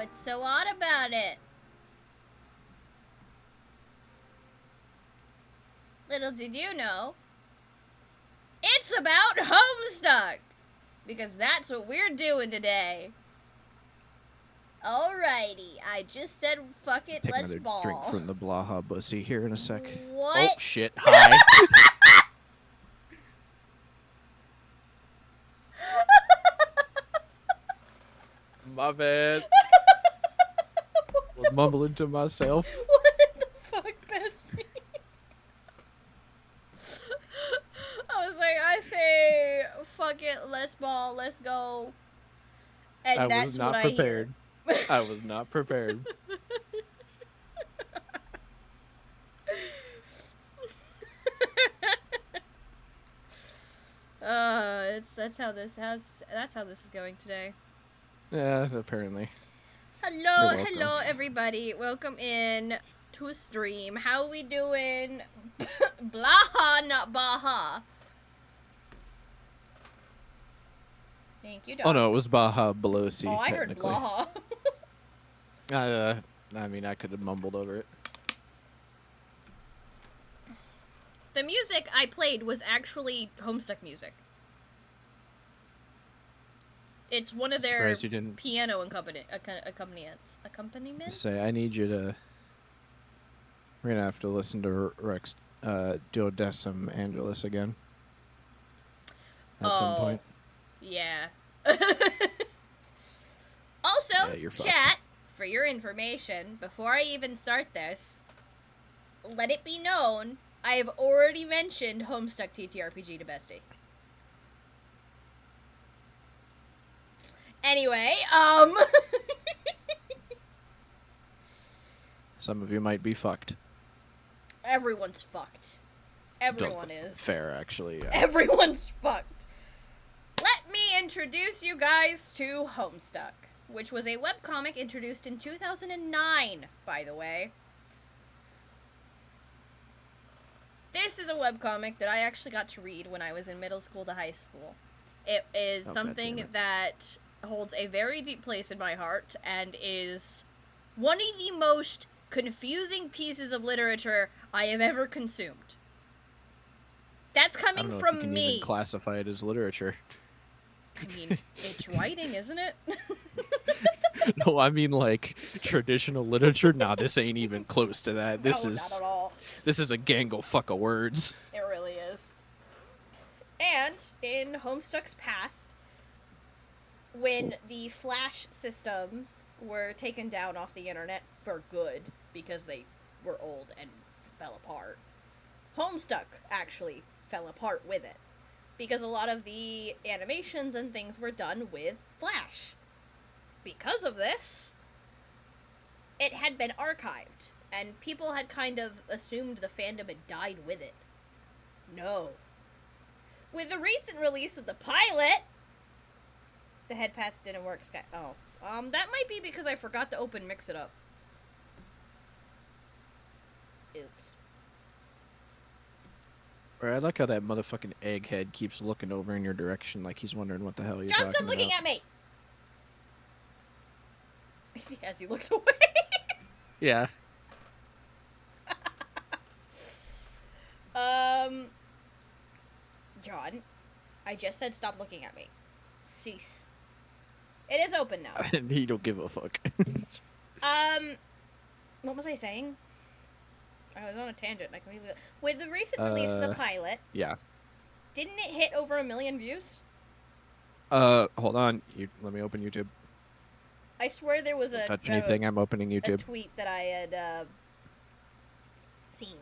What's so odd about it? Little did you know, it's about Homestuck! Because that's what we're doing today. Alrighty, I just said fuck it, Take let's another ball. drink from the Blaha Bussy here in a sec. What? Oh, shit. Hi. My bad. Was mumbling to myself. What the fuck, bestie? I was like, I say, fuck it, let's ball, let's go. And I that's was not what prepared. I hear. I was not prepared. That's how this is going today. Yeah, apparently. Hello everybody. Welcome in to a stream. How we doing? Blaha, not Baha. Thank you, Doc. Oh no, it was Baja Belosi. Oh, I heard Blaha. I mean, I could have mumbled over it. The music I played was actually Homestuck music. It's one of their piano accompaniments. Say, I need you to... We're gonna have to listen to Rex Duodecim Angelus again. At some point. Yeah. Also, yeah, chat, for your information, before I even start this, let it be known, I have already mentioned Homestuck TTRPG to Bestie. Anyway, Some of you might be fucked. Everyone's fucked. Everyone is. Fair, actually, yeah. Everyone's fucked. Let me introduce you guys to Homestuck, which was a webcomic introduced in 2009, by the way. This is a webcomic that I actually got to read when I was in middle school to high school. It is something that holds a very deep place in my heart and is one of the most confusing pieces of literature I have ever consumed. That's coming from me. I don't know if you can even classify it as literature. I mean, it's writing, isn't it? No, I mean like traditional literature. Nah, this ain't even close to that. This is not at all. This is a gangle fuck of words. It really is. And in Homestuck's past, when the Flash systems were taken down off the internet for good because they were old and fell apart, Homestuck actually fell apart with it because a lot of the animations and things were done with Flash. Because of this, it had been archived, and people had kind of assumed the fandom had died with it. No. With the recent release of the pilot, the head pass didn't work, Sky. Oh. That might be because I forgot to open Mix It Up. Oops. I like how that motherfucking egghead keeps looking over in your direction like he's wondering what the hell you're talking about. Stop looking at me! As he looks away. Yeah. John, I just said stop looking at me. Cease. It is open now. He don't give a fuck. What was I saying? I was on a tangent. With the recent release of the pilot, yeah. Didn't it hit over 1 million views? Hold on. Let me open YouTube. I swear there was touch anything. I'm opening YouTube. A tweet that I had seen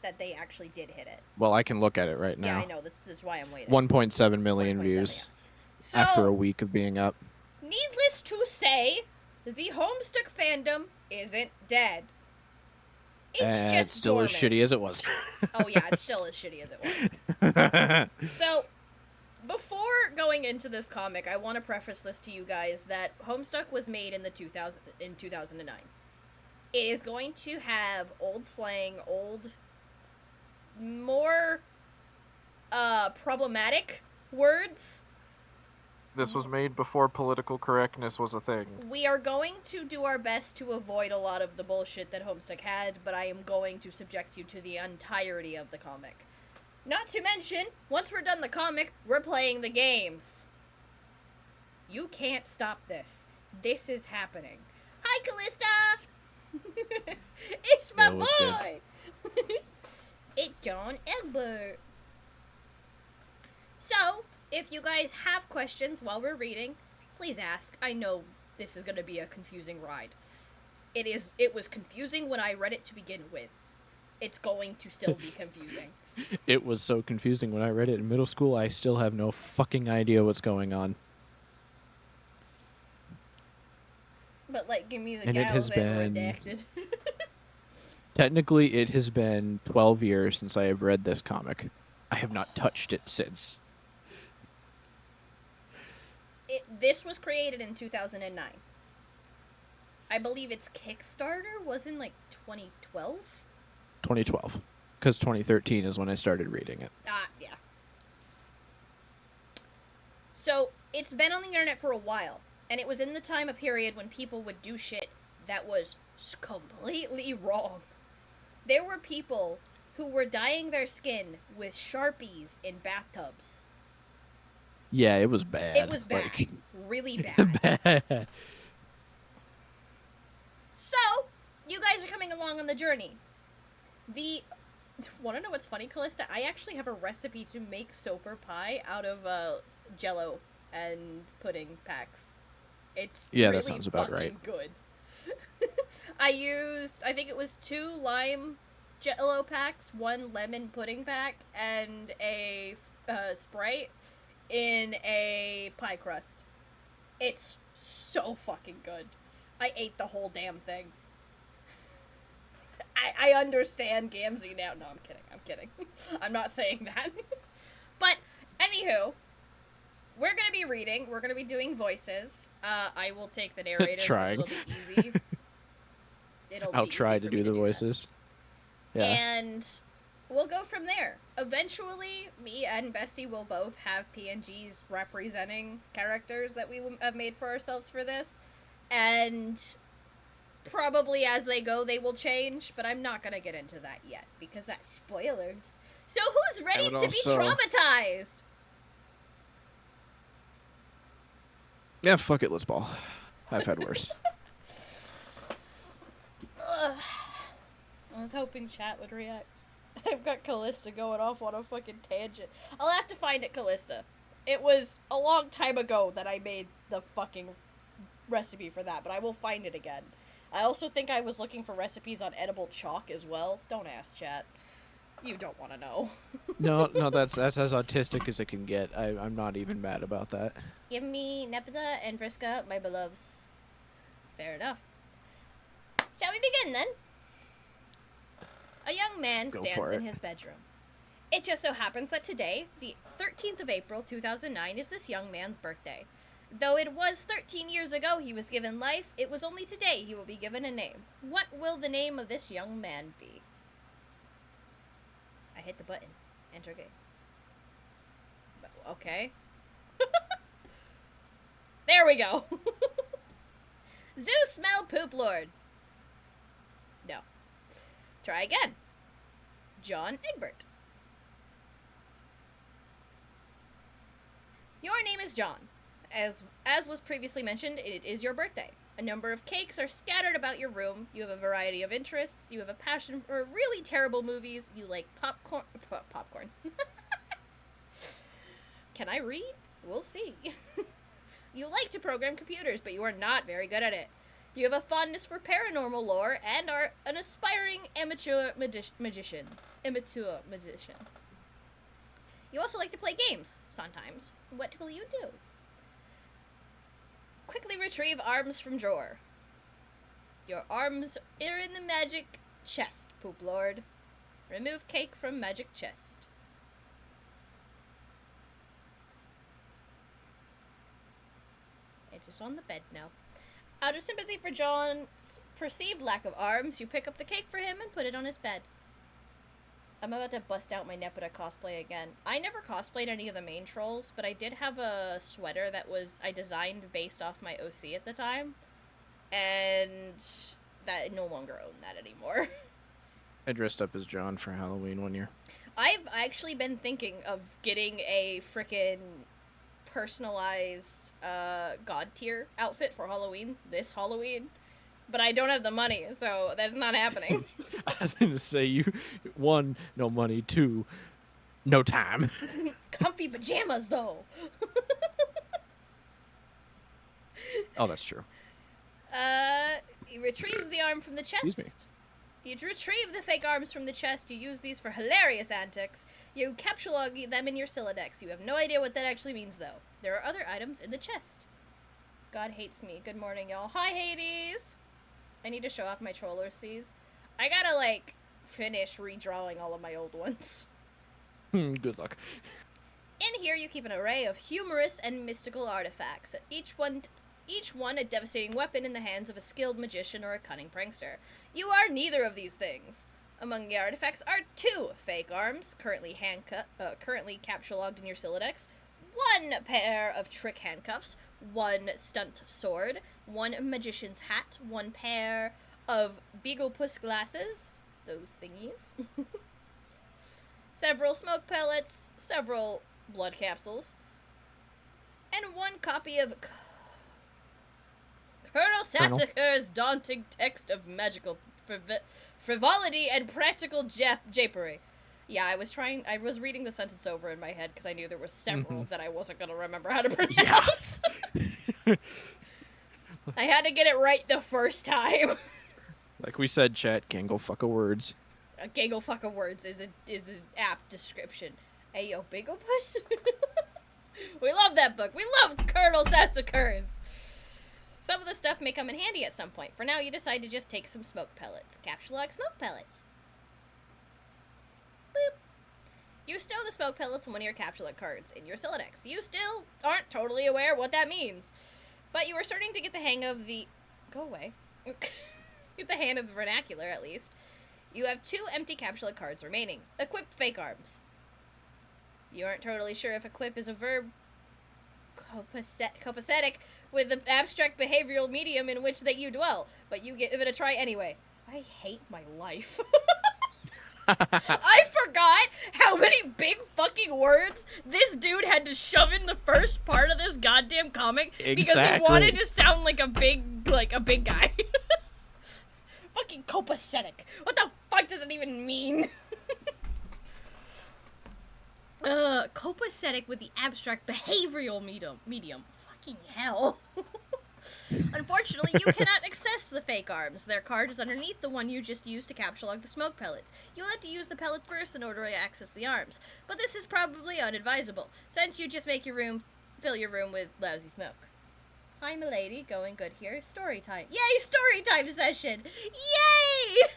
that they actually did hit it. Well, I can look at it right now. Yeah, I know. That's why I'm waiting. 1.7 million views so, after a week of being up. Needless to say, the Homestuck fandom isn't dead. It's just still dormant. As shitty as it was. Oh yeah, it's still as shitty as it was. So, before going into this comic, I want to preface this to you guys that Homestuck was made in 2009. It is going to have old slang, more problematic words This was made before political correctness was a thing. We are going to do our best to avoid a lot of the bullshit that Homestuck had, but I am going to subject you to the entirety of the comic. Not to mention, once we're done the comic, we're playing the games. You can't stop this. This is happening. Hi, Callista! It's my boy! It's John Egbert. So, if you guys have questions while we're reading, please ask. I know this is going to be a confusing ride. It was confusing when I read it to begin with. It's going to still be confusing. It was so confusing when I read it in middle school. I still have no fucking idea what's going on. But, like, give me the And it has gals that were been... redacted. Technically, it has been 12 years since I have read this comic. I have not touched it since. This was created in 2009. I believe its Kickstarter was in, like, 2012? 2012. Because 2013 is when I started reading it. Yeah. So, it's been on the internet for a while. And it was in the time period when people would do shit that was completely wrong. There were people who were dyeing their skin with Sharpies in bathtubs. Yeah, it was bad. It was bad. Like... really bad. bad. So, you guys are coming along on the journey. Want to know what's funny, Callista? I actually have a recipe to make soper pie out of Jello and pudding packs. It's really that sounds about right. Good. I think it was 2 lime Jello packs, 1 lemon pudding pack, and a Sprite in a pie crust. It's so fucking good. I ate the whole damn thing. I understand Gamzee now. No, I'm kidding. I'm not saying that. But, anywho, we're going to be reading. We're going to be doing voices. I will take the narrator, Trying. so it'll be easy. I'll try to do the voices. Yeah. And we'll go from there. Eventually, me and Bestie will both have PNGs representing characters that we have made for ourselves for this. And probably as they go, they will change, but I'm not going to get into that yet, because that's spoilers. So who's ready to be traumatized? Yeah, fuck it, let's ball. I've had worse. I was hoping chat would react. I've got Callista going off on a fucking tangent. I'll have to find it, Callista. It was a long time ago that I made the fucking recipe for that, but I will find it again. I also think I was looking for recipes on edible chalk as well. Don't ask chat. You don't want to know. No, that's as autistic as it can get. I'm not even mad about that. Give me Nepeta and Vriska, my beloveds. Fair enough. Shall we begin, then? A young man stands in his bedroom. It just so happens that today, the 13th of April, 2009, is this young man's birthday. Though it was 13 years ago he was given life, it was only today he will be given a name. What will the name of this young man be? I hit the button. Enter game. Okay. There we go. Zeus Smell Poop Lord. No. Try again. John Egbert. Your name is John. As was previously mentioned, it is your birthday. A number of cakes are scattered about your room. You have a variety of interests. You have a passion for really terrible movies. You like popcorn. Can I read? We'll see. You like to program computers, but you are not very good at it. You have a fondness for paranormal lore and are an aspiring amateur magician. You also like to play games, sometimes. What will you do? Quickly retrieve arms from drawer. Your arms are in the magic chest, Poop Lord. Remove cake from magic chest. It's just on the bed now. Out of sympathy for John's perceived lack of arms, you pick up the cake for him and put it on his bed. I'm about to bust out my Nepeta cosplay again. I never cosplayed any of the main trolls, but I did have a sweater that I designed based off my OC at the time. And that I no longer own that anymore. I dressed up as John for Halloween one year. I've actually been thinking of getting a frickin' personalized god tier outfit for Halloween this Halloween, but I don't have the money, so that's not happening. I was going to say, one, no money, two, no time. Comfy pajamas, though. Oh, that's true. He retrieves the arm from the Excuse me. chest. You retrieve the fake arms from the chest. You use these for hilarious antics. You capsulog them in your Silodex. You have no idea what that actually means, though. There are other items in the chest. God hates me. Good morning, y'all. Hi, Hades. I need to show off my troller C's. I gotta, like, finish redrawing all of my old ones. Good luck. In here, you keep an array of humorous and mystical artifacts. Each one a devastating weapon in the hands of a skilled magician or a cunning prankster. You are neither of these things. Among the artifacts are 2 fake arms, currently capture-logged in your Silodex, 1 pair of trick handcuffs, 1 stunt sword, 1 magician's hat, 1 pair of Beaglepus glasses, those thingies, several smoke pellets, several blood capsules, and 1 copy of Colonel Sassacre's daunting text of magical frivolity and practical japery. Yeah, I was reading the sentence over in my head because I knew there were several that I wasn't going to remember how to pronounce. Yeah. I had to get it right the first time. Like we said, chat, gangle fuck of words. A gangle fuck of words is an apt description. Ayo, Beaglepus? We love that book. We love Colonel Sassacre's. Some of the stuff may come in handy at some point. For now, you decide to just take some smoke pellets. Capture-log smoke pellets. Boop. You stow the smoke pellets in one of your capture-log cards in your Silodex. You still aren't totally aware what that means. But you are starting to get the hang of the... Go away. Get the hang of the vernacular, at least. You have 2 empty capture-log cards remaining. Equip fake arms. You aren't totally sure if equip is a verb copacetic with the abstract behavioral medium in which that you dwell, but you give it a try anyway. I hate my life. I forgot how many big fucking words this dude had to shove in the first part of this goddamn comic because he wanted to sound like a big guy. Fucking copacetic. What the fuck does it even mean? Copacetic with the abstract behavioral medium. Fucking hell. Unfortunately, you cannot access the fake arms. Their card is underneath the one you just used to capture-log the smoke pellets. You'll have to use the pellet first in order to access the arms. But this is probably unadvisable, since you just fill your room with lousy smoke. Hi, milady. Going good here. Story time. Yay, story time session! Yay!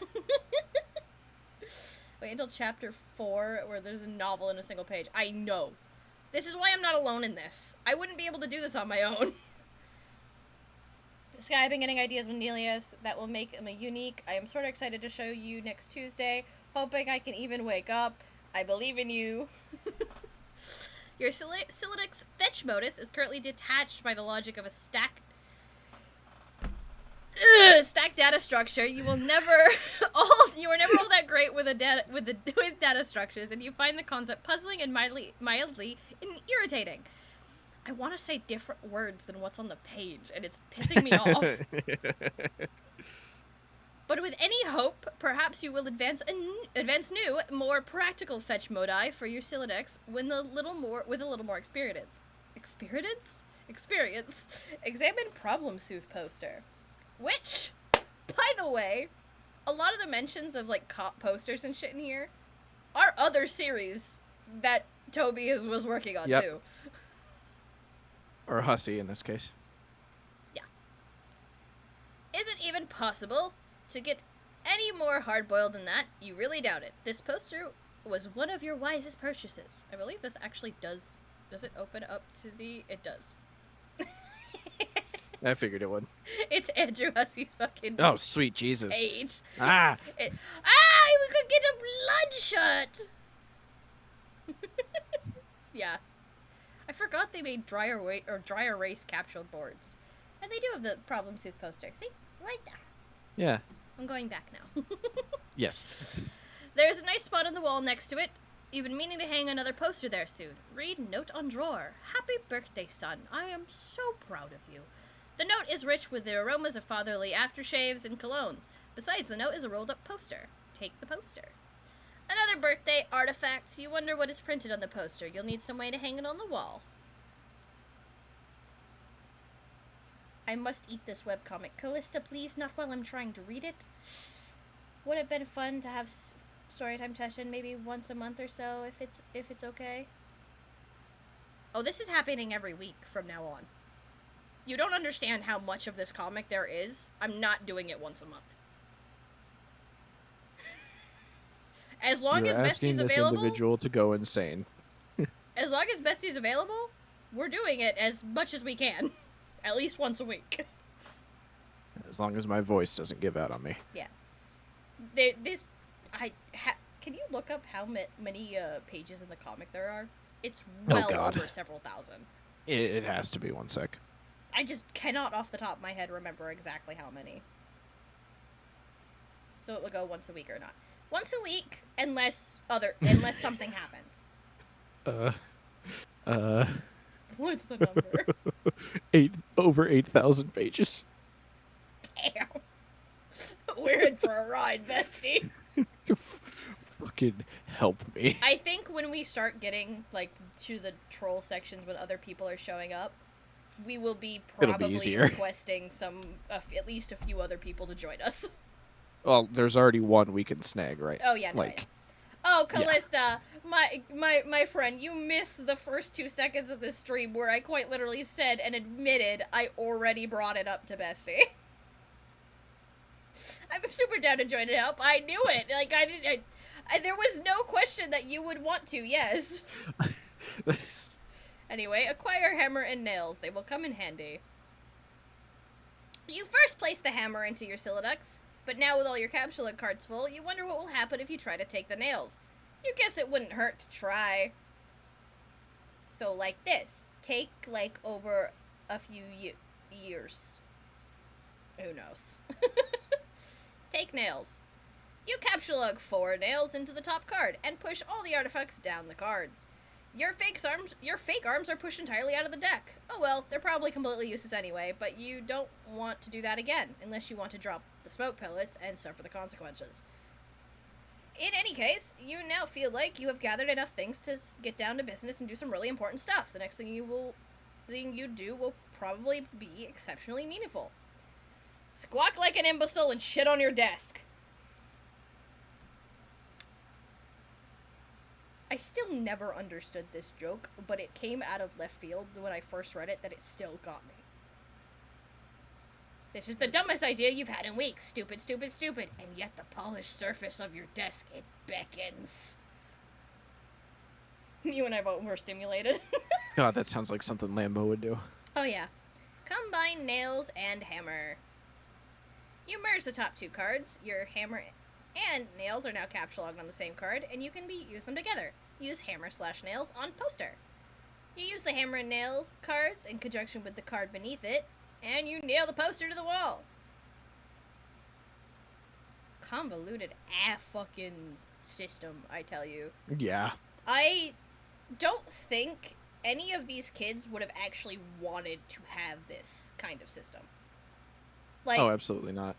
Wait until chapter 4, where there's a novel in a single page. I know. This is why I'm not alone in this. I wouldn't be able to do this on my own. Sky, I've been getting ideas with Nelius that will make him a unique. I am sort of excited to show you next Tuesday. Hoping I can even wake up. I believe in you. Your Silodex fetch modus is currently detached by the logic of a stack data structure. You are never all that great with data structures, and you find the concept puzzling and mildly irritating. I want to say different words than what's on the page, and it's pissing me off. But with any hope, perhaps you will advance new, more practical fetch modi for your Silodex with a little more experience. Experience. Examine Problem Sooth poster. Which, by the way, a lot of the mentions of, like, cop posters and shit in here are other series that Toby was working on, too. Or Hussey, in this case. Yeah. Is it even possible to get any more hard-boiled than that? You really doubt it. This poster was one of your wisest purchases. I believe this actually does it open up to the... It does. I figured it would. It's Andrew Hussey's fucking... Oh, sweet Jesus. Age. Ah! we could get a bloodshot! Yeah. I forgot they made dry erase capsule boards. And they do have the problem Sooth poster. See? Right there. Yeah. I'm going back now. Yes. There's a nice spot on the wall next to it. You've been meaning to hang another poster there soon. Read note on drawer. Happy birthday, son. I am so proud of you. The note is rich with the aromas of fatherly aftershaves and colognes. Besides, the note is a rolled-up poster. Take the poster. Another birthday artifact. You wonder what is printed on the poster. You'll need some way to hang it on the wall. I must eat this webcomic. Callista, please, not while I'm trying to read it. Would have been fun to have storytime session maybe once a month or so, if it's okay. Oh, this is happening every week from now on. You don't understand how much of this comic there is. I'm not doing it once a month. As long You're as asking Bestie's this available, individual to go insane. as long as Bestie's available, we're doing it as much as we can. At least once a week. As long as my voice doesn't give out on me. Yeah. Can you look up how many pages in the comic there are? It's well over several thousand. It has to be. 1 sec. I just cannot off the top of my head remember exactly how many. So it will go once a week or not. Once a week, unless something happens. What's the number? Over 8,000 pages. Damn. We're in for a ride, Bestie. Fucking help me. I think when we start getting, like, to the troll sections when other people are showing up, we will be probably requesting at least a few other people to join us. Well, there's already one we can snag, right? Oh, yeah, no, like, oh, Callista, yeah. my friend, you missed the first 2 seconds of this stream where I quite literally said and admitted I already brought it up to Bestie. I'm super down to join it up. I knew it. Like, there was no question that you would want to, yes. Anyway, acquire hammer and nails. They will come in handy. You first place the hammer into your Silodux, but now with all your capsule cards full, you wonder what will happen if you try to take the nails. You guess it wouldn't hurt to try. So, like this. Take, like, over a few years. Who knows? Take nails. You capsulug 4 nails into the top card and push all the artifacts down the cards. Your fake arms are pushed entirely out of the deck. Oh well, they're probably completely useless anyway, but you don't want to do that again, unless you want to drop the smoke pellets and suffer the consequences. In any case, you now feel like you have gathered enough things to get down to business and do some really important stuff. The next thing you do will probably be exceptionally meaningful. Squawk like an imbecile and shit on your desk. I still never understood this joke, but it came out of left field when I first read it that it still got me. This is the dumbest idea you've had in weeks. Stupid, stupid, stupid. And yet the polished surface of your desk, it beckons. You and I both were stimulated. God, that sounds like something Lambo would do. Oh yeah. Combine nails and hammer. You merge the top 2 cards. Your hammer and nails are now capsulogged on the same card, and you can use them together. Use hammer/nails on poster. You use the hammer and nails cards in conjunction with the card beneath it, and you nail the poster to the wall. Convoluted fucking system, I tell you. Yeah. I don't think any of these kids would have actually wanted to have this kind of system. Like, oh, absolutely not.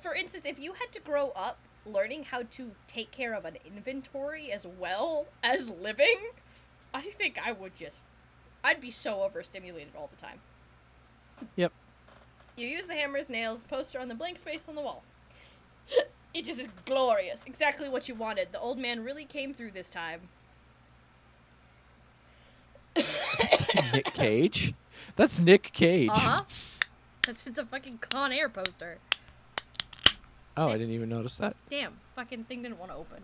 For instance, if you had to grow up learning how to take care of an inventory as well as living, I think I'd be so overstimulated all the time. Yep. You use the hammers, nails, the poster on the blank space on the wall. It is glorious. Exactly what you wanted. The old man really came through this time. Nick Cage? That's Nick Cage. Uh-huh. Because it's a fucking Con Air poster. Oh, I didn't even notice that. Damn, fucking thing didn't want to open.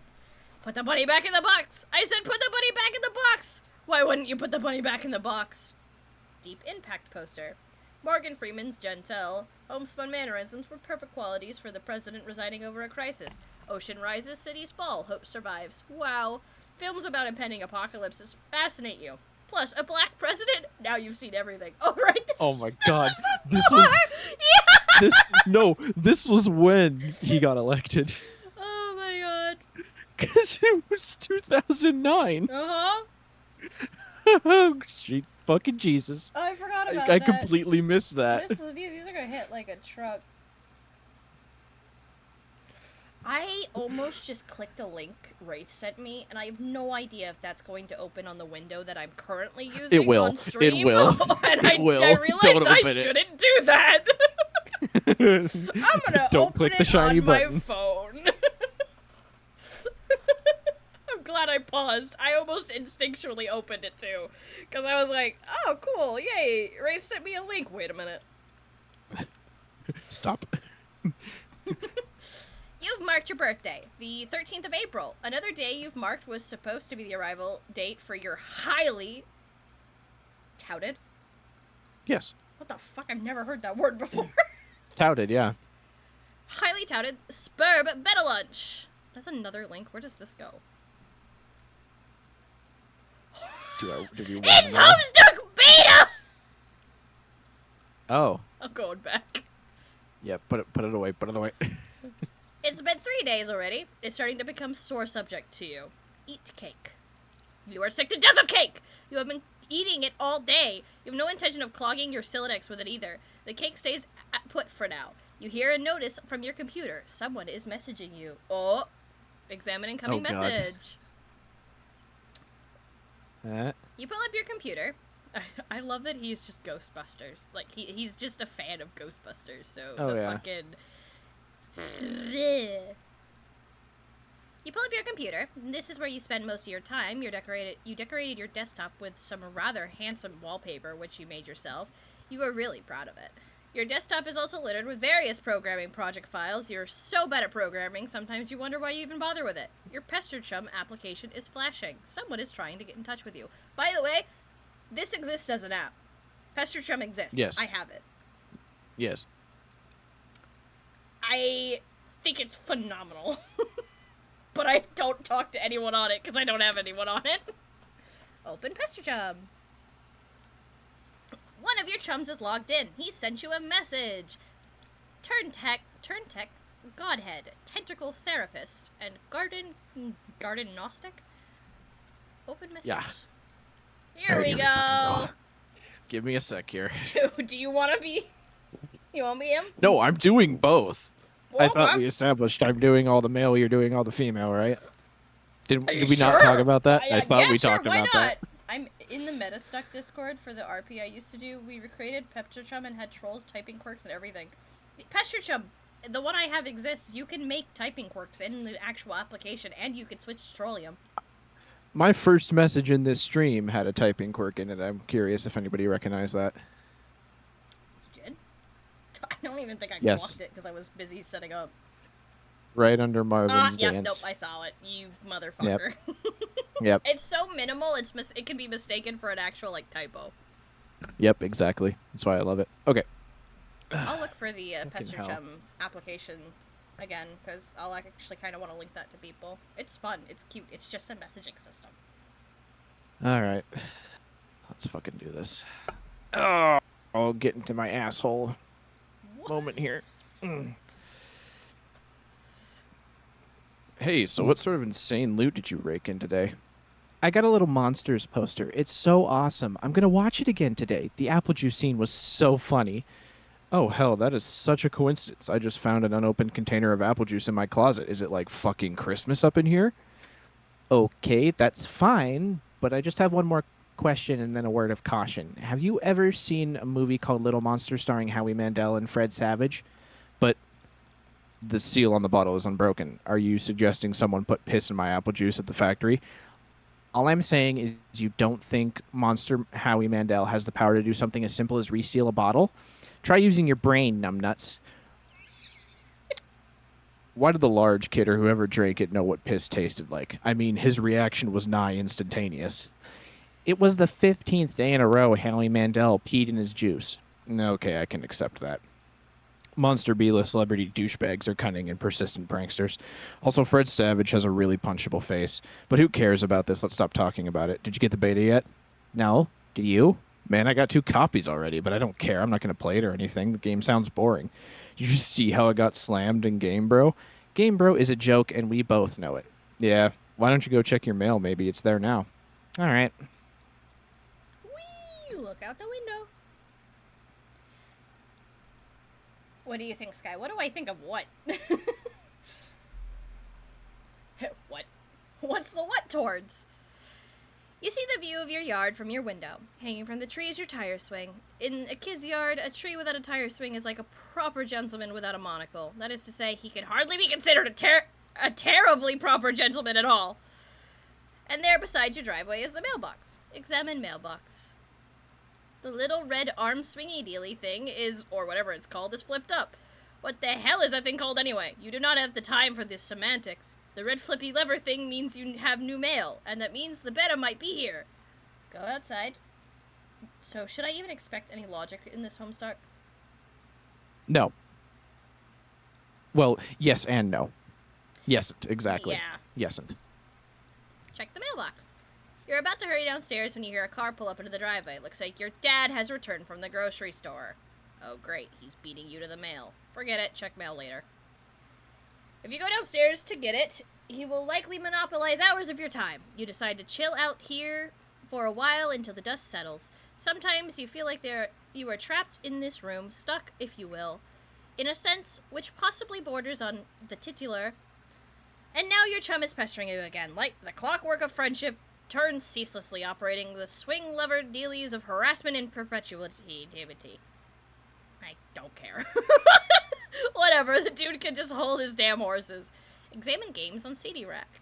Put the bunny back in the box! I said put the bunny back in the box! Why wouldn't you put the bunny back in the box? Deep Impact poster. Morgan Freeman's gentle, homespun mannerisms were perfect qualities for the president residing over a crisis. Ocean rises, cities fall, hope survives. Wow. Films about impending apocalypses fascinate you. Plus, a black president? Now you've seen everything. Oh, right. Oh my god. This was Yeah! This was when he got elected. Oh my god. Because it was 2009. Uh-huh. Oh, fucking Jesus. Oh, I forgot about I that. completely missed that. These are gonna hit like a truck. I almost just clicked a link Wraith sent me, and I have no idea if that's going to open on the window that I'm currently using It will. on stream. It will. And It will. I realized Don't I open it. shouldn't do that. I'm gonna Don't open click it the shiny on button. my phone. I'm glad I paused. I almost instinctually opened it too, because I was like, "Oh, cool! Yay! Ray sent me a link." Wait a minute. Stop. You've marked your birthday, the 13th of April. Another day you've marked was supposed to be the arrival date for your highly touted. Yes. What the fuck? I've never heard that word before. Touted, yeah. Highly touted Spurb Beta Lunch. That's another link. Where does this go? Do we want It's to know? Homestuck Beta! Oh. I'm going back. Yeah, put it away, put it away. It's been 3 days already. It's starting to become sore subject to you. Eat cake. You are sick to death of cake! You have been eating it all day. You have no intention of clogging your Siladex with it either. The cake stays put for now. You hear a notice from your computer. Someone is messaging you. Oh. Examine incoming Oh, God. message. That. You pull up your computer. I love that he's just Ghostbusters. Like, he's just a fan of Ghostbusters, so Oh, the yeah. fucking... You pull up your computer. This is where you spend most of your time. You decorated your desktop with some rather handsome wallpaper, which you made yourself. You are really proud of it. Your desktop is also littered with various programming project files. You're so bad at programming, sometimes you wonder why you even bother with it. Your Pester Chum application is flashing. Someone is trying to get in touch with you. By the way, this exists as an app. Pester Chum exists. Yes. I have it. Yes. I think it's phenomenal. But I don't talk to anyone on it because I don't have anyone on it. Open Pester Chum. One of your chums is logged in. He sent you a message. Turn Tech, Godhead, Tentacle Therapist, and Garden Gnostic. Open message. Yeah. Here we go. Give me a sec here. Do you want to be? You want to be him? No, I'm doing both. I thought Okay. we established I'm doing all the male, you're doing all the female, right? Did Are you we not sure? talk about that? I thought yeah, we sure, talked why about not? that. I'm in the MetaStuck Discord for the RP I used to do. We created Pester Chum and had trolls, typing quirks, and everything. Pester Chum, the one I have exists. You can make typing quirks in the actual application, and you can switch to Trollium. My first message in this stream had a typing quirk in it. I'm curious if anybody recognized that. You did? I don't even think I Yes. clocked it because I was busy setting up. Right under Marvin's Yeah, dance. nope, I saw it. You motherfucker. Yep. It's so minimal, it can be mistaken for an actual, like, typo. Yep, exactly. That's why I love it. Okay. I'll look for the Fucking Pester hell. Chum application again, because I'll actually kind of want to link that to people. It's fun. It's cute. It's just a messaging system. All right. Let's fucking do this. Oh, I'll get into my asshole What? moment here. Hey, so what sort of insane loot did you rake in today? I got a little Monsters poster. It's so awesome. I'm going to watch it again today. The apple juice scene was so funny. Oh, hell, that is such a coincidence. I just found an unopened container of apple juice in my closet. Is it like fucking Christmas up in here? Okay, that's fine, but I just have one more question and then a word of caution. Have you ever seen a movie called Little Monsters starring Howie Mandel and Fred Savage? But the seal on the bottle is unbroken. Are you suggesting someone put piss in my apple juice at the factory? All I'm saying is you don't think Monster Howie Mandel has the power to do something as simple as reseal a bottle? Try using your brain, numbnuts. Why did the large kid or whoever drank it know what piss tasted like? I mean, his reaction was nigh instantaneous. It was the 15th day in a row Howie Mandel peed in his juice. Okay, I can accept that. Monster B-list celebrity douchebags are cunning and persistent pranksters. Also, Fred Savage has a really punchable face. But who cares about this? Let's stop talking about it. Did you get the beta yet? No? Did you? Man, I got 2 copies already, but I don't care. I'm not going to play it or anything. The game sounds boring. You just see how it got slammed in Game Bro? Game Bro is a joke, and we both know it. Yeah, why don't you go check your mail? Maybe it's there now. All right. Whee! Look out the window. What do you think, Sky? What do I think of what? What? What's the what towards? You see the view of your yard from your window. Hanging from the tree is your tire swing. In a kid's yard, a tree without a tire swing is like a proper gentleman without a monocle. That is to say, he can hardly be considered a terribly proper gentleman at all. And there beside your driveway is the mailbox. Examine mailbox. The little red arm swingy dealy thing is, or whatever it's called, is flipped up. What the hell is that thing called anyway? You do not have the time for this semantics. The red flippy lever thing means you have new mail, and that means the beta might be here. Go outside. So, should I even expect any logic in this homestuck? No. Well, yes and no. Yesn't, exactly. Yeah. Yesn't. Check the mailbox. You're about to hurry downstairs when you hear a car pull up into the driveway. Looks like your dad has returned from the grocery store. Oh, great. He's beating you to the mail. Forget it. Check mail later. If you go downstairs to get it, he will likely monopolize hours of your time. You decide to chill out here for a while until the dust settles. Sometimes you feel like you are trapped in this room, stuck, if you will, in a sense which possibly borders on the titular. And now your chum is pestering you again, like the clockwork of friendship turns ceaselessly, operating the swing lever dealies of harassment and perpetuity. I don't care. Whatever, the dude can just hold his damn horses. Examine games on CD rack.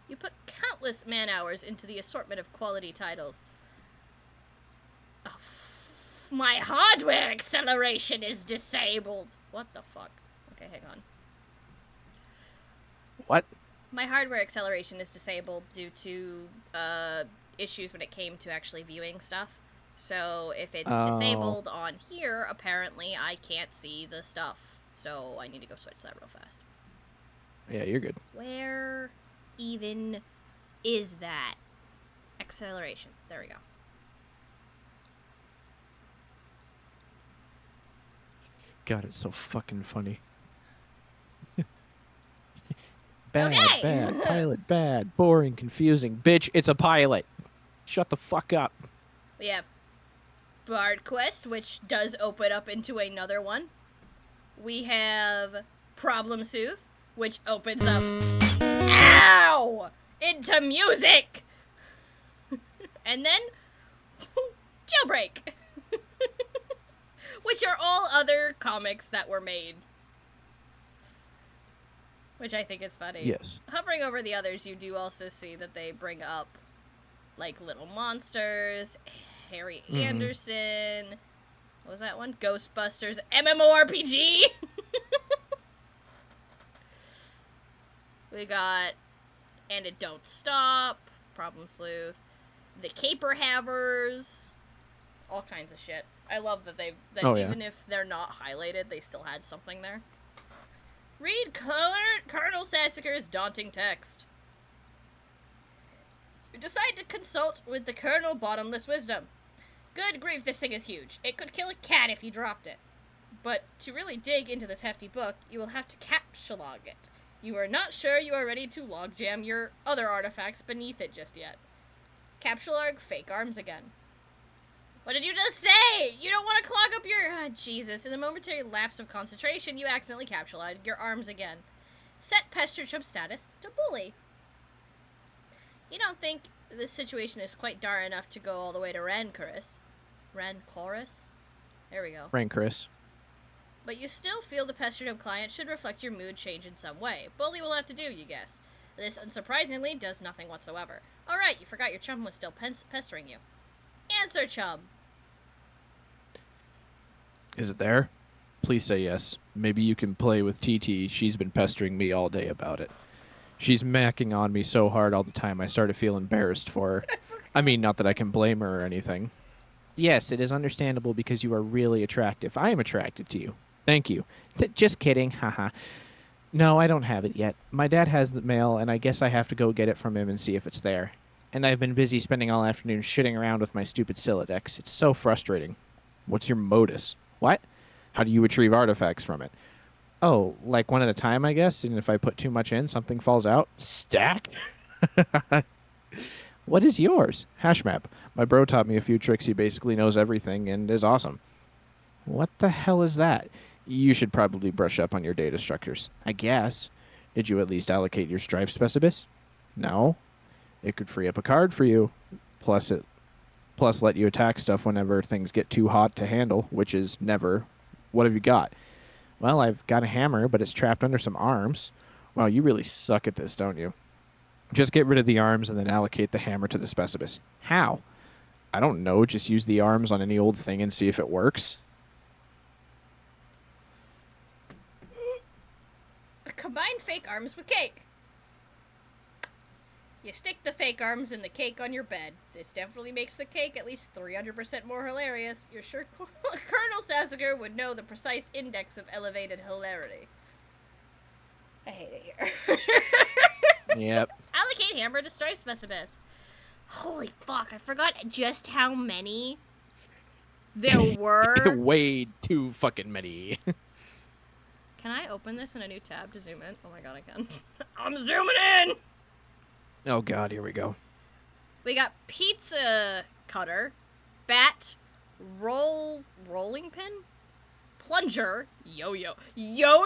You put countless man-hours into the assortment of quality titles. Oh, my hardware acceleration is disabled. What the fuck? Okay, hang on. What? My hardware acceleration is disabled due to issues when it came to actually viewing stuff. So if it's disabled on here, apparently I can't see the stuff. So I need to go switch that real fast. Yeah, you're good. Where even is that? Acceleration. There we go. God, it's so fucking funny. Bad, Okay. bad, pilot, bad, boring, confusing. Bitch, it's a pilot. Shut the fuck up. We have Bard Quest, which does open up into another one. We have Problem Soothe, which opens up, ow, into music. And then Jailbreak, which are all other comics that were made. Which I think is funny. Yes. Hovering over the others, you do also see that they bring up, like, Little Monsters, Harry Anderson. What was that one? Ghostbusters, MMORPG. We got And It Don't Stop, Problem Sleuth, The Caper Havers, all kinds of shit. I love that even if they're not highlighted, they still had something there. Read Colonel Sassacre's daunting text. You decide to consult with the Colonel Bottomless Wisdom. Good grief, this thing is huge. It could kill a cat if you dropped it. But to really dig into this hefty book, you will have to capsulog it. You are not sure you are ready to logjam your other artifacts beneath it just yet. Capsulog fake arms again. What did you just say? You don't want to clog up your... Oh, Jesus. In a momentary lapse of concentration, you accidentally capsulized your arms again. Set pester chump status to bully. You don't think this situation is quite dire enough to go all the way to Rancorus? Rancorus? There we go. Rancorus. But you still feel the pestered client should reflect your mood change in some way. Bully will have to do, you guess. This, unsurprisingly, does nothing whatsoever. Alright, you forgot your chum was still pestering you. Answer, chum. Is it there? Please say yes. Maybe you can play with TT. She's been pestering me all day about it. She's macking on me so hard all the time I started to feel embarrassed for her. I mean, not that I can blame her or anything. Yes, it is understandable because you are really attractive. I am attracted to you. Thank you. Just kidding. Haha. No, I don't have it yet. My dad has the mail, and I guess I have to go get it from him and see if it's there. And I've been busy spending all afternoon shitting around with my stupid Silodex. It's so frustrating. What's your modus? What? How do you retrieve artifacts from it? Oh, like one at a time, I guess? And if I put too much in, something falls out? Stack? What is yours? Hashmap. My bro taught me a few tricks. He basically knows everything and is awesome. What the hell is that? You should probably brush up on your data structures. I guess. Did you at least allocate your strife specibus? No. It could free up a card for you. Plus let you attack stuff whenever things get too hot to handle, which is never. What have you got? Well, I've got a hammer, but it's trapped under some arms. Wow, you really suck at this, don't you? Just get rid of the arms and then allocate the hammer to the specibus. How? I don't know. Just use the arms on any old thing and see if it works. Combine fake arms with cake. You stick the fake arms in the cake on your bed. This definitely makes the cake at least 300% more hilarious. You're sure Colonel Sassiger would know the precise index of elevated hilarity. I hate it here. Yep. Allocate hammer to strife specibus. Holy fuck, I forgot just how many there were. Way too fucking many. Can I open this in a new tab to zoom in? Oh my god, I can. I'm zooming in! Oh god, here we go. We got pizza cutter, bat, rolling pin, plunger, yo-yo. Yo-yo?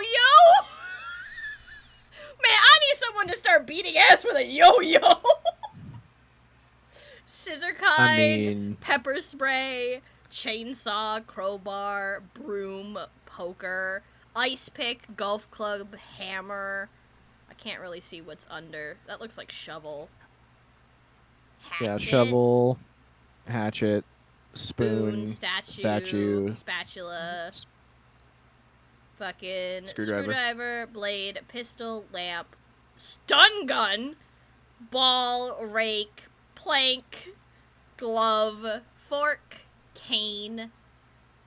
Man, I need someone to start beating ass with a yo-yo. Scissor kind, pepper spray, chainsaw, crowbar, broom, poker, ice pick, golf club, hammer. I can't really see what's under. That looks like shovel. Hatchet. Yeah, shovel, hatchet, spoon, statue, spatula, fucking screwdriver, blade, pistol, lamp, stun gun, ball, rake, plank, glove, fork, cane,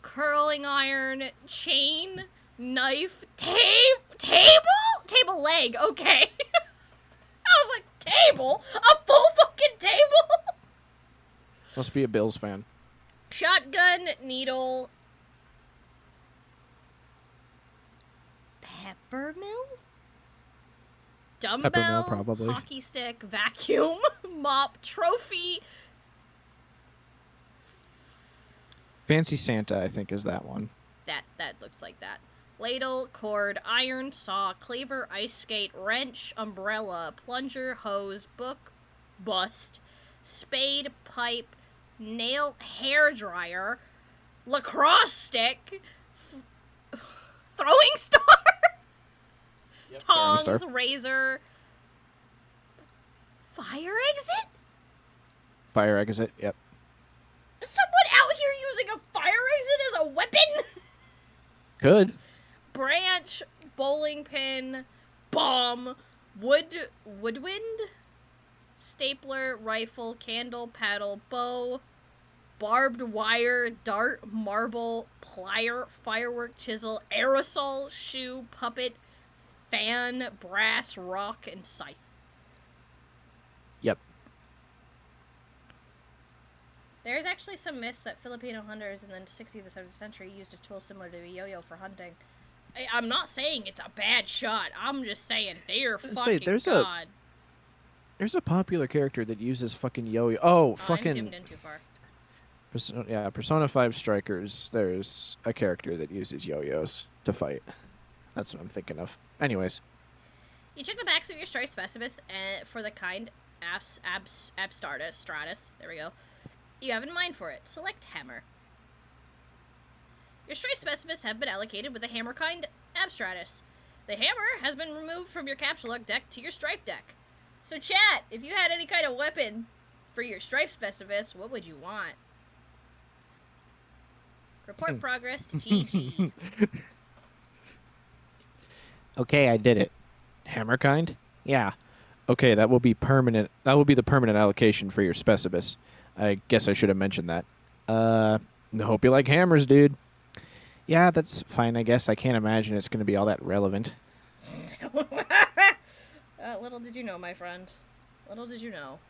curling iron, chain, knife, table leg, okay. I was like, table? A full fucking table? Must be a Bills fan. Shotgun, needle, peppermill? Dumbbell, Peppermill, probably. hockey stick, vacuum, mop, trophy. Fancy Santa, I think, is that one. That looks like that. Ladle, cord, iron, saw, cleaver, ice skate, wrench, umbrella, plunger, hose, book, bust, spade, pipe, nail, hair dryer, lacrosse stick, throwing star, Yep, tongs, razor, fire exit? Fire exit, yep. Someone out here using a fire exit as a weapon? Good. Branch, bowling pin, bomb, woodwind, stapler, rifle, candle, paddle, bow, barbed wire, dart, marble, plier, firework, chisel, aerosol, shoe, puppet, fan, brass, rock, and scythe. Yep. There's actually some myths that Filipino hunters in the 16th and 17th century used a tool similar to a yo-yo for hunting. I'm not saying it's a bad shot. I'm just saying they're fucking god. There's a popular character that uses fucking yo-yo. Oh, fucking. I'm zoomed in too far. Persona 5 Strikers, there's a character that uses yo-yos to fight. That's what I'm thinking of. Anyways. You check the backs of your strife specibus for the kind stratus. There we go. You have in mind for it. Select hammer. Your strife specimens have been allocated with a hammer kind abstratus. The hammer has been removed from your capsule deck to your strife deck. So chat, if you had any kind of weapon for your strife specimens, what would you want? Report progress to GG. Okay, I did it. Hammer kind? Yeah. Okay, that will be permanent. That will be the permanent allocation for your specibus. I guess I should have mentioned that. Uh, hope you like hammers, dude. Yeah, that's fine, I guess. I can't imagine it's going to be all that relevant. Little did you know, my friend. Little did you know.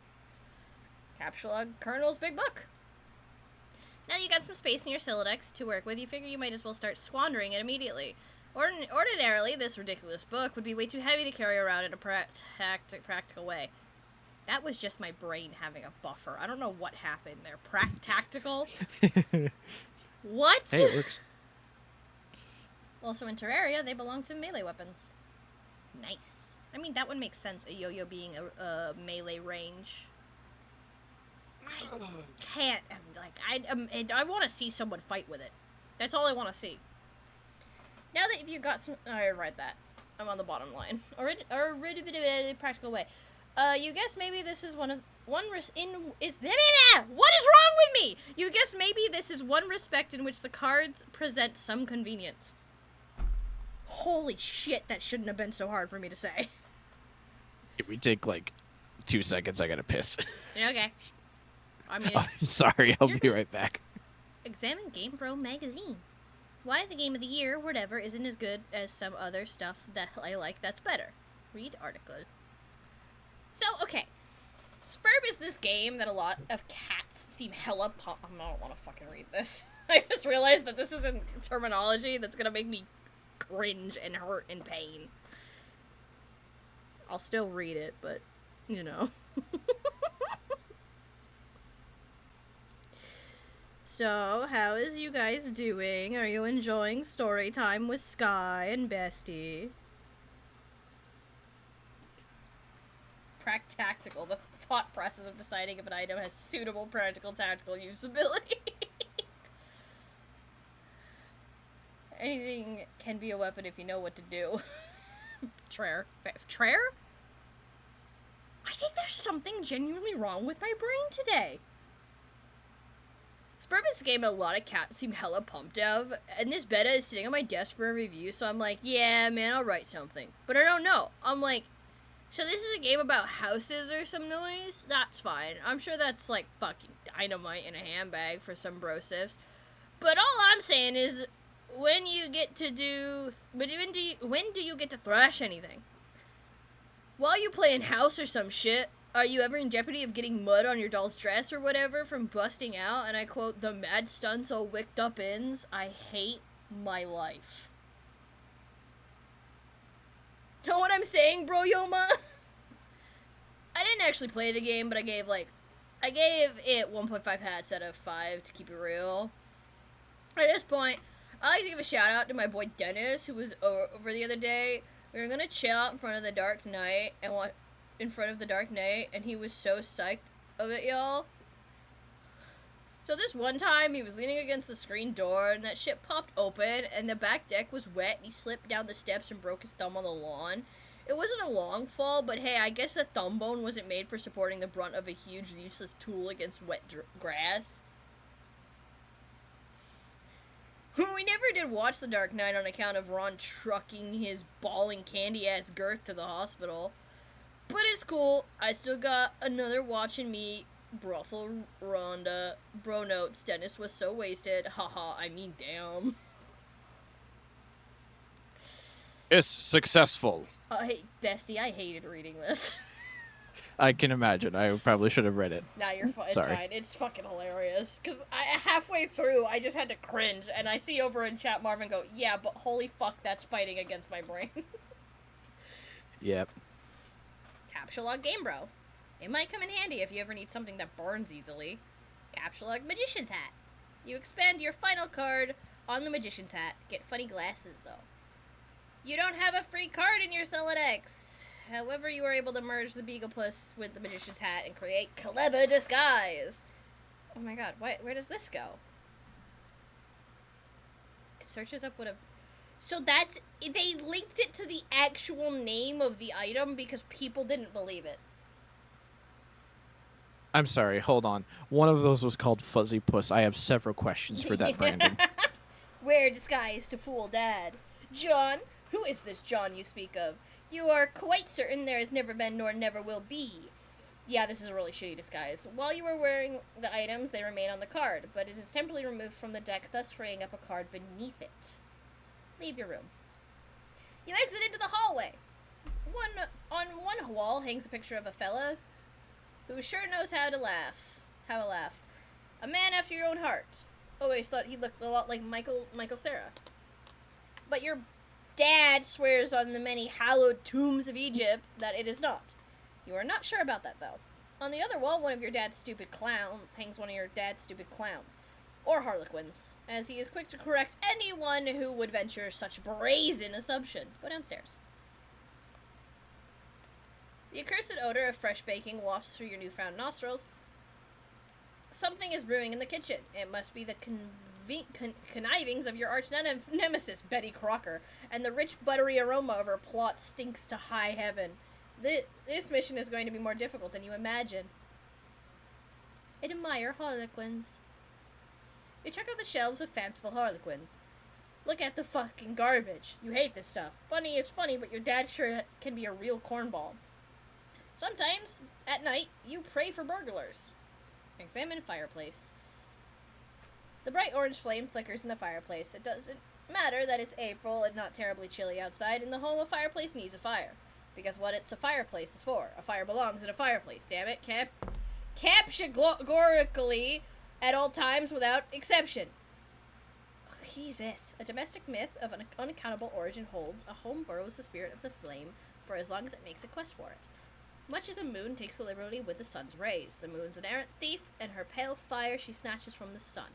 Capsulog Colonel's Big Book. Now you got some space in your Silodex to work with, you figure you might as well start squandering it immediately. Ordinarily, this ridiculous book would be way too heavy to carry around in a practical way. That was just my brain having a buffer. I don't know what happened there. Tactical? What? Hey, it works. Also in Terraria, they belong to melee weapons. Nice. I mean, that would make sense, a yo-yo being a melee range. I can't, like, I want to see someone fight with it. That's all I want to see. Now that you've got some, I read that. I'm on the bottom line. Or practical way. You guess maybe this is what is wrong with me? You guess maybe this is one respect in which the cards present some convenience. Holy shit, that shouldn't have been so hard for me to say. If we take like 2 seconds, I gotta piss. Okay. I mean, I'm sorry, I'll be right back. Examine GamePro magazine. Why the game of the year, whatever, isn't as good as some other stuff that I like that's better. Read article. So, okay. Spurb is this game that a lot of cats seem hella I don't want to fucking read this. I just realized that this isn't terminology that's gonna make me cringe and hurt and pain. I'll still read it, but, you know. So, how is you guys doing? Are you enjoying story time with Sky and Bestie? Practical, the thought process of deciding if an item has suitable practical tactical usability. Anything can be a weapon if you know what to do. Trare? I think there's something genuinely wrong with my brain today. Spurban's game a lot of cats seem hella pumped of, and this beta is sitting on my desk for a review, so I'm like, yeah, man, I'll write something. But I don't know. I'm like, so this is a game about houses or some noise? That's fine. I'm sure that's like fucking dynamite in a handbag for some brosifs. But all I'm saying is, when do you get to thrash anything? While you play in house or some shit, are you ever in jeopardy of getting mud on your doll's dress or whatever from busting out? And I quote, the mad stunts all wicked up ins. I hate my life. Know what I'm saying, bro Yoma? I didn't actually play the game, but I gave it 1.5 hats out of 5 to keep it real. At this point, I like to give a shout out to my boy Dennis, who was over the other day. We were gonna chill out in front of the Dark Knight, and he was so psyched of it, y'all. So this one time, he was leaning against the screen door, and that shit popped open, and the back deck was wet, and he slipped down the steps and broke his thumb on the lawn. It wasn't a long fall, but hey, I guess a thumb bone wasn't made for supporting the brunt of a huge, useless tool against wet grass. We never did watch The Dark Knight on account of Ron trucking his bawling candy-ass Gert to the hospital. But it's cool. I still got another watching me brothel Rhonda. Bro notes, Dennis was so wasted. Haha, I mean, damn. It's successful. Bestie, I hated reading this. I can imagine. I probably should have read it. Nah, you're fine. It's Sorry. fine. It's fucking hilarious. Because halfway through, I just had to cringe, and I see over in chat Marvin go, yeah, but holy fuck, that's fighting against my brain. Yep. Capsulog Game Bro. It might come in handy if you ever need something that burns easily. Capsulog Magician's Hat. You expand your final card on the Magician's Hat. Get funny glasses, though. You don't have a free card in your Silodex. However, you are able to merge the Beaglepuss with the Magician's Hat and create clever disguise. Oh my god, where does this go? It searches up what a... So that's... They linked it to the actual name of the item because people didn't believe it. I'm sorry, hold on. One of those was called Fuzzy Puss. I have several questions for that, Brandon. Wear disguise to fool Dad. John, who is this John you speak of? You are quite certain there has never been nor never will be. Yeah, this is a really shitty disguise. While you are wearing the items, they remain on the card, but it is temporarily removed from the deck, thus freeing up a card beneath it. Leave your room. You exit into the hallway. On one wall hangs a picture of a fella who sure knows how to laugh. Have a laugh. A man after your own heart. Always thought he looked a lot like Michael Cera. But your dad swears on the many hallowed tombs of Egypt that it is not. You are not sure about that, though. On the other wall, one of your dad's stupid clowns hangs one of your dad's stupid clowns. Or harlequins, as he is quick to correct anyone who would venture such brazen assumption. Go downstairs. The accursed odor of fresh baking wafts through your newfound nostrils. Something is brewing in the kitchen. It must be the connivings of your arch nemesis, Betty Crocker, and the rich, buttery aroma of her plot stinks to high heaven. This mission is going to be more difficult than you imagine. Admire harlequins. You check out the shelves of fanciful harlequins. Look at the fucking garbage. You hate this stuff. Funny is funny, but your dad sure can be a real cornball. Sometimes, at night, you pray for burglars. Examine fireplace. The bright orange flame flickers in the fireplace. It doesn't matter that it's April and not terribly chilly outside. In the home, a fireplace needs a fire. Because what it's a fireplace is for. A fire belongs in a fireplace, damn it. Categorically at all times without exception. Jesus. A domestic myth of an unaccountable origin holds a home burrows the spirit of the flame for as long as it makes a quest for it. Much as a moon takes the liberty with the sun's rays. The moon's an errant thief, and her pale fire she snatches from the sun.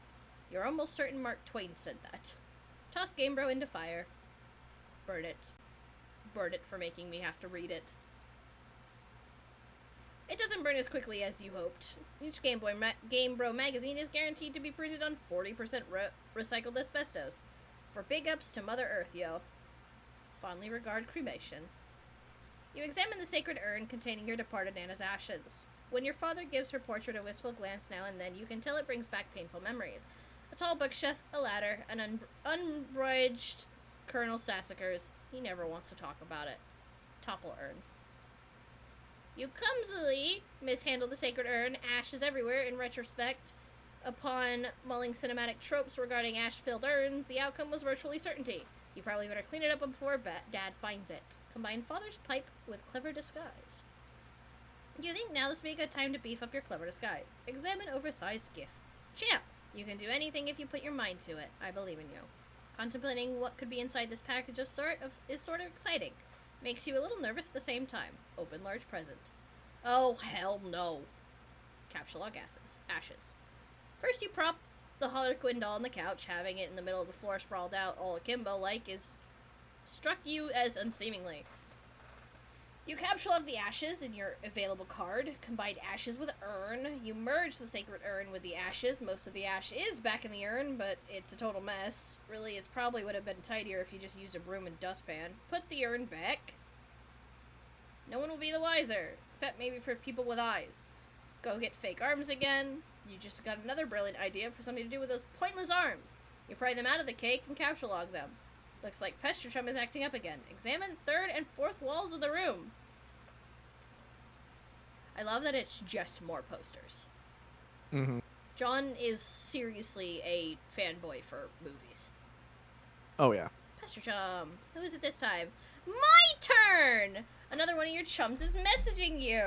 You're almost certain Mark Twain said that. Toss Gamebro into fire. Burn it. Burn it for making me have to read it. It doesn't burn as quickly as you hoped. Each Gamebro magazine is guaranteed to be printed on 40% recycled asbestos. For big ups to Mother Earth, yo. Fondly regard cremation. You examine the sacred urn containing your departed Nana's ashes. When your father gives her portrait a wistful glance now and then, you can tell it brings back painful memories. A tall bookshelf, a ladder, an unbridged Colonel Sassacres. He never wants to talk about it. Topple urn. You clumsily mishandle the sacred urn, ashes everywhere. In retrospect, upon mulling cinematic tropes regarding ash-filled urns, the outcome was virtually certainty. You probably better clean it up before Dad finds it. Combine father's pipe with clever disguise. You think now this would be a good time to beef up your clever disguise. Examine oversized gift. Champ! You can do anything if you put your mind to it. I believe in you. Contemplating what could be inside this package is sort of exciting. Makes you a little nervous at the same time. Open large present. Oh, hell no. Capsule log ashes. First you prop the Harlequin doll on the couch, having it in the middle of the floor sprawled out all akimbo-like is struck you as unseemly. You capture log the ashes in your available card, combine ashes with urn, you merge the sacred urn with the ashes. Most of the ash is back in the urn, but it's a total mess. Really, it probably would have been tidier if you just used a broom and dustpan. Put the urn back. No one will be the wiser, except maybe for people with eyes. Go get fake arms again. You just got another brilliant idea for something to do with those pointless arms. You pry them out of the cake and capture log them. Looks like Pestrum is acting up again. Examine third and fourth walls of the room. I love that it's just more posters. Mm-hmm. John is seriously a fanboy for movies. Oh, yeah. Pestrum, who is it this time? My turn! Another one of your chums is messaging you.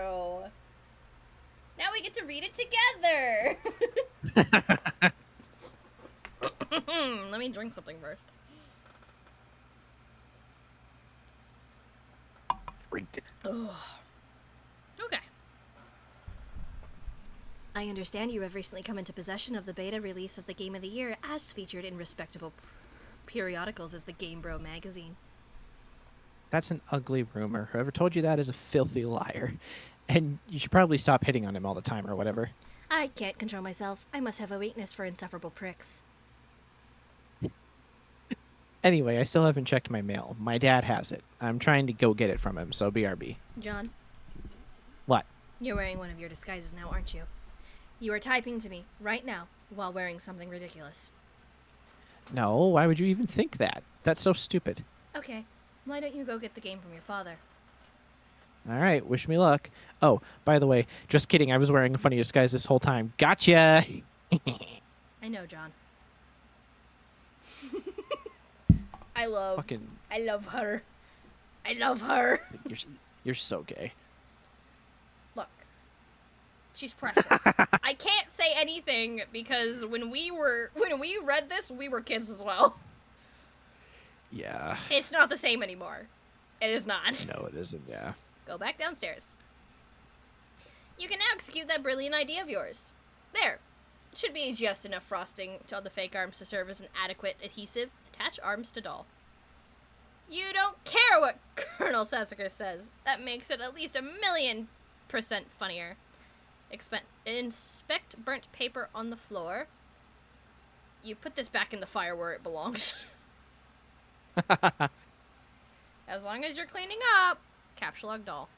Now we get to read it together. Let me drink something first. Drink it. Oh. Okay. I understand you have recently come into possession of the beta release of the Game of the Year, as featured in respectable periodicals as the Game Bro magazine. That's an ugly rumor. Whoever told you that is a filthy liar. And you should probably stop hitting on him all the time or whatever. I can't control myself. I must have a weakness for insufferable pricks. Anyway, I still haven't checked my mail. My dad has it. I'm trying to go get it from him, so BRB. John, What? you're wearing one of your disguises now, aren't you? You are typing to me right now while wearing something ridiculous. No, why would you even think that? That's so stupid. Okay, why don't you go get the game from your father? All right, wish me luck. Oh, by the way, just kidding. I was wearing a funny disguise this whole time. Gotcha. I know, John. I love Fucking, her. I love her. you're you're so gay. Look, she's precious. I can't say anything because when we read this, we were kids as well. Yeah. It's not the same anymore. It is not. No, it isn't. Yeah. Go back downstairs. You can now execute that brilliant idea of yours. There. Should be just enough frosting on the fake arms to serve as an adequate adhesive. Attach arms to doll. You don't care what Colonel Sassacre says. That makes it at least 1,000,000% funnier. Inspect burnt paper on the floor. You put this back in the fire where it belongs. As long as you're cleaning up. Capture log doll.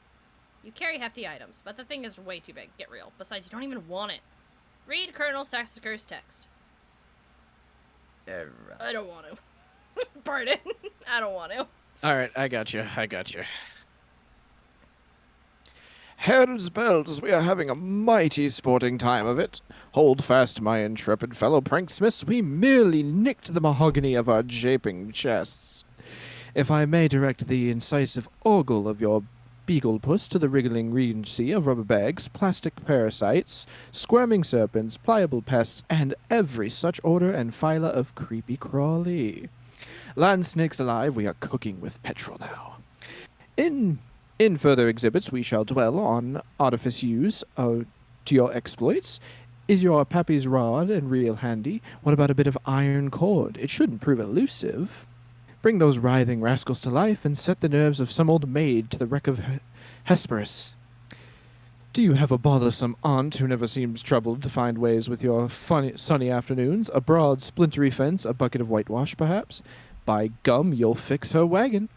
You carry hefty items, but the thing is way too big. Get real. Besides, you don't even want it. Read Colonel Sassacre's text. I don't want to. Pardon. I don't want to. All right, I got you. Herds bells, we are having a mighty sporting time of it. Hold fast, my intrepid fellow pranksmiths. We merely nicked the mahogany of our japing chests. If I may direct the incisive ogle of your beagle puss to the wriggling regency of rubber bags, plastic parasites, squirming serpents, pliable pests, and every such order and phyla of creepy crawly. Land snakes alive, we are cooking with petrol now. In further exhibits, we shall dwell on artifice use to your exploits. Is your pappy's rod and reel handy? What about a bit of iron cord? It shouldn't prove elusive. Bring those writhing rascals to life and set the nerves of some old maid to the wreck of Hesperus. Do you have a bothersome aunt who never seems troubled to find ways with your sunny afternoons? A broad, splintery fence, a bucket of whitewash, perhaps? By gum, you'll fix her wagon.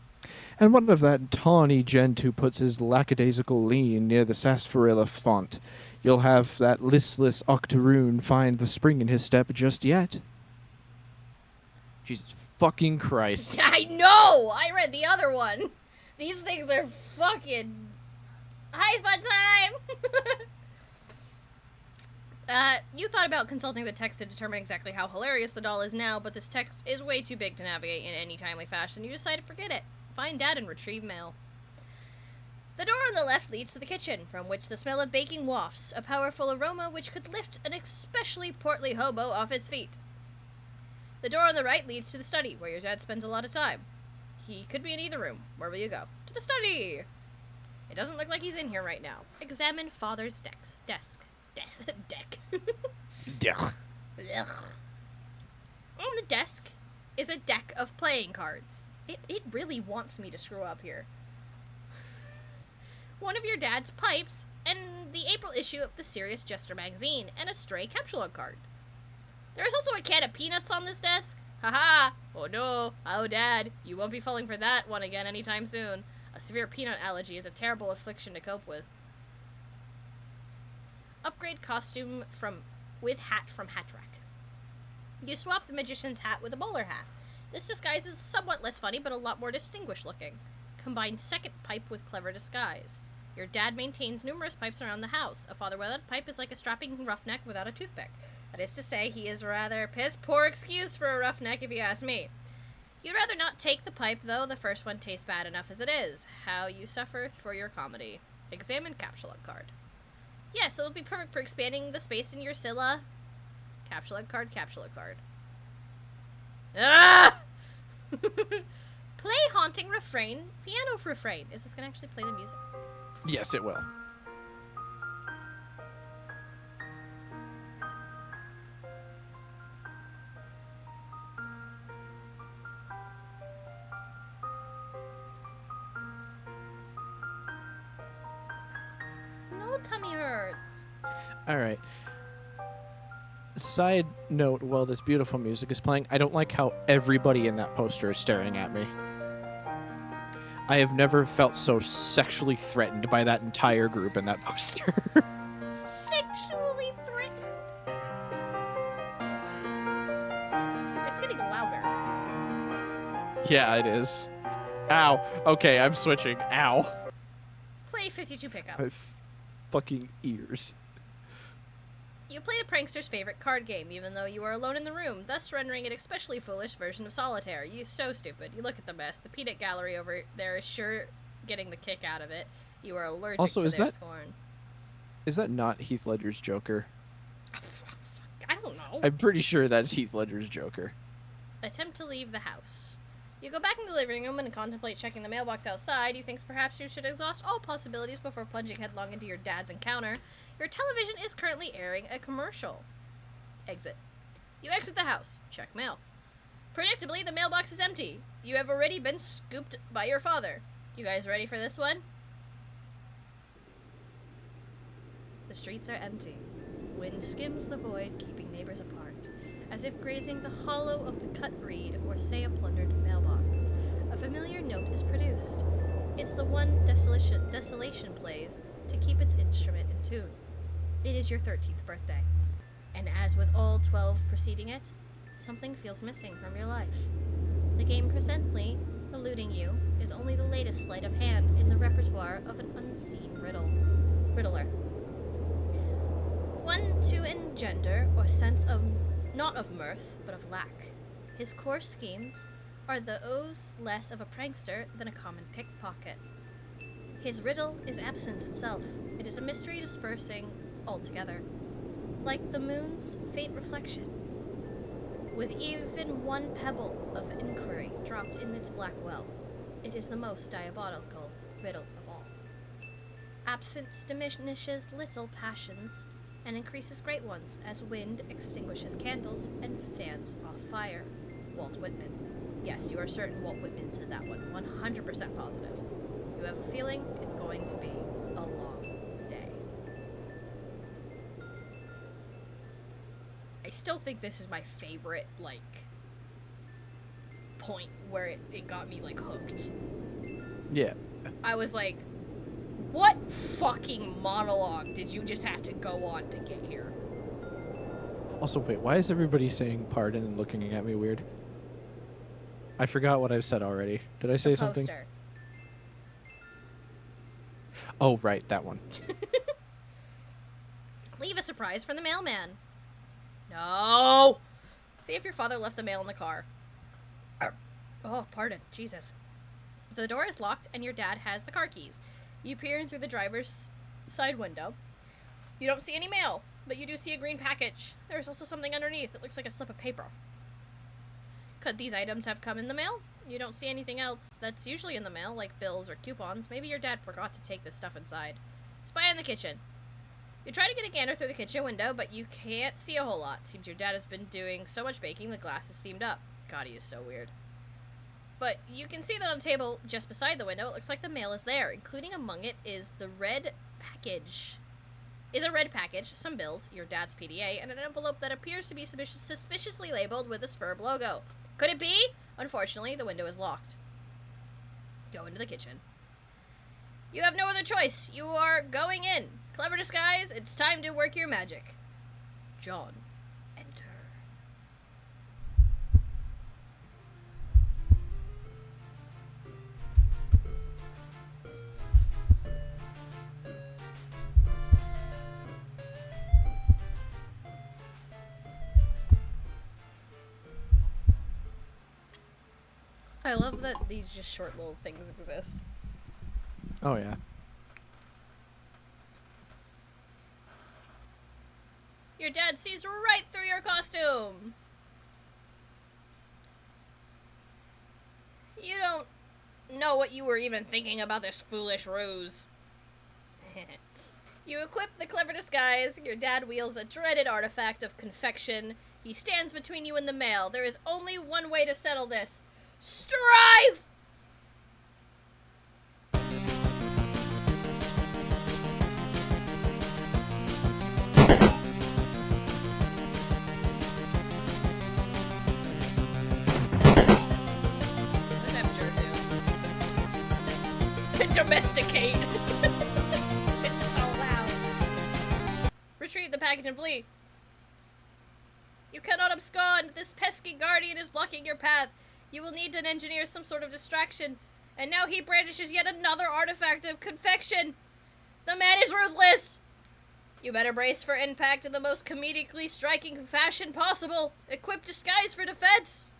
And what of that tawny gent who puts his lackadaisical lean near the sarsaparilla font? You'll have that listless octoroon find the spring in his step just yet. Jesus fucking Christ. I know! I read the other one. These things are fucking... Hi, fun time! You thought about consulting the text to determine exactly how hilarious the doll is now, but this text is way too big to navigate in any timely fashion. You decided to forget it. Find Dad and retrieve mail. The door on the left leads to the kitchen, from which the smell of baking wafts, a powerful aroma which could lift an especially portly hobo off its feet. The door on the right leads to the study, where your dad spends a lot of time. He could be in either room. Where will you go? To the study! It doesn't look like he's in here right now. Examine Father's desk. Deck. Yeah. On the desk is a deck of playing cards. It really wants me to screw up here. One of your dad's pipes, and the April issue of the Serious Jester magazine, and a stray capsule card. There is also a can of peanuts on this desk. Haha! Oh no! Oh, Dad, you won't be falling for that one again anytime soon. A severe peanut allergy is a terrible affliction to cope with. Upgrade costume with hat from Hat Rack. You swap the magician's hat with a bowler hat. This disguise is somewhat less funny, but a lot more distinguished looking. Combine second pipe with clever disguise. Your dad maintains numerous pipes around the house. A father without a pipe is like a strapping roughneck without a toothpick. That is to say, he is a rather piss-poor excuse for a roughneck, if you ask me. You'd rather not take the pipe, though. The first one tastes bad enough as it is. How you suffer for your comedy. Examine capsule card. Yes, it'll be perfect for expanding the space in your Scylla. Capsule card. Ah! Play haunting refrain, piano refrain. Is this gonna actually play the music? Yes, it will. No tummy hurts. All right. Side note, while this beautiful music is playing, I don't like how everybody in that poster is staring at me. I have never felt so sexually threatened by that entire group in that poster. Sexually threatened. It's getting louder. Yeah, it is. Ow. Okay, I'm switching. Ow. Play 52 pickup. My fucking ears. You play the prankster's favorite card game, even though you are alone in the room, thus rendering it especially foolish version of solitaire. You so stupid. You look at the mess. The peanut gallery over there is sure getting the kick out of it. You are allergic Also, to is their that- scorn. Is that not Heath Ledger's Joker? I don't know. I'm pretty sure that's Heath Ledger's Joker. Attempt to leave the house. You go back into the living room and contemplate checking the mailbox outside. You think perhaps you should exhaust all possibilities before plunging headlong into your dad's encounter. Your television is currently airing a commercial. Exit. You exit the house. Check mail. Predictably, the mailbox is empty. You have already been scooped by your father. You guys ready for this one? The streets are empty. Wind skims the void, keeping neighbors apart. As if grazing the hollow of the cut reed or, say, a plundered mailbox. A familiar note is produced. It's the one desolation plays to keep its instrument in tune. It is your 13th birthday. And as with all 12 preceding it, something feels missing from your life. The game presently eluding you is only the latest sleight of hand in the repertoire of an unseen riddler. One to engender or sense of not of mirth, but of lack. His coarse schemes are those less of a prankster than a common pickpocket. His riddle is absence itself. It is a mystery dispersing altogether, like the moon's faint reflection, with even one pebble of inquiry dropped in its black well. It is the most diabolical riddle of all. Absence diminishes little passions and increases great ones, as wind extinguishes candles and fans off fire. Walt Whitman. Yes, you are certain Walt Whitman said that one. 100% positive. You have a feeling it's going to be a long day. I still think this is my favorite, point where it got me, hooked. Yeah. I was like, what fucking monologue did you just have to go on to get here? Also, wait, why is everybody saying pardon and looking at me weird? I forgot what I've said already. Did I say something? Poster. Oh, right, that one. Leave a surprise for the mailman. No! See if your father left the mail in the car. Oh, pardon. Jesus. The door is locked and your dad has the car keys. You peer in through the driver's side window. You don't see any mail, but you do see a green package. There's also something underneath. It looks like a slip of paper. Could these items have come in the mail? You don't see anything else that's usually in the mail, like bills or coupons. Maybe your dad forgot to take this stuff inside. Spy in the kitchen. You try to get a gander through the kitchen window, but you can't see a whole lot. Seems your dad has been doing so much baking, the glass is steamed up. God, he is so weird. But you can see that on the table just beside the window, it looks like the mail is there. Including among it is the red package. A red package, some bills, your dad's PDA, and an envelope that appears to be suspiciously labeled with the Spurb logo. Could it be? Unfortunately, the window is locked. Go into the kitchen. You have no other choice. You are going in. Clever disguise, it's time to work your magic. John, enter. I love that these just short little things exist. Oh, yeah. Your dad sees right through your costume. You don't know what you were even thinking about this foolish ruse. You equip the clever disguise. Your dad wields a dreaded artifact of confection. He stands between you and the mail. There is only one way to settle this. Strive! What's that sure do? To domesticate. It's so loud. Retrieve the package and flee. You cannot abscond. This pesky guardian is blocking your path. You will need to engineer some sort of distraction. And now he brandishes yet another artifact of confection. The man is ruthless! You better brace for impact in the most comedically striking fashion possible. Equip disguise for defense!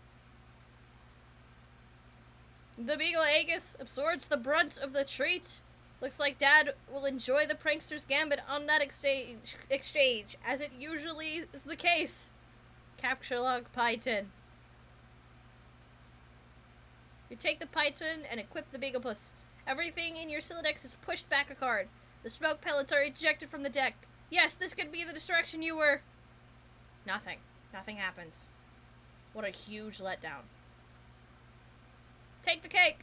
The Beagle Aegis absorbs the brunt of the treat. Looks like Dad will enjoy the prankster's gambit on that exchange, as it usually is the case. Capture log Python. You take the Python and equip the Beaglepus. Everything in your Siladex is pushed back a card. The smoke pellets are ejected from the deck. Yes, this could be the distraction you were... Nothing. Nothing happens. What a huge letdown. Take the cake!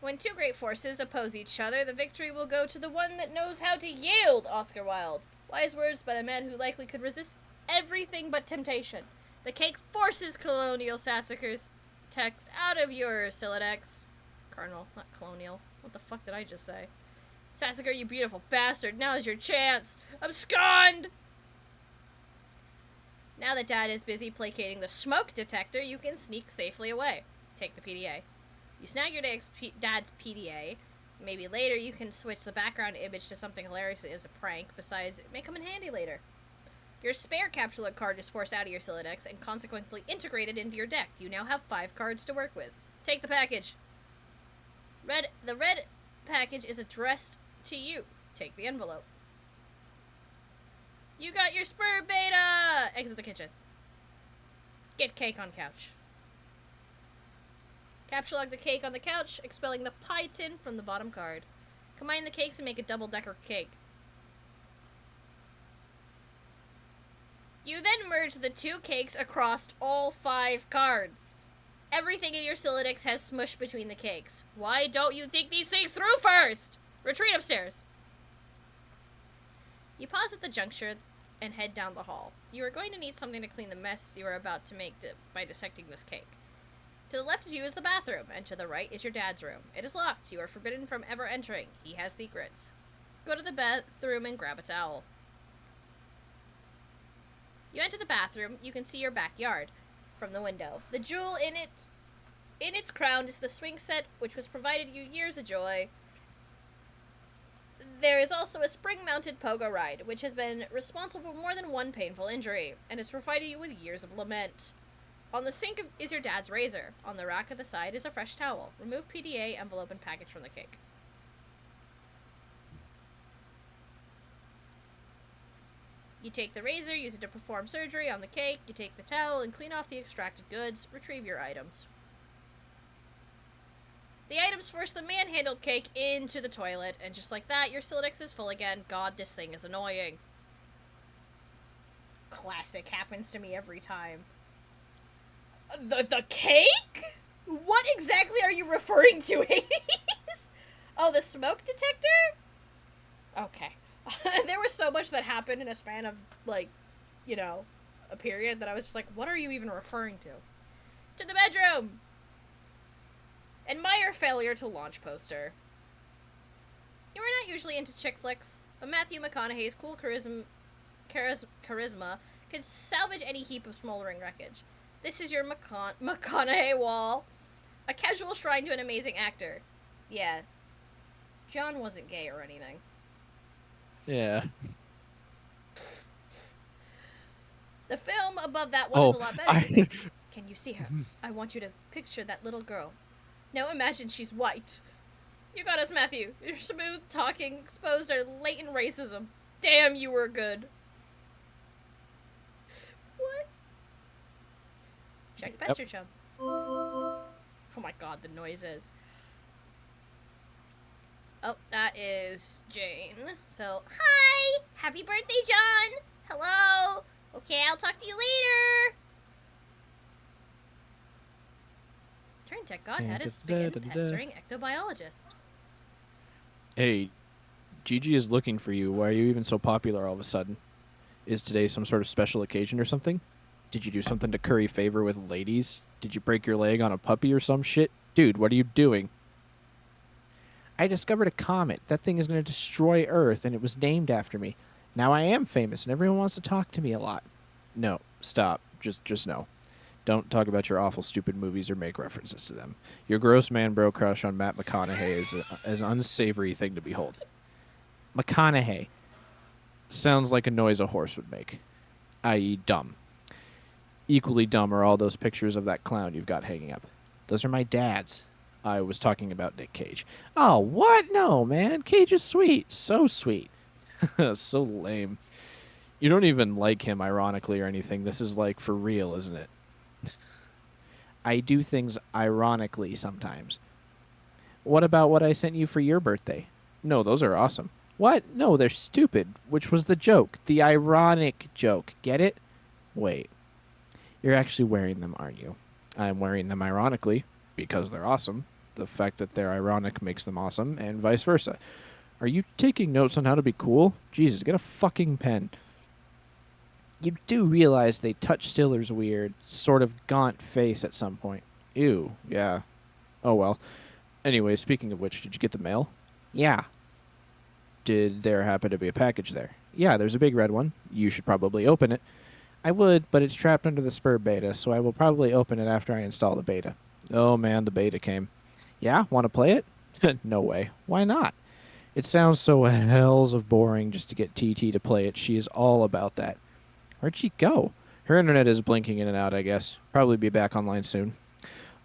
When two great forces oppose each other, the victory will go to the one that knows how to yield, Oscar Wilde. Wise words by the man who likely could resist everything but temptation. The cake forces Colonial Sassacre's text out of your Siladex. Cardinal, not Colonial. What the fuck did I just say? Sassacre, you beautiful bastard. Now is your chance. Abscond! Now that Dad is busy placating the smoke detector, you can sneak safely away. Take the PDA. You snag your dad's PDA. Maybe later you can switch the background image to something hilarious as a prank. Besides, it may come in handy later. Your spare capsule card is forced out of your Siladex and consequently integrated into your deck. You now have 5 cards to work with. Take the package. The red package is addressed to you. Take the envelope. You got your spur beta! Exit the kitchen. Get cake on couch. Capsulog the cake on the couch, expelling the pie tin from the bottom card. Combine the cakes and make a double-decker cake. You then merge the 2 cakes across all 5 cards. Everything in your Siladex has smushed between the cakes. Why don't you think these things through first? Retreat upstairs. You pause at the juncture and head down the hall. You are going to need something to clean the mess you are about to make by dissecting this cake. To the left of you is the bathroom, and to the right is your dad's room. It is locked. You are forbidden from ever entering. He has secrets. Go to the bathroom and grab a towel. You enter the bathroom. You can see your backyard from the window. The jewel in its crown is the swing set, which was provided you years ago. There is also a spring-mounted pogo ride, which has been responsible for more than one painful injury, and has provided you with years of lament. On the sink is your dad's razor. On the rack at the side is a fresh towel. Remove PDA, envelope, and package from the cake. You take the razor, use it to perform surgery on the cake. You take the towel and clean off the extracted goods. Retrieve your items. The items force the manhandled cake into the toilet, and just like that, your Siladex is full again. God, this thing is annoying. Classic. Happens to me every time. The cake? What exactly are you referring to, Hades? Oh, the smoke detector? Okay. There was so much that happened in a span of, like, you know, a period that I was just like, what are you even referring to? To the bedroom! Admire failure to launch poster. You are not usually into chick flicks, but Matthew McConaughey's cool charisma could salvage any heap of smoldering wreckage. This is your McConaughey wall. A casual shrine to an amazing actor. Yeah. John wasn't gay or anything. Yeah. The film above that one is a lot better. Can you see her? I want you to picture that little girl. Now imagine she's white. You got us, Matthew. Your smooth talking exposed our latent racism. Damn, you were good. What? Check Pester Chum. Oh my god, the noises. Oh, that is Jane. So, hi! Happy birthday, John! Hello! Okay, I'll talk to you later! Turn Tech God had us begin pestering ectobiologist. Hey, Gigi is looking for you. Why are you even so popular all of a sudden? Is today some sort of special occasion or something? Did you do something to curry favor with ladies? Did you break your leg on a puppy or some shit? Dude, what are you doing? I discovered a comet. That thing is going to destroy Earth, and it was named after me. Now I am famous, and everyone wants to talk to me a lot. No, stop. Just no. Don't talk about your awful, stupid movies or make references to them. Your gross man bro crush on Matt McConaughey is an unsavory thing to behold. McConaughey sounds like a noise a horse would make, i.e., dumb. Equally dumb are all those pictures of that clown you've got hanging up. Those are my dad's. I was talking about Nick Cage. Oh, what? No, man. Cage is sweet. So sweet. So lame. You don't even like him, ironically, or anything. This is like for real, isn't it? I do things ironically sometimes. What about what I sent you for your birthday? No, those are awesome. What? No, they're stupid. Which was the joke? The ironic joke. Get it? Wait. You're actually wearing them, aren't you? I'm wearing them ironically because they're awesome. The fact that they're ironic makes them awesome, and vice versa. Are you taking notes on how to be cool? Jesus, get a fucking pen. You do realize they touch Stiller's weird, sort of gaunt face at some point. Ew, yeah. Oh well. Anyway, speaking of which, did you get the mail? Yeah. Did there happen to be a package there? Yeah, there's a big red one. You should probably open it. I would, but it's trapped under the Spur beta, so I will probably open it after I install the beta. Oh man, the beta came. Yeah, want to play it? No way. Why not? It sounds so hells of boring just to get TT to play it. She is all about that. Where'd she go? Her internet is blinking in and out, I guess. Probably be back online soon.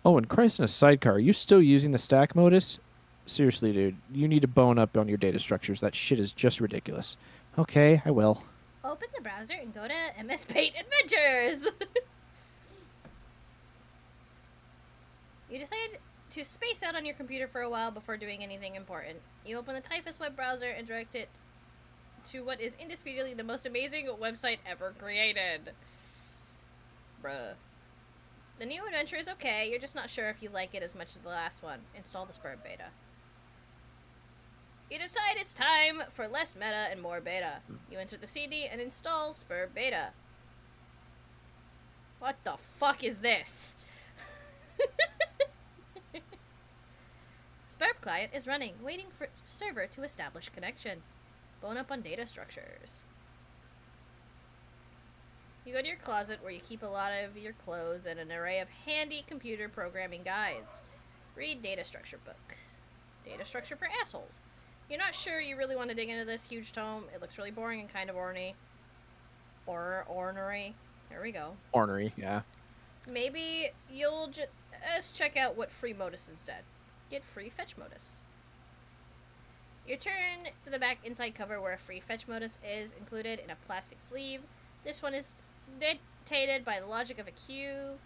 Oh, and Christ in a sidecar, are you still using the stack modus? Seriously, dude, you need to bone up on your data structures. That shit is just ridiculous. Okay, I will. Open the browser and go to MS Paint Adventures! You decide to space out on your computer for a while before doing anything important. You open the Typhus web browser and direct it to what is indisputably the most amazing website ever created. Bruh. The new adventure is okay, you're just not sure if you like it as much as the last one. Install the Spur beta. You decide it's time for less meta and more beta. You enter the CD and install Spur beta. What the fuck is this? Spurb client is running, waiting for server to establish connection. Bone up on data structures. You go to your closet where you keep a lot of your clothes and an array of handy computer programming guides. Read data structure book. Data structure for assholes. You're not sure you really want to dig into this huge tome. It looks really boring and kind of ornery. Ornery. There we go. Ornery, yeah. Maybe you'll just check out what free modus instead. Get free fetch modus. You turn to the back inside cover where a free fetch modus is included in a plastic sleeve. This one is dictated by the logic of a queue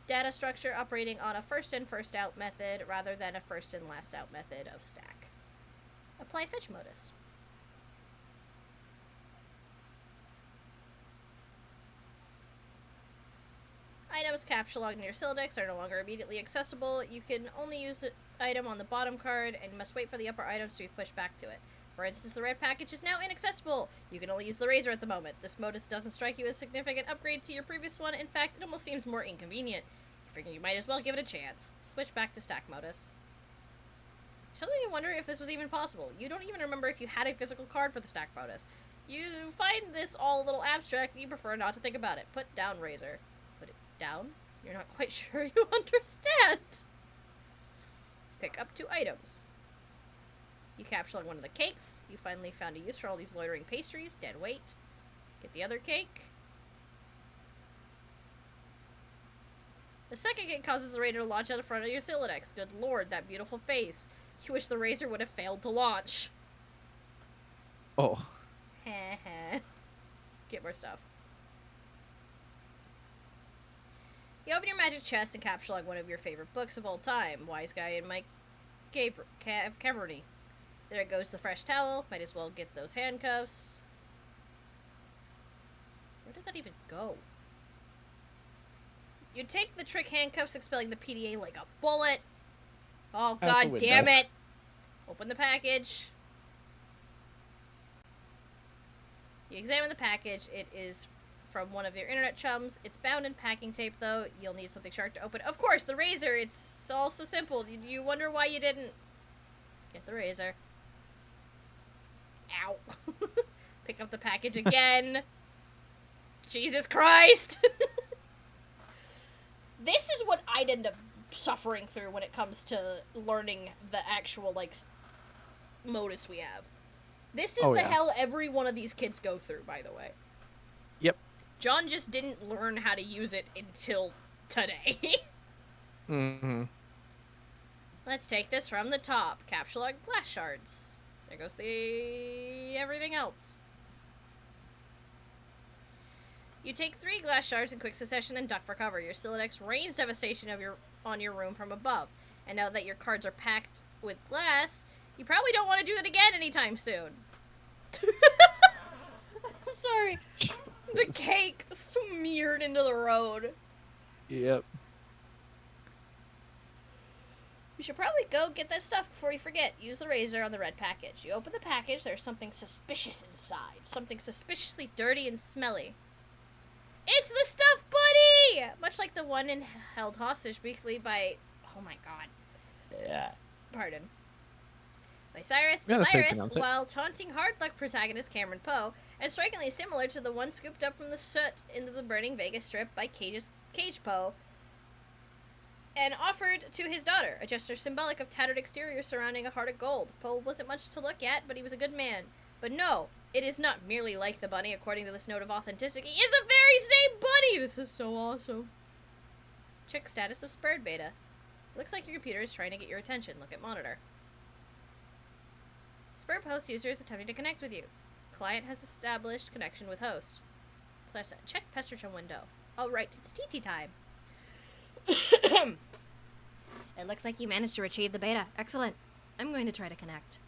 data structure operating on a first in, first out method rather than a first in, last out method of stack. Apply fetch modus. Items captured in your Sildex are no longer immediately accessible. You can only use the item on the bottom card and must wait for the upper items to be pushed back to it. For instance, the red package is now inaccessible. You can only use the razor at the moment. This modus doesn't strike you as a significant upgrade to your previous one. In fact, it almost seems more inconvenient. You figure you might as well give it a chance. Switch back to stack modus. Suddenly you wonder if this was even possible. You don't even remember if you had a physical card for the stack modus. You find this all a little abstract and you prefer not to think about it. Put down razor. Put it down? You're not quite sure you understand. Pick up 2 items. You capture one of the cakes. You finally found a use for all these loitering pastries. Dead weight. Get the other cake. The second cake causes the razor to launch out the front of your Silodex. Good lord, that beautiful face. You wish the razor would have failed to launch. Oh. Get more stuff. You open your magic chest and capture one of your favorite books of all time, Wise Guy and Mike Cameron. There goes the fresh towel. Might as well get those handcuffs. Where did that even go? You take the trick handcuffs, expelling the PDA like a bullet. Oh, god damn it. Open the package. You examine the package. It is from one of your internet chums. It's bound in packing tape, though. You'll need something sharp to open. Of course, the razor. It's all so simple. You wonder why you didn't get the razor. Ow. Pick up the package again. Jesus Christ. This is what I'd end up suffering through when it comes to learning the actual, like, modus we have. This is the hell every one of these kids go through, by the way. Yep. John just didn't learn how to use it until today. Mm-hmm. Let's take this from the top. Capture log glass shards. There goes the everything else. You take 3 glass shards in quick succession and duck for cover. Your Siladex rains devastation on your room from above. And now that your cards are packed with glass, you probably don't want to do that again anytime soon. Sorry. The cake smeared into the road. Yep. You should probably go get that stuff before you forget. Use the razor on the red package. You open the package, there's something suspicious inside. Something suspiciously dirty and smelly. It's the stuffed bunny! Much like the one held hostage briefly by... Oh my god. Yeah. Pardon. By Cyrus Yeah, that's how you Virus, pronounce it. while taunting hard luck protagonist Cameron Poe, and strikingly similar to the one scooped up from the soot into the burning Vegas Strip by Cage Poe, and offered to his daughter, a gesture symbolic of tattered exterior surrounding a heart of gold. Poe wasn't much to look at, but he was a good man. But no, it is not merely like the bunny, according to this note of authenticity. It's the very same bunny! This is so awesome. Check status of Spurred Beta. Looks like your computer is trying to get your attention. Look at monitor. Spurred host user is attempting to connect with you. Client has established connection with host. Plus, check Pesterton window. Oh, right, it's TT time. It looks like you managed to retrieve the beta. Excellent. I'm going to try to connect.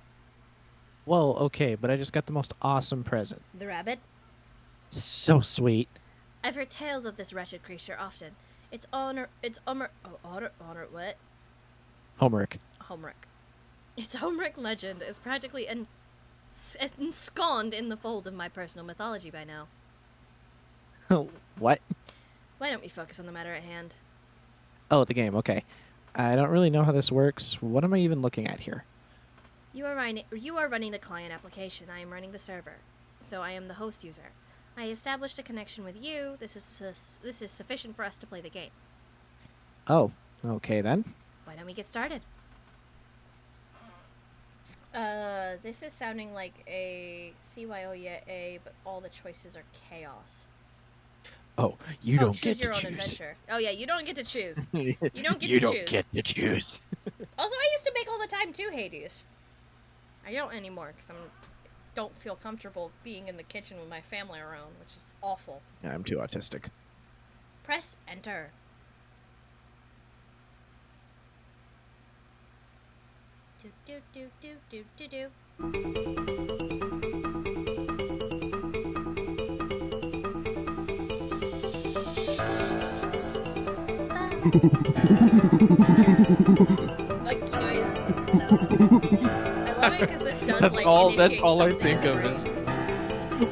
Well, okay, but I just got the most awesome present. The rabbit? So sweet. I've heard tales of this wretched creature often. What? Homework. Homework. Its Homework legend is practically ensconced in the fold of my personal mythology by now. What? Why don't we focus on the matter at hand? Oh, the game, okay. I don't really know how this works. What am I even looking at here? You are running the client application. I am running the server. So I am the host user. I established a connection with you. This is sufficient for us to play the game. Oh, okay then. Why don't we get started? This is sounding like a CYOA, but all the choices are chaos. Oh, you don't choose get to your own choose. adventure. Oh yeah, you don't get to choose. You don't get you to don't choose. get to choose. Also, I used to make all the time too, Hades. I don't anymore because I don't feel comfortable being in the kitchen with my family around, which is awful. Yeah, I'm too autistic. Press enter. Do do do do do do do. Like, you know, I love it because this does That's like all. That's initiate all I something think in of the is brain.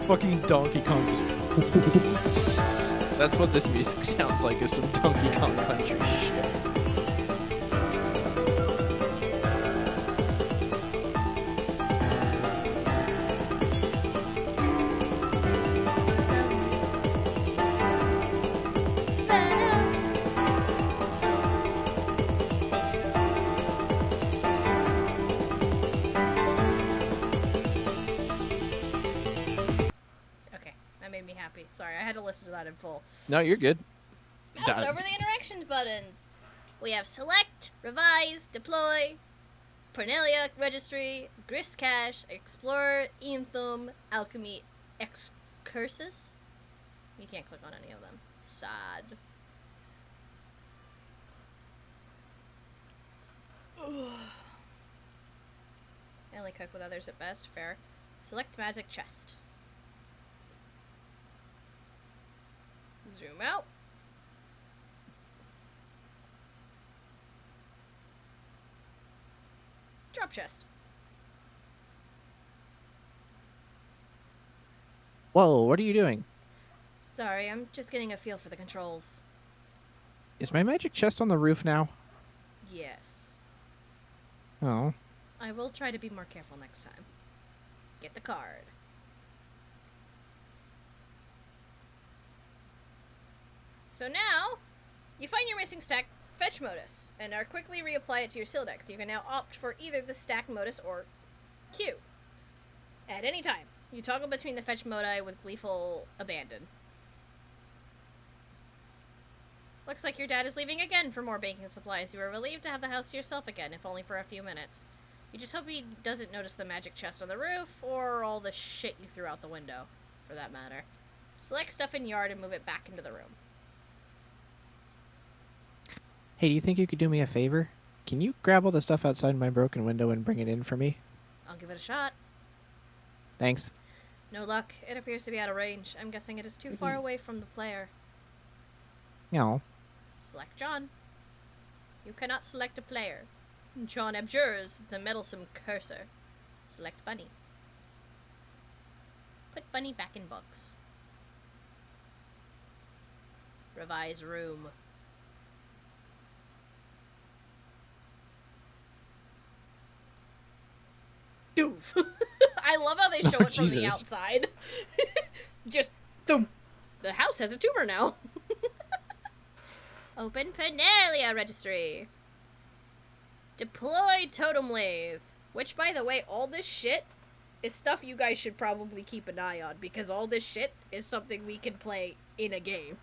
fucking Donkey Kong. Just That's what this music sounds like. Is some Donkey Kong Country shit. Okay, that made me happy. Sorry, I had to listen to that in full. No, you're good. Mouse over the interactions buttons. We have select, revise, deploy, Pernelia registry, grist cache, explorer, Enthum, alchemy, excursus. You can't click on any of them. Sad. I only cook with others at best. Fair. Select magic chest. Zoom out. Drop chest. Whoa, what are you doing? Sorry, I'm just getting a feel for the controls. Is my magic chest on the roof now? Yes. Oh. I will try to be more careful next time. Get the card. So now, You find your missing stack fetch modus, and are quickly reapply it to your Sildex. You can now opt for either the stack modus or Q. At any time, you toggle between the fetch modi with gleeful abandon. Looks like your dad is leaving again for more baking supplies. You are relieved to have the house to yourself again, if only for a few minutes. You just hope he doesn't notice the magic chest on the roof, or all the shit you threw out the window, for that matter. Select stuff in yard and move it back into the room. Hey, do you think you could do me a favor? Can you grab all the stuff outside my broken window and bring it in for me? I'll give it a shot. Thanks. No luck. It appears to be out of range. I'm guessing it is too far away from the player. No. Select John. You cannot select a player. John abjures the meddlesome cursor. Select Bunny. Put Bunny back in box. Revise room. Doof. I love how they show it from the Jesus. outside. Just boom. The house has a tumor now. Open Penalia registry. Deploy totem lathe. Which, by the way, all this shit is stuff you guys should probably keep an eye on, because all this shit is something we can play in a game.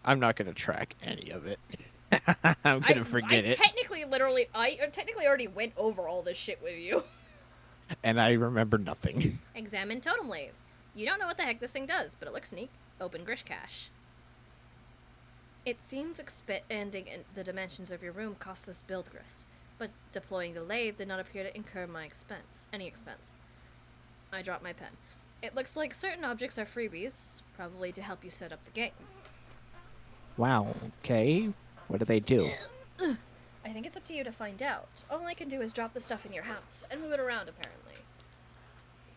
I'm not going to track any of it. I'm going to forget it. I technically already went over all this shit with you. And I remember nothing. Examine totem lathe. You don't know what the heck this thing does, but it looks neat. Open Grish cache. It seems expanding in the dimensions of your room costs us build grist, but deploying the lathe did not appear to incur any expense. I dropped my pen. It looks like certain objects are freebies, probably to help you set up the game. Wow, okay. What do they do? I think it's up to you to find out. All I can do is drop the stuff in your house and move it around, apparently.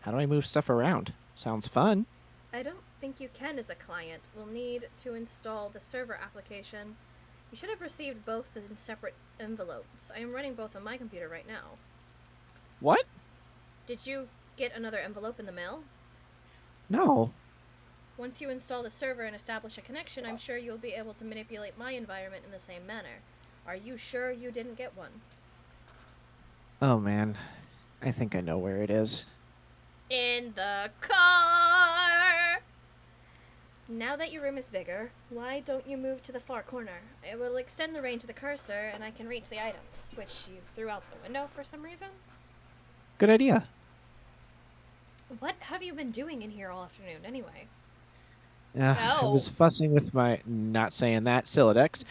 How do I move stuff around? Sounds fun. I don't think you can as a client. We'll need to install the server application. You should have received both in separate envelopes. I am running both on my computer right now. What? Did you get another envelope in the mail? No. Once you install the server and establish a connection, I'm sure you'll be able to manipulate my environment in the same manner. Are you sure you didn't get one? Oh, man. I think I know where it is. In the car! Now that your room is bigger, why don't you move to the far corner? It will extend the range of the cursor, and I can reach the items, which you threw out the window for some reason. Good idea. What have you been doing in here all afternoon, anyway? I was fussing with my, not saying that, Silodex.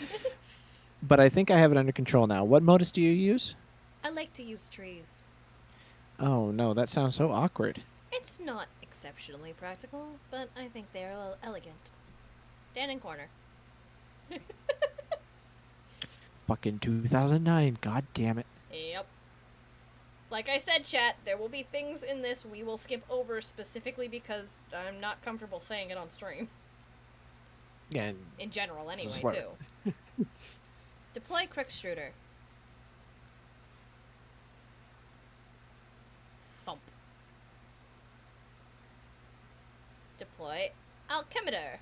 But I think I have it under control now. What modus do you use? I like to use trees. Oh, no, that sounds so awkward. It's not exceptionally practical, but I think they're elegant. Stand in corner. Fucking 2009, god damn it. Yep. Like I said, chat, there will be things in this we will skip over specifically because I'm not comfortable saying it on stream. And In general, anyway, slur. too. Deploy Quickstruder. Thump. Deploy Alchemitor.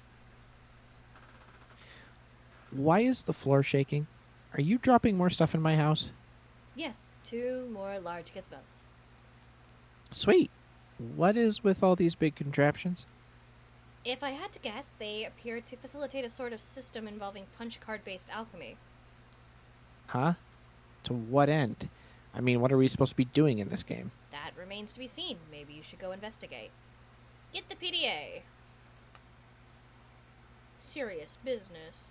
Why is the floor shaking? Are you dropping more stuff in my house? Yes, 2 more large gizmos. Sweet. What is with all these big contraptions? If I had to guess, they appear to facilitate a sort of system involving punch card-based alchemy. Huh? To what end? I mean, what are we supposed to be doing in this game? That remains to be seen. Maybe you should go investigate. Get the PDA. Serious business.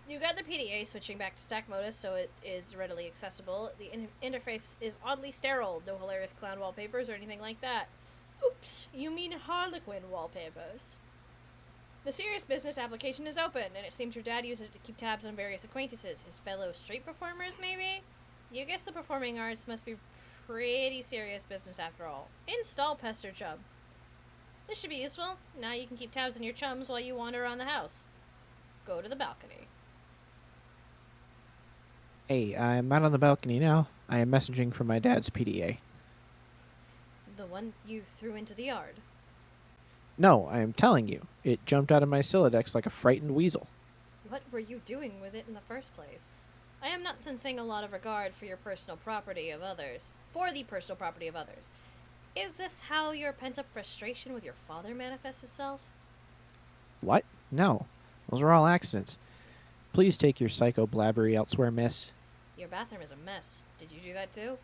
You got the PDA switching back to stack modus, so it is readily accessible. The interface is oddly sterile. No hilarious clown wallpapers or anything like that. Oops, you mean Harlequin wallpapers. The serious business application is open, and it seems your dad uses it to keep tabs on various acquaintances. His fellow street performers, maybe? You guess the performing arts must be pretty serious business after all. Install Pester Chum. This should be useful. Now you can keep tabs on your chums while you wander around the house. Go to the balcony. Hey, I'm out on the balcony now. I am messaging from my dad's PDA. The one you threw into the yard. No, I am telling you. It jumped out of my Silodex like a frightened weasel. What were you doing with it in the first place? I am not sensing a lot of regard for your personal property of others. For the personal property of others. Is this how your pent-up frustration with your father manifests itself? What? No. Those are all accidents. Please take your psycho blabbery elsewhere, miss. Your bathroom is a mess. Did you do that too?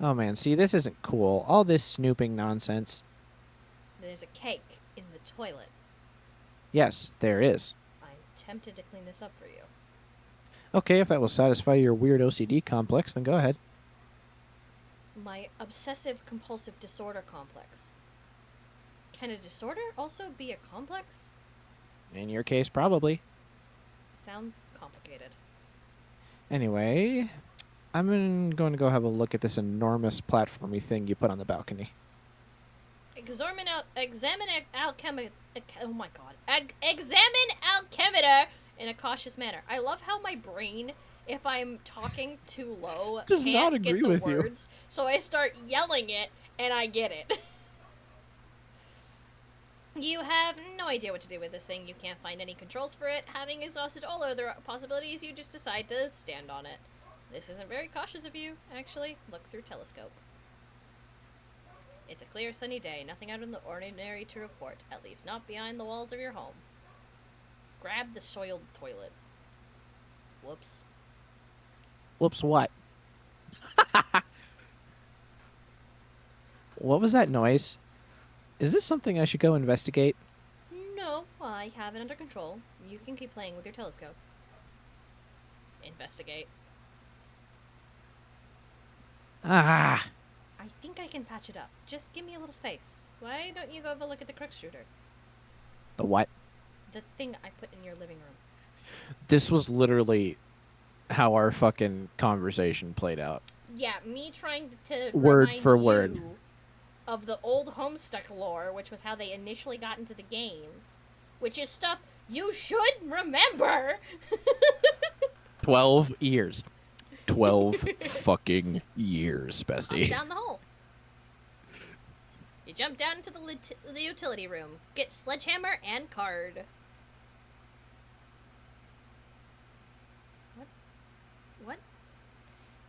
Oh man, see, this isn't cool. All this snooping nonsense. There's a cake in the toilet. Yes, there is. I'm tempted to clean this up for you. Okay, if that will satisfy your weird OCD complex, then go ahead. My obsessive compulsive disorder complex. Can a disorder also be a complex? In your case, probably. Sounds complicated. Anyway, I'm going to go have a look at this enormous platformy thing you put on the balcony. Examine alchemitor in a cautious manner. I love how my brain, if I'm talking too low, Does can't not get agree the with you. words. So I start yelling it, and I get it. You have no idea what to do with this thing. You can't find any controls for it. Having exhausted all other possibilities, you just decide to stand on it. This isn't very cautious of you, actually. Look through telescope. It's a clear, sunny day. Nothing out of the ordinary to report. At least not behind the walls of your home. Grab the soiled toilet. Whoops. Whoops, what? What was that noise? Is this something I should go investigate? No, I have it under control. You can keep playing with your telescope. Investigate. Ah! I think I can patch it up. Just give me a little space. Why don't you go have a look at the crook shooter? The what? The thing I put in your living room. This was literally how our fucking conversation played out. Yeah, me trying to Word remind for you word. of the old Homestuck lore, which was how they initially got into the game, which is stuff you should remember. 12 years. 12 fucking years, Hop bestie. down the hole. You jump down into the utility room. Get sledgehammer and card. What?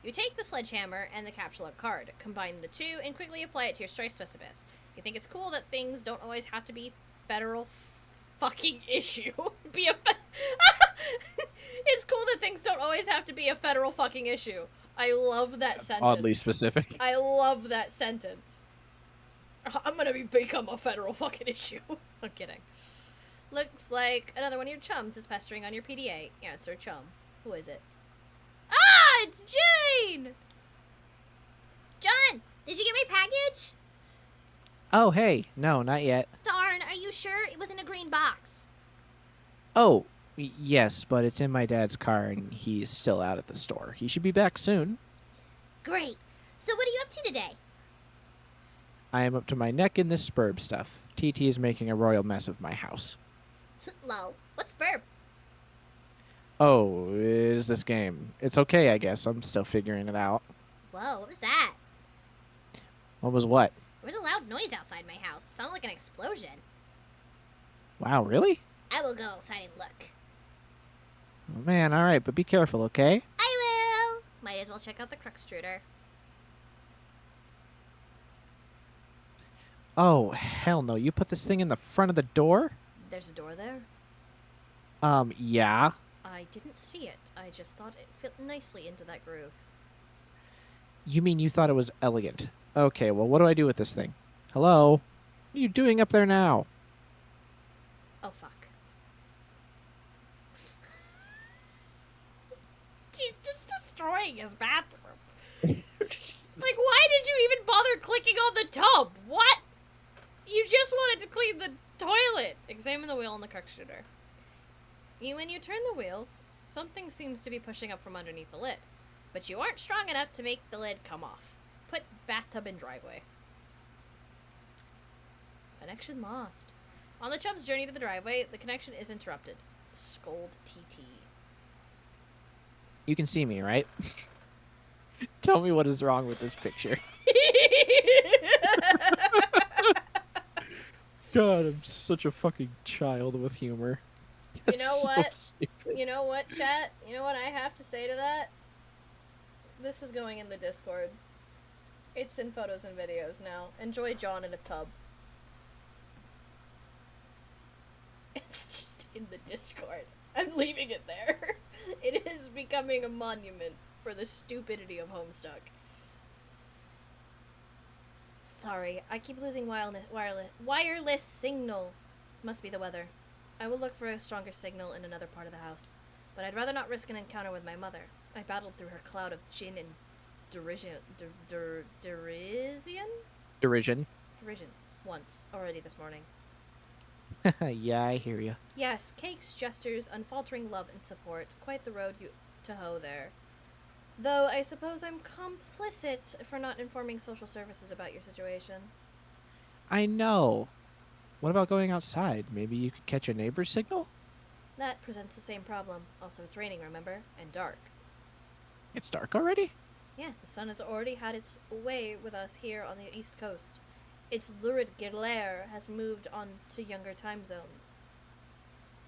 You take the sledgehammer and the capsule lock card, combine the two, and quickly apply it to your strike specific. You think it's cool that things don't always have to be federal fucking issue. It's cool that things don't always have to be a federal fucking issue. I love that sentence. Oddly specific. I love that sentence. I'm gonna become a federal fucking issue. I'm kidding. Looks like another one of your chums is pestering on your PDA. Answer chum. Who is it? Ah, it's Jane! John, did you get my package? Oh, hey. No, not yet. Darn, are you sure it was in a green box? Oh, yes, but it's in my dad's car and he's still out at the store. He should be back soon. Great. So what are you up to today? I am up to my neck in this spurb stuff. TT is making a royal mess of my house. Lol. What's burp? Oh, is this game? It's okay, I guess. I'm still figuring it out. Whoa, what was that? What was what? There was a loud noise outside my house. It sounded like an explosion. Wow, really? I will go outside and look. Oh, man, all right, but be careful, okay? I will! Might as well check out the Crux-Truder. Oh, hell no. You put this thing in the front of the door? There's a door there? Yeah. I didn't see it. I just thought it fit nicely into that groove. You mean you thought it was elegant? Okay, well, what do I do with this thing? Hello? What are you doing up there now? Oh, fuck. She's just destroying his bathroom. Like, why did you even bother clicking on the tub? What? You just wanted to clean the toilet. Examine the wheel on the Crux-Shooter. When you turn the wheel, something seems to be pushing up from underneath the lid. But you aren't strong enough to make the lid come off. Put bathtub in driveway. Connection lost. On the chub's journey to the driveway, the connection is interrupted. Scold TT. You can see me, right? Tell me what is wrong with this picture. God, I'm such a fucking child with humor. You know so what? stupid. You know what, chat? You know what I have to say to that? This is going in the Discord. It's in photos and videos now. Enjoy John in a tub. It's just in the Discord. I'm leaving it there. It is becoming a monument for the stupidity of Homestuck. Sorry, I keep losing wireless signal. Must be the weather. I will look for a stronger signal in another part of the house, but I'd rather not risk an encounter with my mother. I battled through her cloud of gin and derision Derision. once already this morning. Yeah, I hear you. Yes, cakes, gestures, unfaltering love and support. Quite the road to hoe there. Though I suppose I'm complicit for not informing social services about your situation. I know. What about going outside? Maybe you could catch a neighbor's signal? That presents the same problem. Also, it's raining, remember? And dark. It's dark already? Yeah, the sun has already had its way with us here on the East Coast. Its lurid glare has moved on to younger time zones.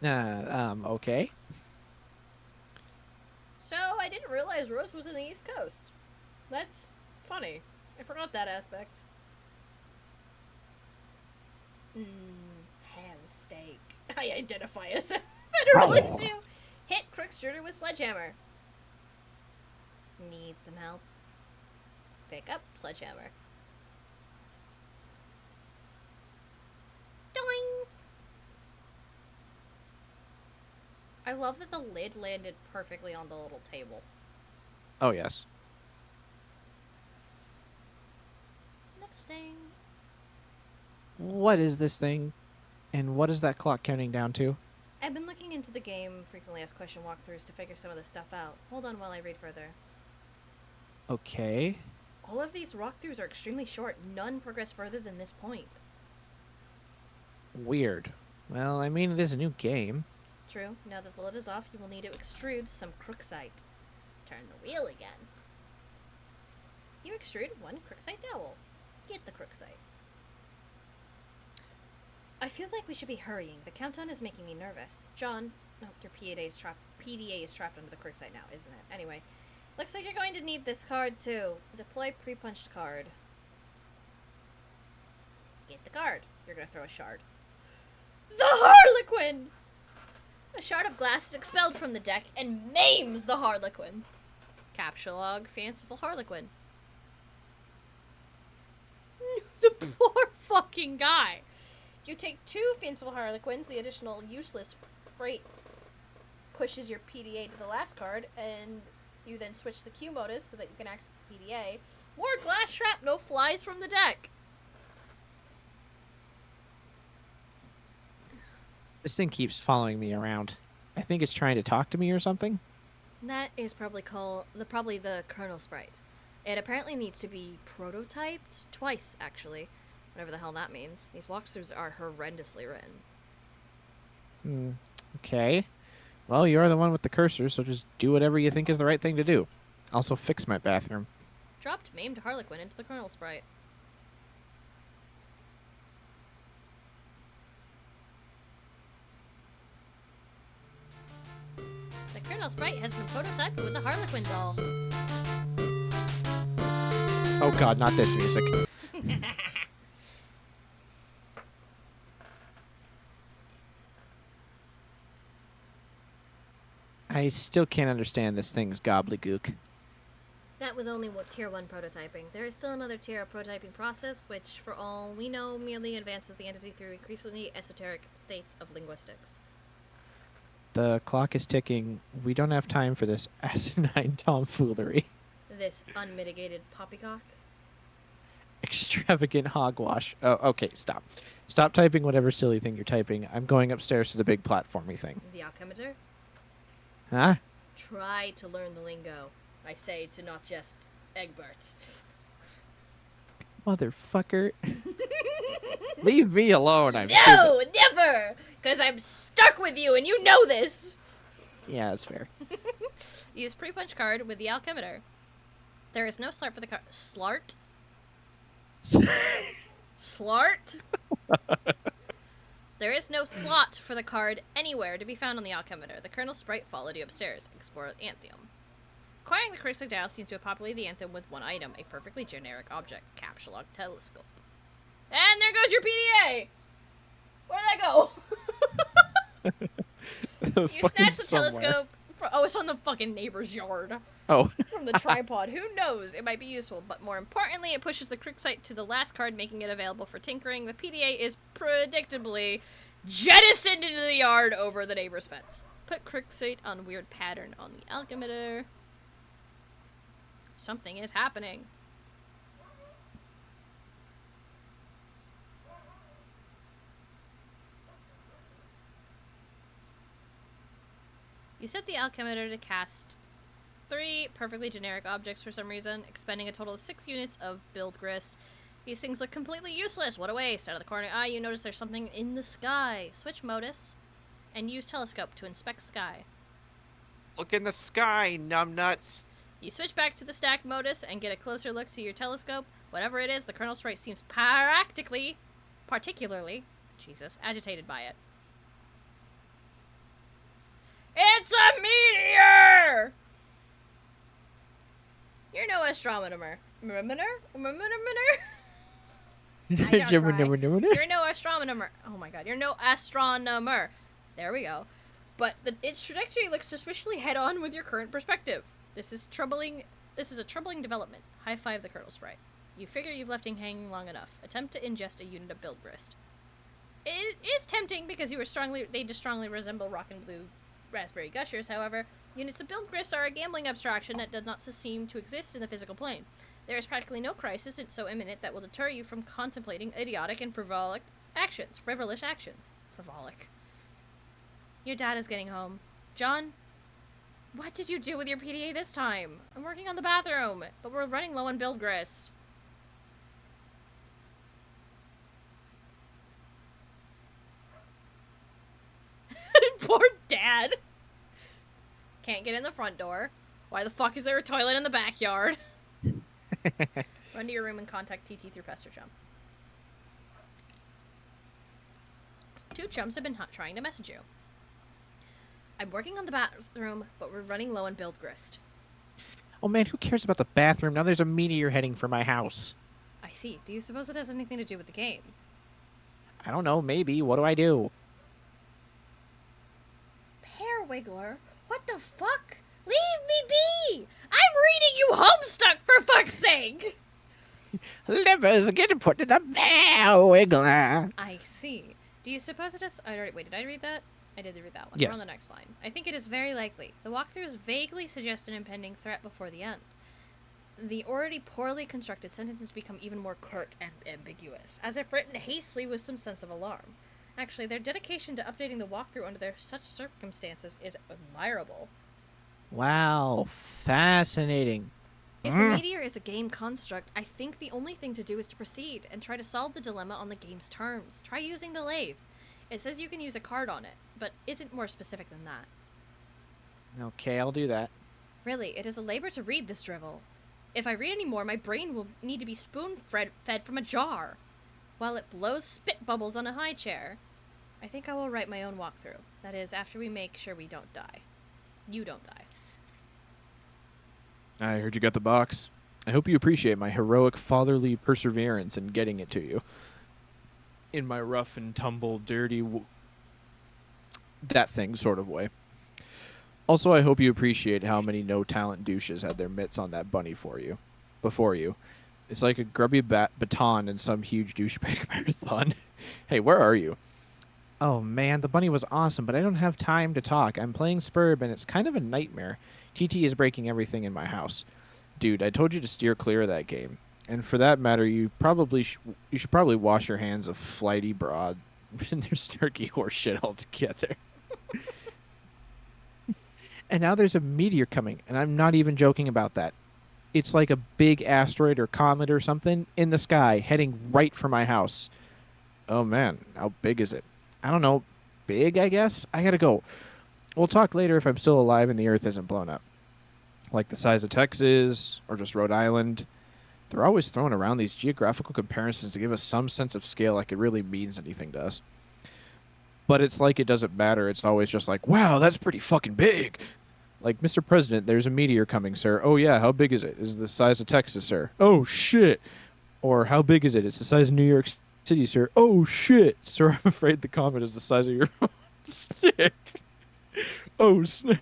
Okay. So, I didn't realize Rose was in the East Coast. That's funny. I forgot that aspect. Ham steak. I identify as a Federalist too. Hit Crook's shooter with sledgehammer. Need some help. Pick up sledgehammer. Doing. I love that the lid landed perfectly on the little table. Oh, yes. Next thing. What is this thing? And what is that clock counting down to? I've been looking into the game frequently asked question walkthroughs to figure some of this stuff out. Hold on while I read further. Okay. All of these walkthroughs are extremely short. None progress further than this point. Weird. Well, I mean, it is a new game. True. Now that the lid is off, you will need to extrude some crooksite. Turn the wheel again. You extrude one crooksite dowel. Get the crooksite. I feel like we should be hurrying. The countdown is making me nervous. John, no, your PDA is trapped under the crooksite now, isn't it? Anyway, looks like you're going to need this card too. Deploy pre-punched card. Get the card. You're gonna throw a shard. The Harlequin! A shard of glass is expelled from the deck and maims the Harlequin. Capture log, fanciful Harlequin. The poor fucking guy. You take 2 fanciful Harlequins. The additional useless freight pushes your PDA to the last card, and you then switch the Q modus so that you can access the PDA. More glass shrapnel flies from the deck. This thing keeps following me around. I think it's trying to talk to me or something. That is probably the kernel sprite. It apparently needs to be prototyped twice, actually. Whatever the hell that means. These walkthroughs are horrendously written. Okay. Well, you're the one with the cursor, so just do whatever you think is the right thing to do. Also fix my bathroom. Dropped maimed Harlequin into the kernel sprite. The kernel sprite has been prototyped with the Harlequin doll. Oh god, not this music. I still can't understand this thing's gobbledygook. That was only tier 1 prototyping. There is still another tier of prototyping process, which, for all we know, merely advances the entity through increasingly esoteric states of linguistics. The clock is ticking. We don't have time for this asinine tomfoolery. This unmitigated poppycock. Extravagant hogwash. Oh, okay, stop. Stop typing whatever silly thing you're typing. I'm going upstairs to the big platformy thing. The alchemitor. Huh? Try to learn the lingo. I say to not just Egbert. Motherfucker. Leave me alone, I'm No, stupid. never! Because I'm stuck with you and you know this! Yeah, that's fair. Use pre-punch card with the alchemitor. There is no slart for the card. Slart? Slart? There is no slot for the card anywhere to be found on the altimeter. The Colonel Sprite followed you upstairs. Explore Anthem. Acquiring the Crixus dial seems to have populated the Anthem with one item, a perfectly generic object, capsule log telescope. And there goes your PDA! Where'd that go? You snatched the telescope. Oh, it's on the fucking neighbor's yard. Oh. From the tripod. Who knows? It might be useful, but more importantly, it pushes the Crixite to the last card, making it available for tinkering. The PDA is predictably jettisoned into the yard over the neighbor's fence. Put Crixite on weird pattern on the altimeter. Something is happening. You set the altimeter to cast 3 perfectly generic objects for some reason, expending a total of 6 units of build grist. These things look completely useless. What a waste. Out of the corner of your eye, you notice there's something in the sky. Switch modus and use telescope to inspect sky. Look in the sky, numbnuts. You switch back to the stack modus and get a closer look to your telescope. Whatever it is, the Colonel's sprite seems particularly, Jesus, agitated by it. It's a meteor! You're no astronomer. You're no astronomer. Oh my god, you're no astronomer. There we go. But its trajectory looks suspiciously head-on with your current perspective. This is a troubling development. High five the Colonel sprite. You figure you've left him hanging long enough. Attempt to ingest a unit of build grist. It is tempting because they just strongly resemble rock and blue raspberry gushers. However, units of build grist are a gambling abstraction that does not seem to exist in the physical plane. There is practically no crisis so imminent that will deter you from contemplating idiotic and frivolous actions. Frivolic. Your dad is getting home. John, what did you do with your PDA this time? I'm working on the bathroom, but we're running low on build grist. Poor dad. Can't get in the front door. Why the fuck is there a toilet in the backyard? Run to your room and contact TT through Pester Chum. 2 chums have been trying to message you. I'm working on the bathroom, but we're running low on build grist. Oh man, who cares about the bathroom? Now there's a meteor heading for my house. I see. Do you suppose it has anything to do with the game? I don't know, maybe. What do I do? Pear Wiggler? What the fuck? Leave me be! I'm reading you Homestuck, for fuck's sake! Livers getting put in the Pear Wiggler. I see. Do you suppose it is... Wait, did I read that? I did read that one. Yes. We're on the next line. I think it is very likely. The walkthroughs vaguely suggest an impending threat before the end. The already poorly constructed sentences become even more curt and ambiguous, as if written hastily with some sense of alarm. Actually, their dedication to updating the walkthrough under such circumstances is admirable. Wow, fascinating. If the meteor is a game construct, I think the only thing to do is to proceed and try to solve the dilemma on the game's terms. Try using the lathe. It says you can use a card on it, but isn't more specific than that. Okay, I'll do that. Really, it is a labor to read this drivel. If I read any more, my brain will need to be spoon-fed from a jar, while it blows spit bubbles on a high chair. I think I will write my own walkthrough. That is, after we make sure we don't die. You don't die. I heard you got the box. I hope you appreciate my heroic fatherly perseverance in getting it to you. In my rough and tumble, dirty, that thing sort of way. Also, I hope you appreciate how many no-talent douches had their mitts on that bunny before you. It's like a grubby baton in some huge douchebag marathon. Hey, where are you? Oh man, the bunny was awesome, but I don't have time to talk. I'm playing Spurb, and it's kind of a nightmare. TT is breaking everything in my house. Dude, I told you to steer clear of that game. And for that matter, you should probably wash your hands of flighty broad and their snarky horse shit altogether. And now there's a meteor coming, and I'm not even joking about that. It's like a big asteroid or comet or something in the sky, heading right for my house. Oh man, how big is it? I don't know. Big, I guess? I gotta go. We'll talk later if I'm still alive and the Earth isn't blown up. Like the size of Texas, or just Rhode Island. They're always throwing around these geographical comparisons to give us some sense of scale like it really means anything to us. but it's like it doesn't matter. It's always just like, wow, that's pretty fucking big. Like, Mr. President, there's a meteor coming, sir. Oh, yeah, how big is it? Is it the size of Texas, sir? Oh, shit. Or, how big is it? It's the size of New York City, sir. Oh, shit. Sir, I'm afraid the comet is the size of your... Sick. Oh, snap.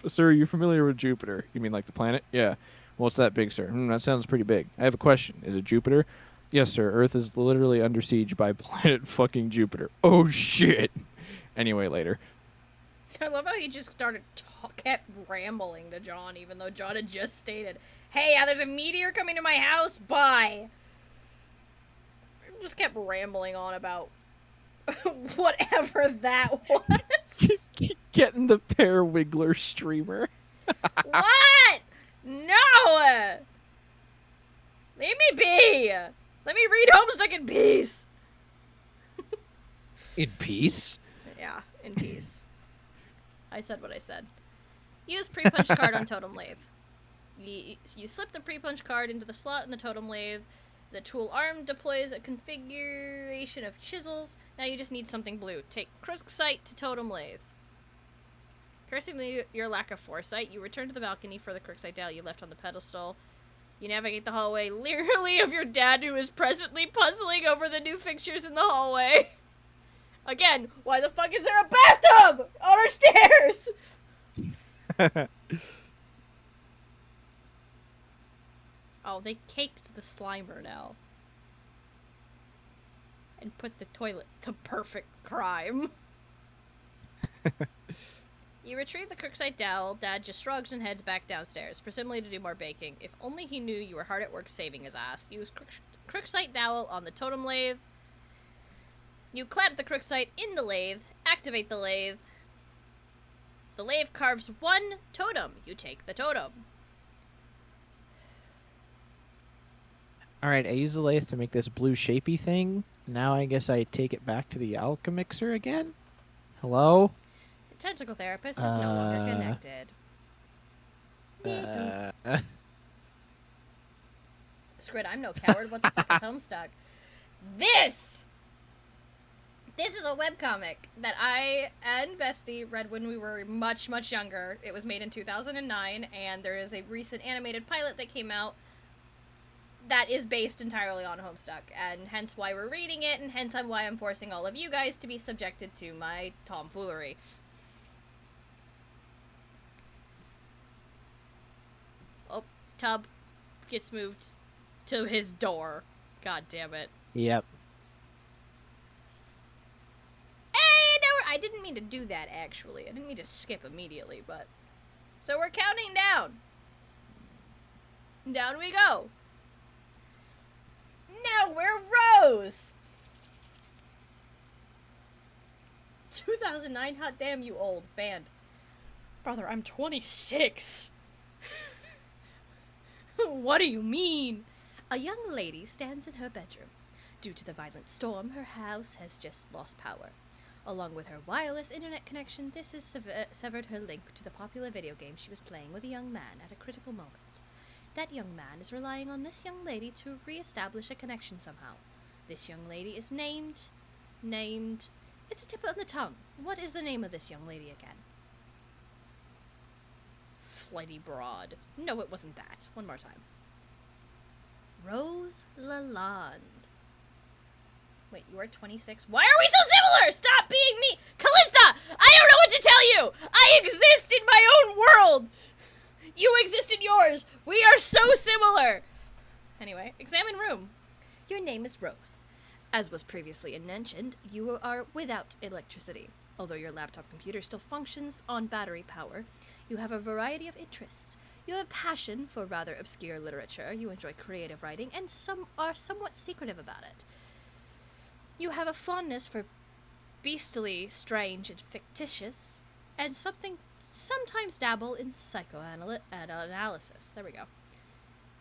Sir, are you familiar with Jupiter? You mean like the planet? Yeah. Well, it's that big, sir. That sounds pretty big. I have a question. Is it Jupiter? Yes, sir. Earth is literally under siege by planet fucking Jupiter. Oh, shit. Anyway, later. I love how he just kept rambling to John, even though John had just stated, "Hey, there's a meteor coming to my house. Bye." Just kept rambling on about whatever that was. Getting the pear wiggler streamer. What? No! Leave me be! Let me read Homestuck in peace! In peace? Yeah, in peace. I said what I said. Use pre-punch card on totem lathe. You slip the pre-punch card into the slot in the totem lathe. The tool arm deploys a configuration of chisels. Now you just need something blue. Take Crooksite to totem lathe. Cursing your lack of foresight, you return to the balcony for the Crooksite dowel you left on the pedestal. You navigate the hallway, leeringly of your dad, who is presently puzzling over the new fixtures in the hallway. Again, why the fuck is there a bathtub on our stairs? Oh, they caked the Slimer now. And put the toilet to perfect crime. You retrieve the Crooksite dowel. Dad just shrugs and heads back downstairs, presumably to do more baking. If only he knew you were hard at work saving his ass. Use Crooksite dowel on the totem lathe. You clamp the Crooksite in the lathe. Activate the lathe. The lathe carves one totem. You take the totem. Alright, I use the lathe to make this blue shapey thing. Now I guess I take it back to the alchemixer again? Hello? The tentacle therapist is no longer connected. Squid, I'm no coward. What the fuck is Homestuck? This is a webcomic that I and Bestie read when we were much, much younger. It was made in 2009, and there is a recent animated pilot that came out that is based entirely on Homestuck, and hence why we're reading it, and hence why I'm forcing all of you guys to be subjected to my tomfoolery. Oh, Tub gets moved to his door. God damn it. Yep. Hey, no, I didn't mean to do that, actually. I didn't mean to skip immediately, but... So we're counting down. Down we go. Now we're Rose. 2009, hot damn you old band. Brother, I'm 26. What do you mean? A young lady stands in her bedroom. Due to the violent storm, her house has just lost power. Along with her wireless internet connection, this has severed her link to the popular video game she was playing with a young man at a critical moment. That young man is relying on this young lady to re-establish a connection somehow. This young lady is named... It's a tip on the tongue. What is the name of this young lady again? Flighty Broad. No, it wasn't that. One more time. Rose Lalonde. Wait, you are 26? Why are we so similar? Stop being me! Callista! I don't know what to tell you! I exist in my own world! You exist in yours! We are so similar! Anyway, examine room. Your name is Rose. As was previously mentioned, you are without electricity. Although your laptop computer still functions on battery power, you have a variety of interests. You have a passion for rather obscure literature, you enjoy creative writing, and some are somewhat secretive about it. You have a fondness for beastly, strange, and fictitious, and sometimes dabble in psychoanalysis. There we go.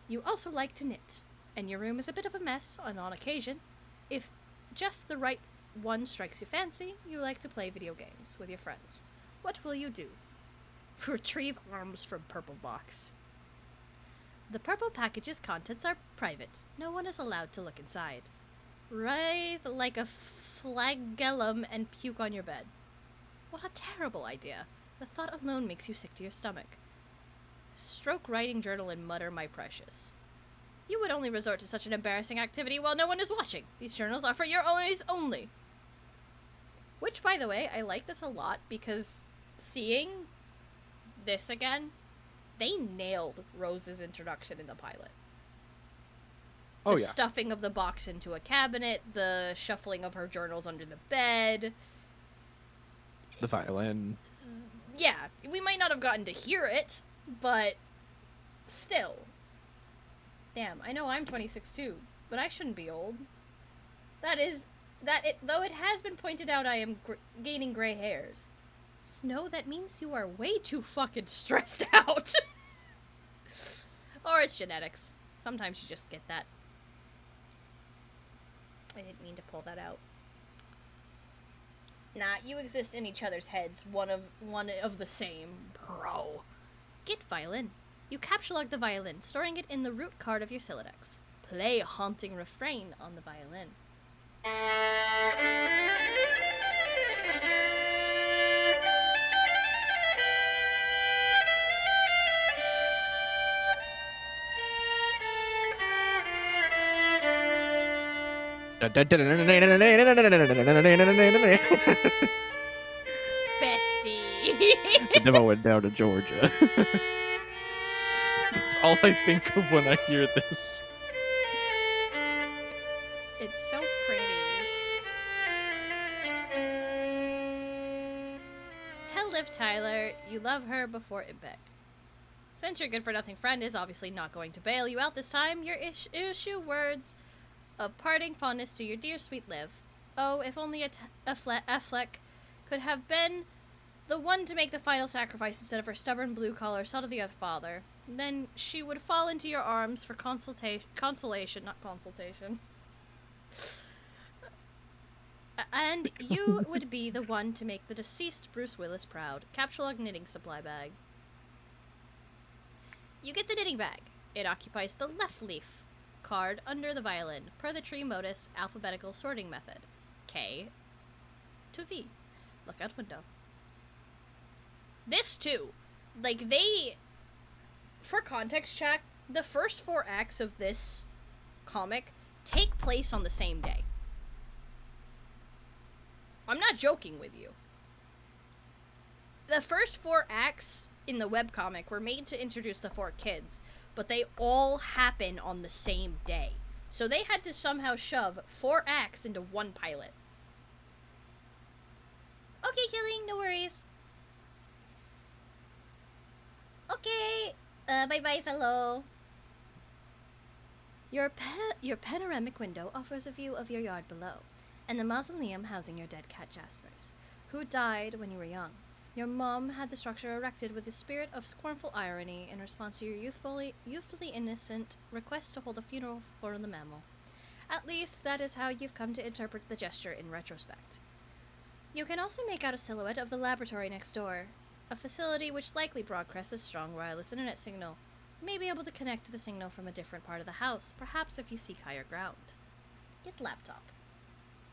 You also like to knit, and your room is a bit of a mess, and on occasion, if just the right one strikes your fancy, you like to play video games with your friends. What will you do? Retrieve arms from Purple Box. The purple package's contents are private. No one is allowed to look inside. Writhe like a flagellum and puke on your bed. What a terrible idea. The thought alone makes you sick to your stomach. Stroke writing journal and mutter, my precious. You would only resort to such an embarrassing activity while no one is watching. These journals are for your eyes only. Which, by the way, I like this a lot because seeing this again, they nailed Rose's introduction in the pilot. Oh, The yeah. stuffing of the box into a cabinet, the shuffling of her journals under the bed. The violin. Yeah, we might not have gotten to hear it, but still. Damn, I know I'm 26 too, but I shouldn't be old. Though it has been pointed out I am gaining gray hairs. Snow, that means you are way too fucking stressed out. Or it's genetics. Sometimes you just get that. I didn't mean to pull that out. Nah, you exist in each other's heads, one of the same, bro. Get violin. You capture-log the violin, storing it in the root card of your Silodex. Play a haunting refrain on the violin. Bestie. The demo went down to Georgia. That's all I think of when I hear this. It's so pretty. Tell Liv Tyler you love her before impact. Since your good-for-nothing friend is obviously not going to bail you out this time, your issue words of parting fondness to your dear sweet Liv. Oh, if only Affleck could have been the one to make the final sacrifice instead of her stubborn blue-collar son-of-the-earth father. Then she would fall into your arms for consolation, not consultation. And you would be the one to make the deceased Bruce Willis proud. Capsulog knitting supply bag. You get the knitting bag. It occupies the left leaf card under the violin, per the tree modus alphabetical sorting method. K to V. Lookout window. This too. Like, they... For context check, the first 4 acts of this comic take place on the same day. I'm not joking with you. The first 4 acts in the webcomic were made to introduce the 4 kids, but they all happen on the same day. So they had to somehow shove 4 acts into one pilot. Okay, Killing, no worries. Okay, bye-bye, fellow. Your panoramic window offers a view of your yard below, and the mausoleum housing your dead cat Jaspers, who died when you were young. Your mom had the structure erected with a spirit of scornful irony in response to your youthfully innocent request to hold a funeral for the mammal. At least, that is how you've come to interpret the gesture in retrospect. You can also make out a silhouette of the laboratory next door, a facility which likely broadcasts a strong wireless internet signal. You may be able to connect to the signal from a different part of the house, perhaps if you seek higher ground. Get laptop.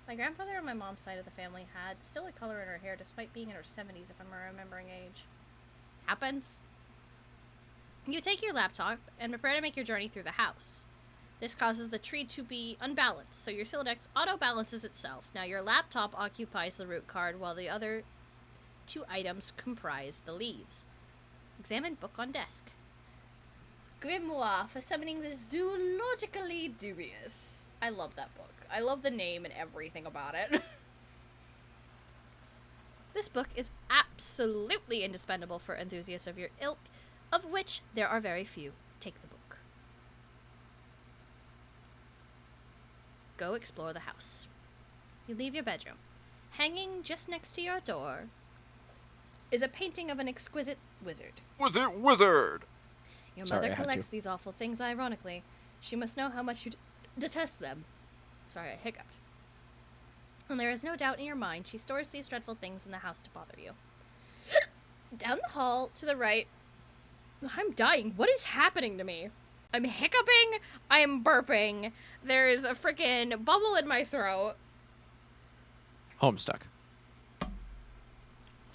My grandfather on my mom's side of the family had still a color in her hair despite being in her 70s, if I'm remembering age. Happens. You take your laptop and prepare to make your journey through the house. This causes the tree to be unbalanced, so your Silodex auto-balances itself. Now your laptop occupies the root card while the other 2 items comprise the leaves. Examine book on desk. Grimoire for summoning the zoologically dubious. I love that book. I love the name and everything about it. This book is absolutely indispensable for enthusiasts of your ilk, of which there are very few. Take the book. Go explore the house. You leave your bedroom. Hanging just next to your door is a painting of an exquisite wizard. Wizard! Your Sorry, mother I had collects to. these awful things ironically. She must know how much you detest them. Sorry, I hiccuped. And there is no doubt in your mind she stores these dreadful things in the house to bother you. Down the hall to the right... I'm dying. What is happening to me? I'm hiccuping. I am burping. There's a freaking bubble in my throat. Homestuck.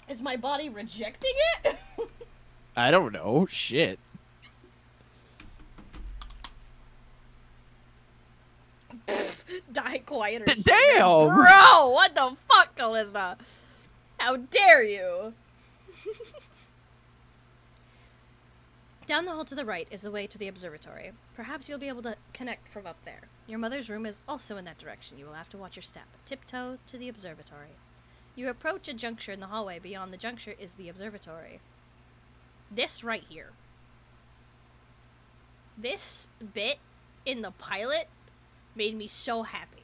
Is my body rejecting it? I don't know. Shit. Die quieter. Damn! Bro, what the fuck, Calista? How dare you? Down the hall to the right is the way to the observatory. Perhaps you'll be able to connect from up there. Your mother's room is also in that direction. You will have to watch your step. Tiptoe to the observatory. You approach a juncture in the hallway. Beyond the juncture is the observatory. This right here. This bit in the pilot made me so happy.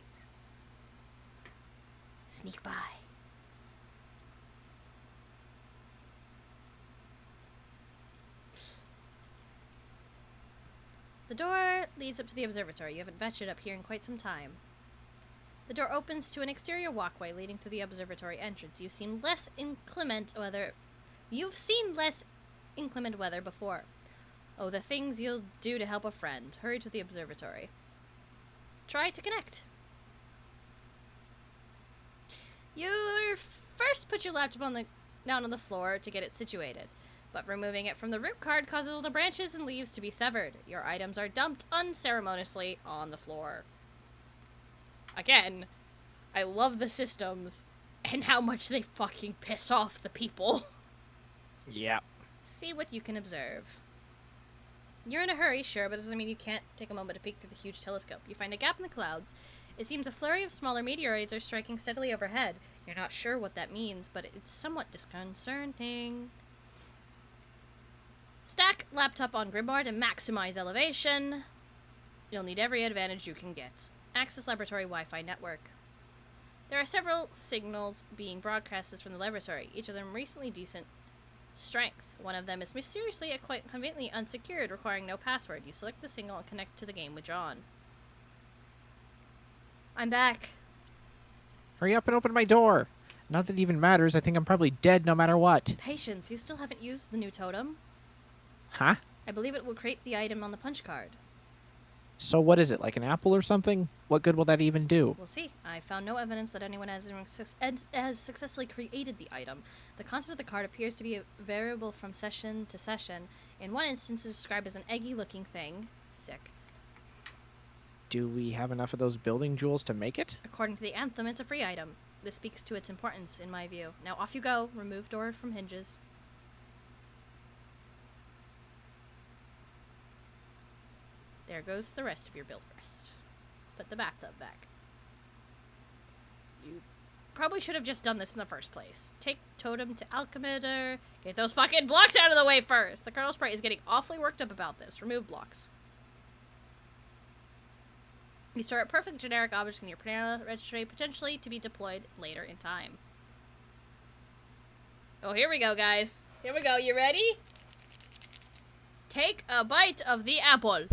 Sneak by. The door leads up to the observatory. You haven't ventured up here in quite some time. The door opens to an exterior walkway leading to the observatory entrance. You've seen less inclement weather before. Oh, the things you'll do to help a friend. Hurry to the observatory. Try to connect. You first put your laptop down on the floor to get it situated. But removing it from the root card causes all the branches and leaves to be severed. Your items are dumped unceremoniously on the floor. Again, I love the systems and how much they fucking piss off the people. Yeah. See what you can observe. You're in a hurry, sure, but it doesn't mean you can't take a moment to peek through the huge telescope. You find a gap in the clouds. It seems a flurry of smaller meteoroids are striking steadily overhead. You're not sure what that means, but it's somewhat disconcerting. Stack laptop on Grimoire to maximize elevation. You'll need every advantage you can get. Access laboratory Wi-Fi network. There are several signals being broadcasted from the laboratory, each of them recently decent strength. One of them is mysteriously and quite conveniently unsecured, requiring no password. You select the signal and connect to the game withdrawn. I'm back. Hurry up and open my door. Not that it even matters. I think I'm probably dead no matter what. Patience, you still haven't used the new totem. Huh? I believe it will create the item on the punch card. So what is it, like an apple or something? What good will that even do? We'll see. I found no evidence that anyone has successfully created the item. The content of the card appears to be variable from session to session. In one instance, it's described as an eggy-looking thing. Sick. Do we have enough of those building jewels to make it? According to the anthem, it's a free item. This speaks to its importance, in my view. Now off you go. Remove door from hinges. There goes the rest of your build rest. Put the bathtub back. You probably should have just done this in the first place. Take totem to alchemitter. Get those fucking blocks out of the way first! The Colonel Sprite is getting awfully worked up about this. Remove blocks. You store a perfect generic object in your Panera registry, potentially to be deployed later in time. Oh, here we go, guys. Here we go. You ready? Take a bite of the apple.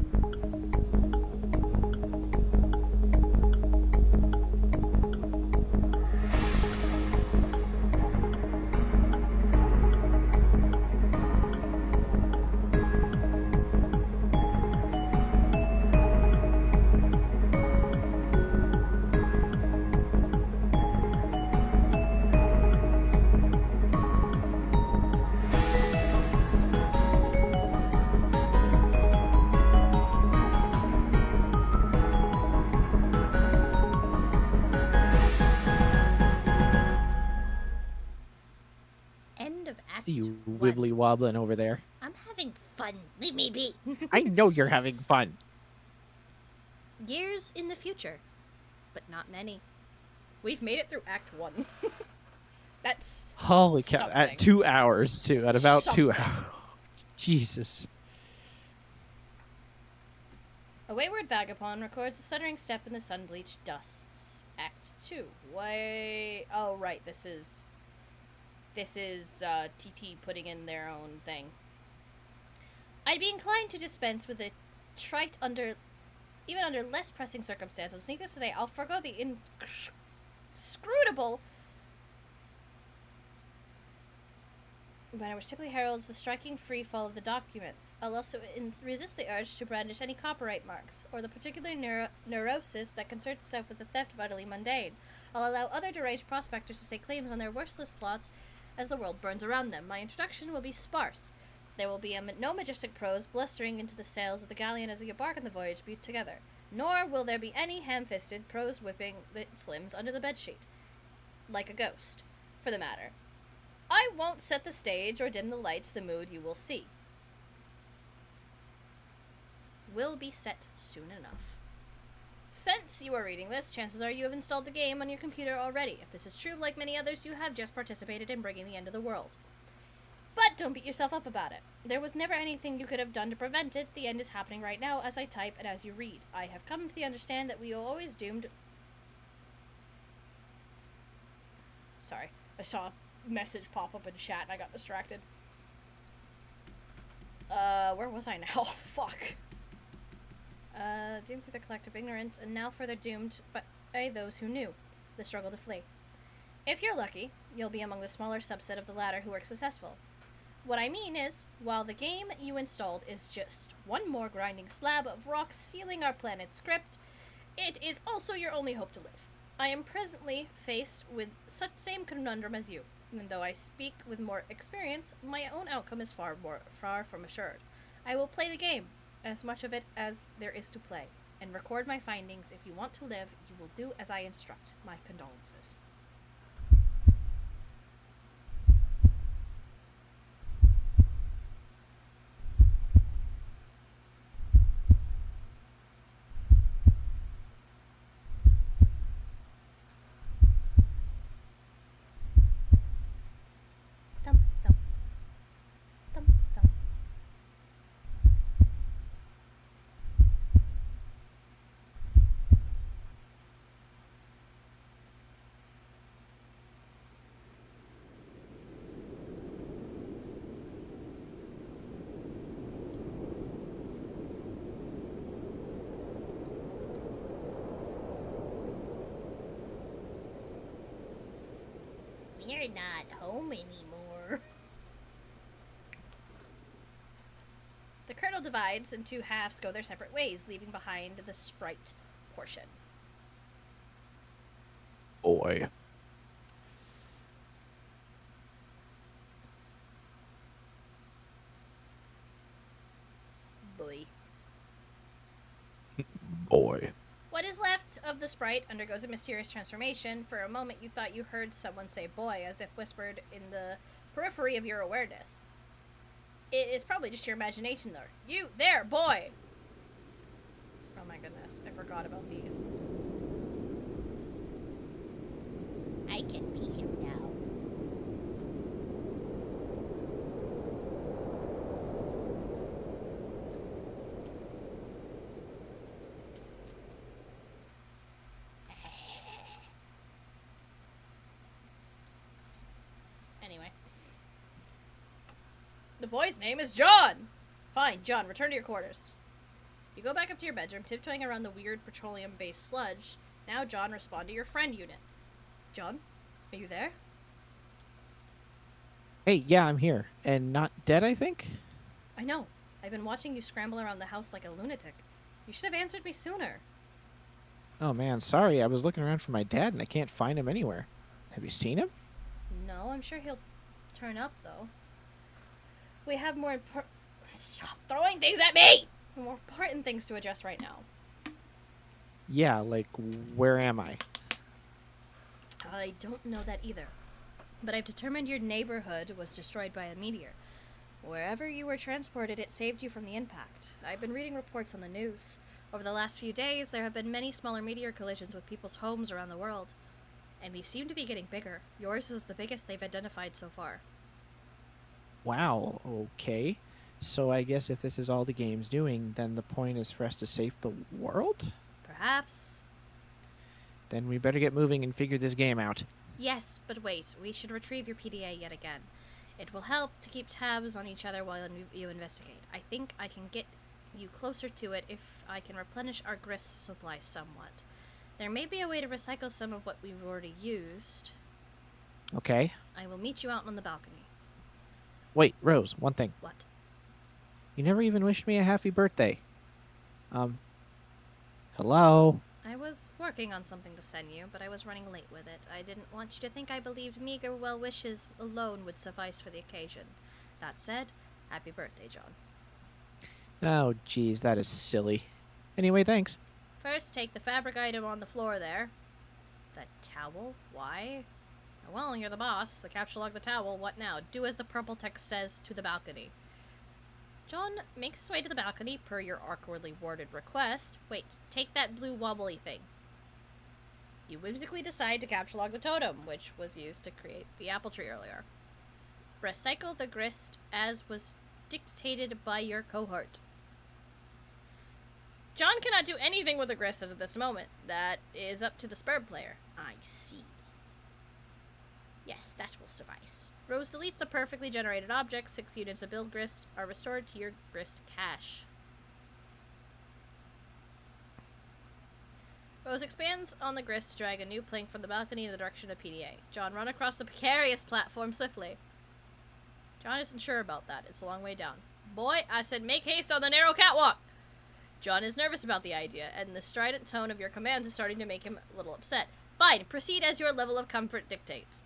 See you wibbly wobbling over there. I'm having fun. Leave me be. I know you're having fun. Years in the future, but not many. We've made it through Act 1. That's Holy cow. something. At 2 hours, too. At about 2 Something. hours. Jesus. A wayward vagabond records a stuttering step in the sun-bleached dusts. Act 2. Why? Oh, right. This is TT putting in their own thing. I'd be inclined to dispense with the trite even under less pressing circumstances. Needless to say, I'll forego the inscrutable manner which typically heralds the striking free fall of the documents. I'll also resist the urge to brandish any copyright marks, or the particular neurosis that concerns itself with the theft of utterly mundane. I'll allow other deranged prospectors to stake claims on their worthless plots as the world burns around them. My introduction will be sparse. There will be no majestic prose blustering into the sails of the galleon as they embark on the voyage together. Nor will there be any ham-fisted prose whipping its limbs under the bedsheet. Like a ghost, for the matter. I won't set the stage or dim the lights. The mood you will see will be set soon enough. Since you are reading this, chances are you have installed the game on your computer already. If this is true, like many others, you have just participated in bringing the end of the world. But don't beat yourself up about it. There was never anything you could have done to prevent it. The end is happening right now as I type and as you read. I have come to the understand that we are always doomed. Sorry, I saw a message pop up in chat and I got distracted. Where was I now? Fuck. Doomed through the collective ignorance, and now further doomed by those who knew the struggle to flee. If you're lucky, you'll be among the smaller subset of the latter who are successful. What I mean is, while the game you installed is just one more grinding slab of rock sealing our planet's script, it is also your only hope to live. I am presently faced with such same conundrum as you. Even though I speak with more experience, my own outcome is far from assured. I will play the game, as much of it as there is to play, and record my findings. If you want to live, you will do as I instruct. My condolences. Thump, thump. Thump, thump. We're not home anymore. The kernel divides and two halves go their separate ways, leaving behind the sprite portion. Boy. Boy. Boy. What is left of the sprite undergoes a mysterious transformation. For a moment you thought you heard someone say boy, as if whispered in the periphery of your awareness. It is probably just your imagination, though. You, there, boy! Oh my goodness, I forgot about these. I can be here now. Anyway. The boy's name is John! Fine, John, return to your quarters. You go back up to your bedroom, tiptoeing around the weird petroleum-based sludge. Now, John, respond to your friend unit. John, are you there? Hey, yeah, I'm here. And not dead, I think? I know. I've been watching you scramble around the house like a lunatic. You should have answered me sooner. Oh, man, sorry. I was looking around for my dad, and I can't find him anywhere. Have you seen him? No, I'm sure he'll turn up, though. We have more important... Stop throwing things at me! More important things to address right now. Yeah, like, where am I? I don't know that either. But I've determined your neighborhood was destroyed by a meteor. Wherever you were transported, it saved you from the impact. I've been reading reports on the news. Over the last few days, there have been many smaller meteor collisions with people's homes around the world. And they seem to be getting bigger. Yours is the biggest they've identified so far. Wow, okay. So I guess if this is all the game's doing, then the point is for us to save the world? Perhaps. Then we better get moving and figure this game out. Yes, but wait. We should retrieve your PDA yet again. It will help to keep tabs on each other while you investigate. I think I can get you closer to it if I can replenish our grist supply somewhat. There may be a way to recycle some of what we've already used. Okay. I will meet you out on the balcony. Wait, Rose, one thing. What? You never even wished me a happy birthday. Hello? I was working on something to send you, but I was running late with it. I didn't want you to think I believed meager well wishes alone would suffice for the occasion. That said, happy birthday, John. Oh, geez, that is silly. Anyway, thanks. First, take the fabric item on the floor there. The towel? Why? Well, you're the boss. The capsule log the towel. What now? Do as the purple text says to the balcony. John makes his way to the balcony per your awkwardly worded request. Wait, take that blue wobbly thing. You whimsically decide to capture log the totem, which was used to create the apple tree earlier. Recycle the grist as was dictated by your cohort. John cannot do anything with the grist as of this moment. That is up to the Spurb player. I see. Yes, that will suffice. Rose deletes the perfectly generated object. 6 units of build grist are restored to your grist cache. Rose expands on the grist to drag a new plank from the balcony in the direction of PDA. John run across the precarious platform swiftly. John isn't sure about that. It's a long way down. Boy, I said make haste on the narrow catwalk! John is nervous about the idea, and the strident tone of your commands is starting to make him a little upset. Fine, proceed as your level of comfort dictates.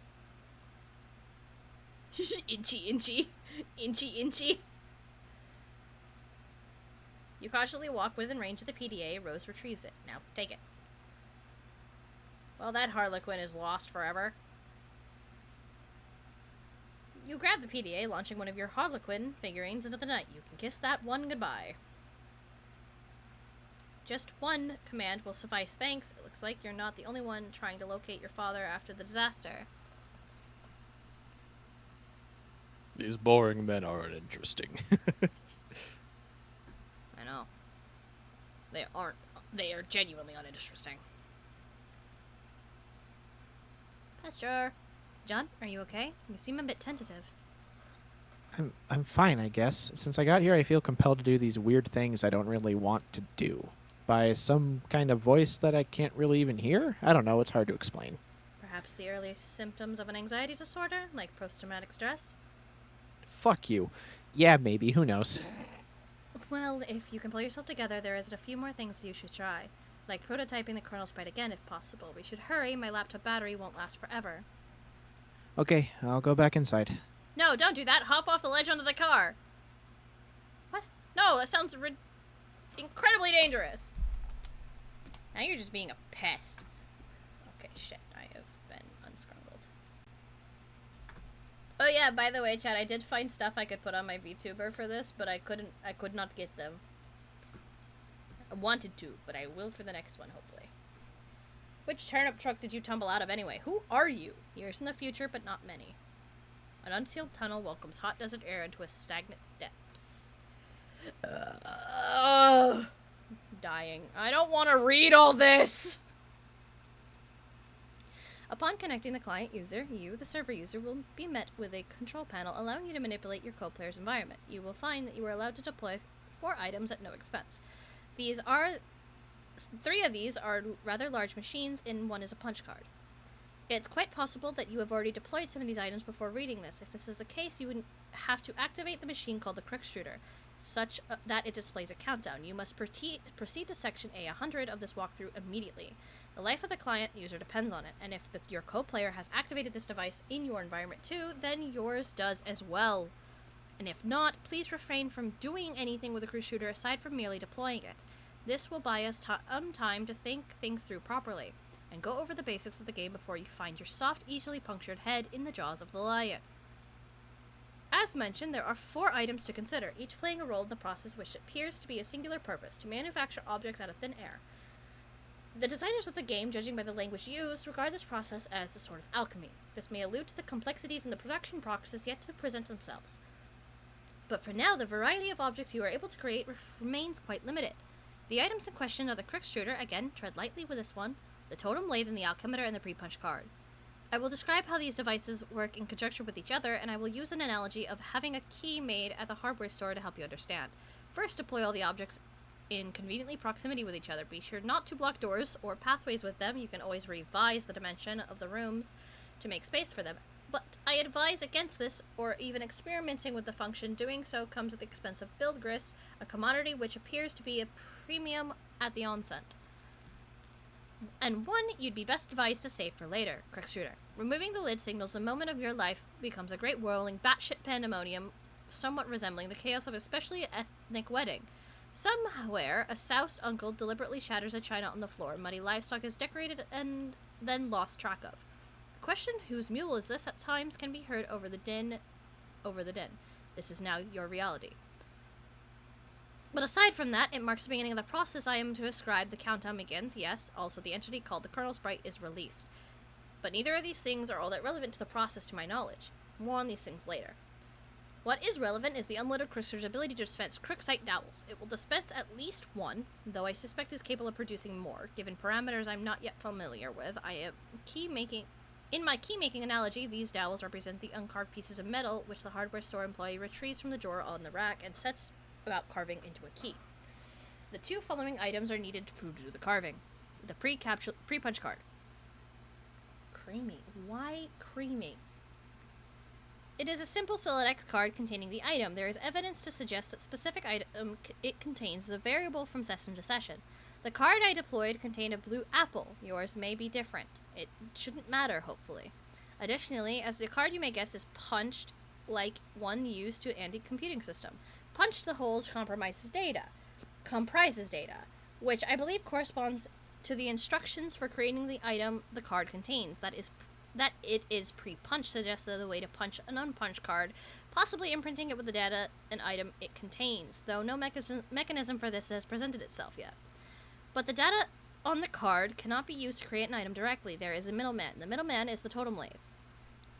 Inchy, inchy. Inchy, inchy. You cautiously walk within range of the PDA. Rose retrieves it. Now, take it. Well, that Harlequin is lost forever. You grab the PDA, launching one of your Harlequin figurines into the night. You can kiss that one goodbye. Just one command will suffice, thanks. It looks like you're not the only one trying to locate your father after the disaster. These boring men aren't interesting. I know. They aren't. They are genuinely uninteresting. Pastor. John, are you okay? You seem a bit tentative. I'm fine, I guess. Since I got here, I feel compelled to do these weird things I don't really want to do. By some kind of voice that I can't really even hear? I don't know, it's hard to explain. Perhaps the earliest symptoms of an anxiety disorder, like post-traumatic stress? Fuck you. Yeah, maybe, who knows. Well, if you can pull yourself together, there is a few more things you should try. Like prototyping the kernel sprite again if possible. We should hurry, my laptop battery won't last forever. Okay, I'll go back inside. No, don't do that! Hop off the ledge onto the car! What? No, that sounds incredibly dangerous! Now you're just being a pest. Okay, shit, I have been unscrumbled. Oh yeah, by the way, Chad, I did find stuff I could put on my VTuber for this, but I could not get them. I wanted to, but I will for the next one, hopefully. Which turnip truck did you tumble out of anyway? Who are you? Years in the future, but not many. An unsealed tunnel welcomes hot desert air into a stagnant depths. Dying. I don't want to read all this! Upon connecting the client user, you, the server user, will be met with a control panel allowing you to manipulate your co-player's environment. You will find that you are allowed to deploy 4 items at no expense. 3 of these are rather large machines, and 1 is a punch card. It's quite possible that you have already deployed some of these items before reading this. If this is the case, you would have to activate the machine called the Crooksshooter, such that it displays a countdown. You must proceed to section A100 of this walkthrough immediately. The life of the client user depends on it, and if your co-player has activated this device in your environment too, then yours does as well. And if not, please refrain from doing anything with the Crooksshooter aside from merely deploying it. This will buy us time to think things through properly, and go over the basics of the game before you find your soft, easily punctured head in the jaws of the lion. As mentioned, there are 4 items to consider, each playing a role in the process which appears to be a singular purpose, to manufacture objects out of thin air. The designers of the game, judging by the language used, regard this process as a sort of alchemy. This may allude to the complexities in the production process yet to present themselves. But for now, the variety of objects you are able to create remains quite limited. The items in question are the Crooksshooter, again, tread lightly with this one, the totem lathe and the alchemitor and the pre-punch card. I will describe how these devices work in conjunction with each other, and I will use an analogy of having a key made at the hardware store to help you understand. First, deploy all the objects in conveniently proximity with each other. Be sure not to block doors or pathways with them. You can always revise the dimension of the rooms to make space for them. But I advise against this, or even experimenting with the function. Doing so comes at the expense of build grist, a commodity which appears to be a premium at the onset. and one you'd be best advised to save for later. Quick shooter. Removing the lid signals the moment of your life becomes a great whirling batshit pandemonium, somewhat resembling the chaos of especially an ethnic wedding. Somewhere, a soused uncle deliberately shatters a china on the floor. Muddy livestock is decorated and then lost track of. The question, whose mule is this, at times can be heard over the din. This is now your reality. But aside from that, it marks the beginning of the process I am to ascribe. The countdown begins, yes, also the entity called the Colonel Sprite is released. But neither of these things are all that relevant to the process to my knowledge. More on these things later. What is relevant is the unloaded Crooker's ability to dispense Crookite dowels. It will dispense at least one, though I suspect it's capable of producing more. Given parameters I'm not yet familiar with, in my key-making analogy, these dowels represent the uncarved pieces of metal which the hardware store employee retrieves from the drawer on the rack and sets about carving into a key. The two following items are needed to do the carving. The pre-punch card. Creamy. Why creamy? It is a simple Select card containing the item. There is evidence to suggest that specific item it contains is a variable from session to session. The card I deployed contained a blue apple. Yours may be different. It shouldn't matter, hopefully. Additionally, as the card you may guess is punched like one used to anti-computing system. Punched the holes comprises data, which I believe corresponds to the instructions for creating the item the card contains. That it is pre-punched suggests that the way to punch an unpunched card, possibly imprinting it with the data and item it contains, though no mechanism for this has presented itself yet. But the data on the card cannot be used to create an item directly. There is a middleman. The middleman is the totem lathe.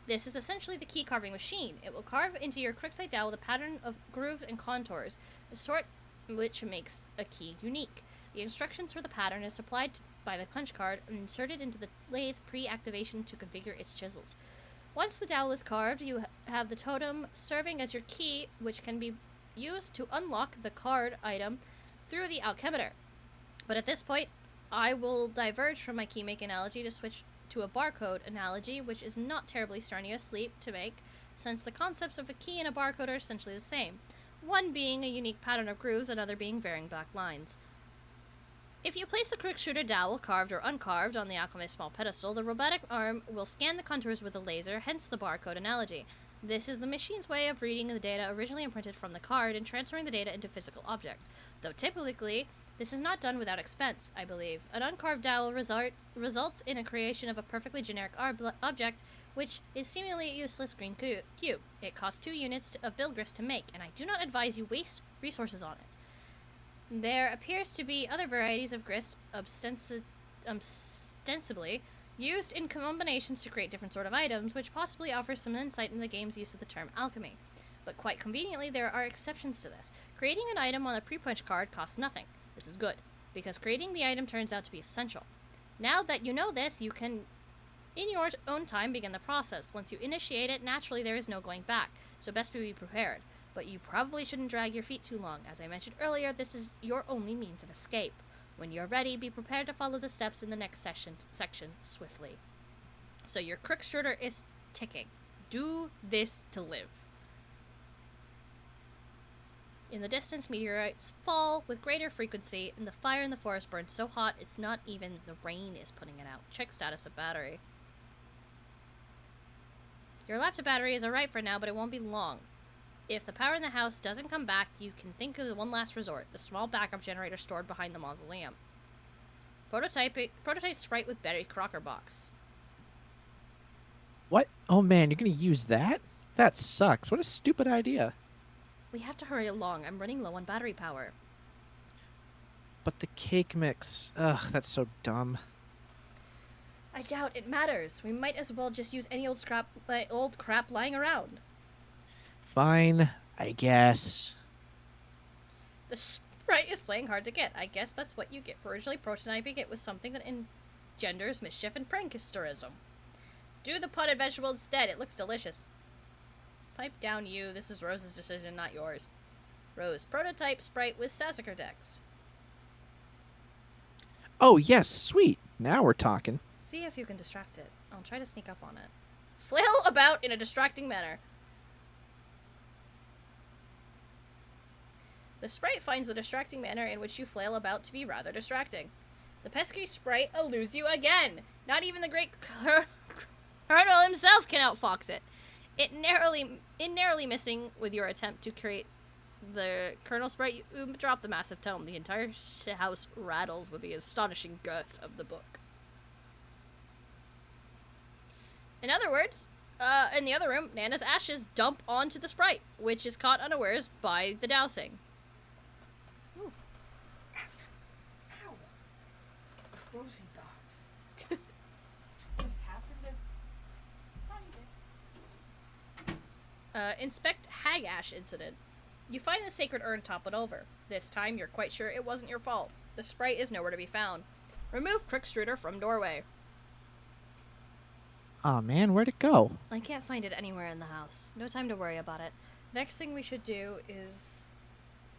This is essentially the key carving machine. It will carve into your Crookside dowel with a pattern of grooves and contours, a sort which makes a key unique. The instructions for the pattern is supplied by the punch card and inserted into the lathe pre-activation to configure its chisels. Once the dowel is carved, you have the totem serving as your key, which can be used to unlock the card item through the alchemitor. But at this point, I will diverge from my key-make analogy to switch to a barcode analogy, which is not terribly strenuous leap to make, since the concepts of a key and a barcode are essentially the same, one being a unique pattern of grooves, another being varying black lines. If you place the quick shooter dowel, carved or uncarved, on the alchemist's small pedestal, the robotic arm will scan the contours with a laser, hence the barcode analogy. This is the machine's way of reading the data originally imprinted from the card and transferring the data into a physical object, though typically this is not done without expense, I believe. An uncarved dowel results in a creation of a perfectly generic object, which is seemingly a useless green cube. It costs 2 units of build grist to make, and I do not advise you waste resources on it. There appears to be other varieties of grist, ostensibly used in combinations to create different sort of items, which possibly offers some insight into the game's use of the term alchemy. But quite conveniently, there are exceptions to this. Creating an item on a pre-punch card costs nothing. This is good, because creating the item turns out to be essential. Now that you know this, you can, in your own time, begin the process. Once you initiate it, naturally there is no going back, so best be prepared. But you probably shouldn't drag your feet too long. As I mentioned earlier, this is your only means of escape. When you're ready, be prepared to follow the steps in the next section swiftly. So your crook shooter is ticking. Do this to live. In the distance, meteorites fall with greater frequency, and the fire in the forest burns so hot it's not even the rain is putting it out. Check status of battery. Your laptop battery is alright for now, but it won't be long. If the power in the house doesn't come back, you can think of the one last resort, the small backup generator stored behind the mausoleum. Prototype sprite with Betty Crocker box. What? Oh man, you're gonna use that? That sucks. What a stupid idea. We have to hurry along. I'm running low on battery power. But the cake mix. Ugh, that's so dumb. I doubt it matters. We might as well just use any old crap lying around. Fine, I guess. The sprite is playing hard to get. I guess that's what you get for originally prototyping it with something that engenders mischief and pranksterism. Do the potted vegetable instead. It looks delicious. Pipe down, you. This is Rose's decision, not yours. Rose, prototype sprite with Sassacre text. Oh, yes, sweet. Now we're talking. See if you can distract it. I'll try to sneak up on it. Flail about in a distracting manner. The sprite finds the distracting manner in which you flail about to be rather distracting. The pesky sprite eludes you again. Not even the great Colonel himself can outfox it. It narrowly missing with your attempt to create the Colonel sprite, you drop the massive tome. The entire house rattles with the astonishing girth of the book. In other words, in the other room, Nana's ashes dump onto the sprite, which is caught unawares by the dousing. Ooh. Ow. Frozen dogs. Just happened to find it. Inspect Hag Ash incident. You find the sacred urn toppled over. This time, you're quite sure it wasn't your fault. The sprite is nowhere to be found. Remove Crookstruder from doorway. Aw, man, where'd it go? I can't find it anywhere in the house. No time to worry about it. Next thing we should do is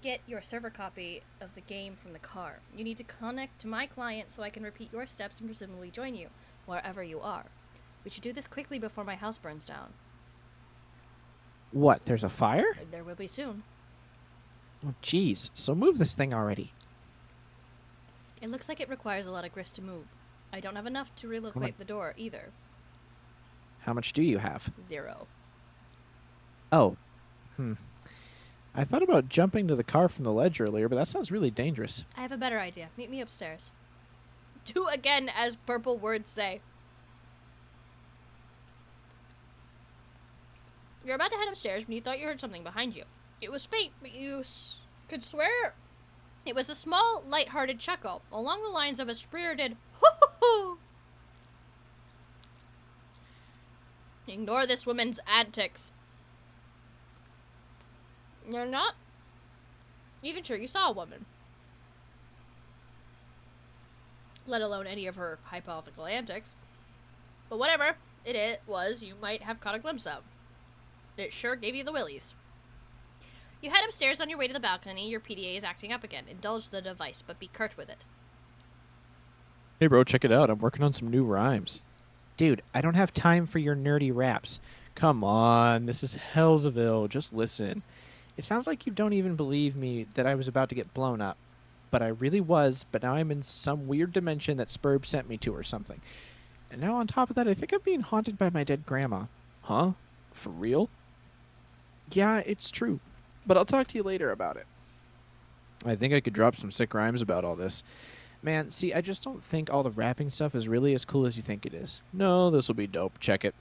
get your server copy of the game from the car. You need to connect to my client so I can repeat your steps and presumably join you, wherever you are. We should do this quickly before my house burns down. What, there's a fire? There will be soon. Oh, jeez. So move this thing already. It looks like it requires a lot of grist to move. I don't have enough to relocate the door, either. How much do you have? 0. Oh. I thought about jumping to the car from the ledge earlier, but that sounds really dangerous. I have a better idea. Meet me upstairs. Do again as purple words say. You're about to head upstairs when you thought you heard something behind you. It was faint, but you could swear it was a small, light-hearted chuckle, along the lines of a spirited hoo-hoo-hoo. Ignore this woman's antics. You're not even sure you saw a woman, let alone any of her hypothetical antics. But whatever it was, you might have caught a glimpse of. It sure gave you the willies. You head upstairs. On your way to the balcony. Your PDA is acting up again. Indulge the device, but be curt with it. Hey, bro, check it out. I'm working on some new rhymes. Dude, I don't have time for your nerdy raps. Come on, this is Hellsville. Just listen. It sounds like you don't even believe me that I was about to get blown up. But I really was, but now I'm in some weird dimension that Spurb sent me to or something. And now on top of that, I think I'm being haunted by my dead grandma. Huh? For real? Yeah, it's true. But I'll talk to you later about it. I think I could drop some sick rhymes about all this. Man, see, I just don't think all the rapping stuff is really as cool as you think it is. No, this will be dope. Check it.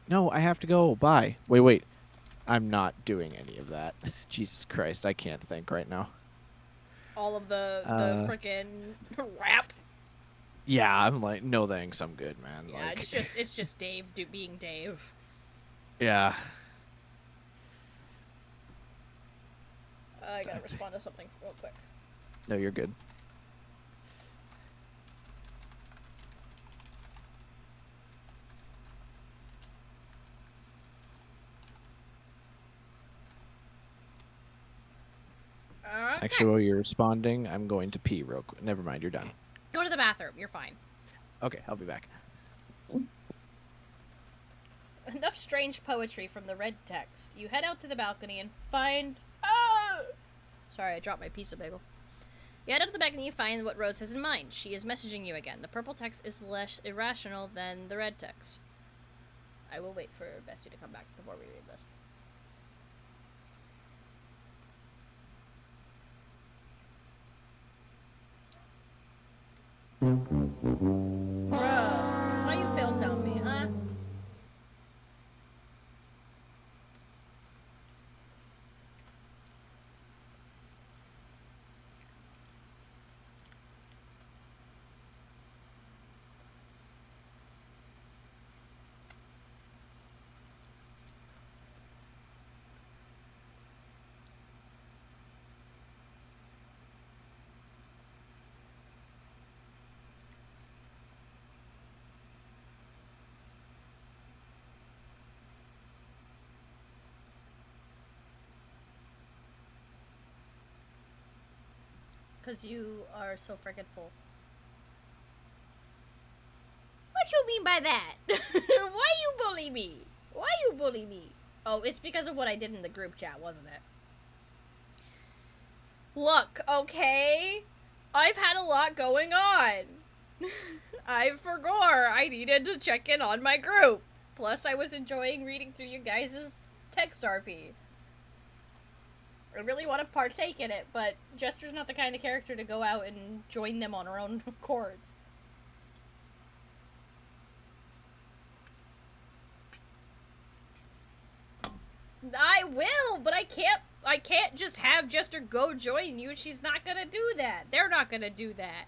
No, I have to go. Bye. Wait. I'm not doing any of that. Jesus Christ, I can't think right now. All of the frickin' rap. Yeah, I'm like, no thanks, I'm good, man. Yeah, like, it's just Dave being Dave. Yeah. I gotta respond to something real quick. No, you're good. Actually, while you're responding, I'm going to pee real quick. Never mind, you're done. Go to the bathroom. You're fine. Okay, I'll be back. Enough strange poetry from the red text. You head out to the balcony and find... Oh! Sorry, I dropped my pizza bagel. You head up to the balcony and you find what Rose has in mind. She is messaging you again. The purple text is less irrational than the red text. I will wait for Bestie to come back before we read this. Bruh, why you fail sound me, huh? Because you are so freaking full. What you mean by that? Why you bully me? Why you bully me? Oh, it's because of what I did in the group chat, wasn't it? Look, okay? I've had a lot going on. I forgot I needed to check in on my group. Plus, I was enjoying reading through you guys' text RP. I really want to partake in it, but Jester's not the kind of character to go out and join them on her own accords. I will, but I can't just have Jester go join you. She's not gonna do that. They're not gonna do that.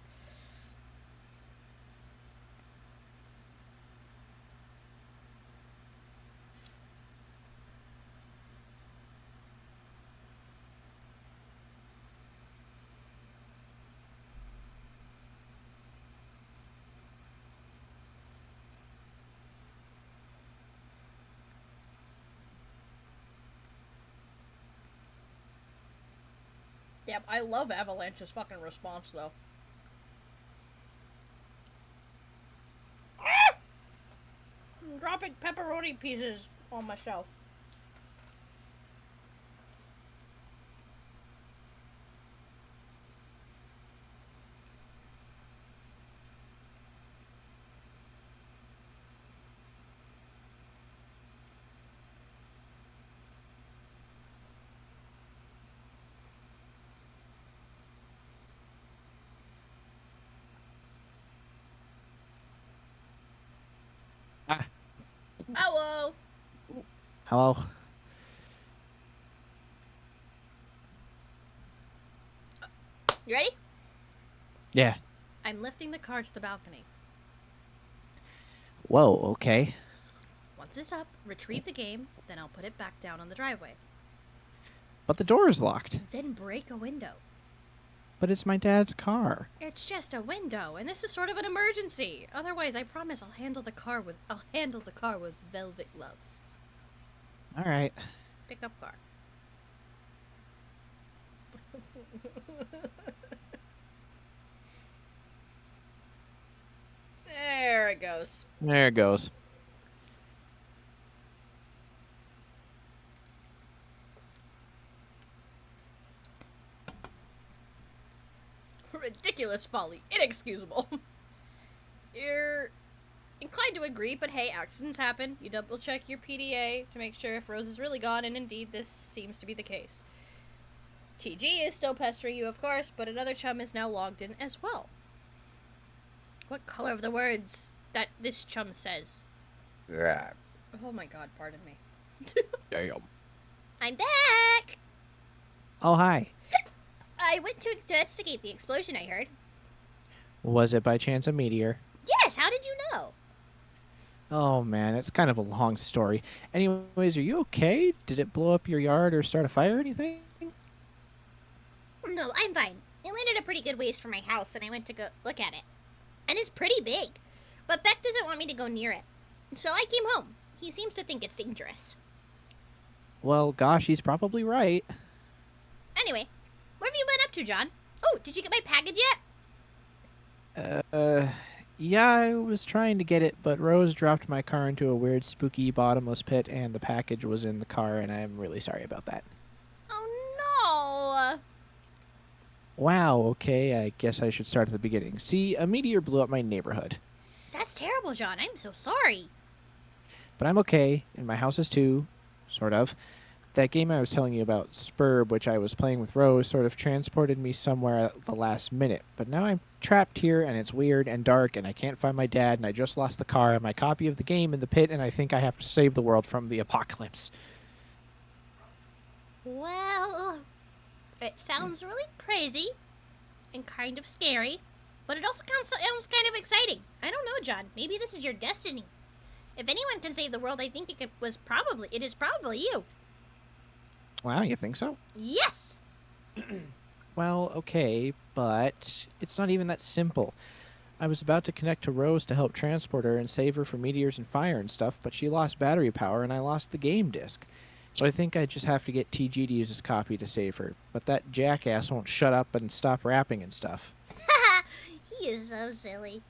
Yep, I love Avalanche's fucking response, though. I'm dropping pepperoni pieces on myself. Ah, Hello! hello. You ready? Yeah. I'm lifting the car to the balcony. Whoa, okay. Once it's up, retrieve the game, then I'll put it back down on the driveway. But the door is locked. Then break a window. But it's my dad's car. It's just a window, and this is sort of an emergency. Otherwise, I promise I'll handle the car with velvet gloves. All right. Pick up car. There it goes. There it goes. Ridiculous folly. Inexcusable. You're inclined to agree, but hey, accidents happen. You double check your PDA to make sure if Rose is really gone, and indeed this seems to be the case. TG is still pestering you, of course, but another chum is now logged in as well. What color of the words that this chum says? Yeah. Oh my god, pardon me. Damn. I'm back! Oh, hi. I went to investigate the explosion I heard. Was it by chance a meteor? Yes, how did you know? Oh, man, it's kind of a long story. Anyways, are you okay? Did it blow up your yard or start a fire or anything? No, I'm fine. It landed a pretty good ways from my house, and I went to go look at it. And it's pretty big. But Beck doesn't want me to go near it. So I came home. He seems to think it's dangerous. Well, gosh, he's probably right. Anyway, what have you been up to, John? Oh, did you get my package yet? Yeah, I was trying to get it, but Rose dropped my car into a weird, spooky, bottomless pit, and the package was in the car, and I'm really sorry about that. Oh, no. Wow, okay, I guess I should start at the beginning. See, a meteor blew up my neighborhood. That's terrible, John. I'm so sorry. But I'm okay, and my house is too, sort of. That game I was telling you about, Spurb, which I was playing with Rose, sort of transported me somewhere at the last minute. But now I'm trapped here, and it's weird and dark, and I can't find my dad, and I just lost the car and my copy of the game in the pit, and I think I have to save the world from the apocalypse. Well, it sounds really crazy and kind of scary, but it also sounds kind of exciting. I don't know, John. Maybe this is your destiny. If anyone can save the world, I think it is probably you. Wow, you think so? Yes. Well, okay, but it's not even that simple. I was about to connect to Rose to help transport her and save her from meteors and fire and stuff, but she lost battery power and I lost the game disc. So I think I just have to get TG to use his copy to save her. But that jackass won't shut up and stop rapping and stuff. He is so silly.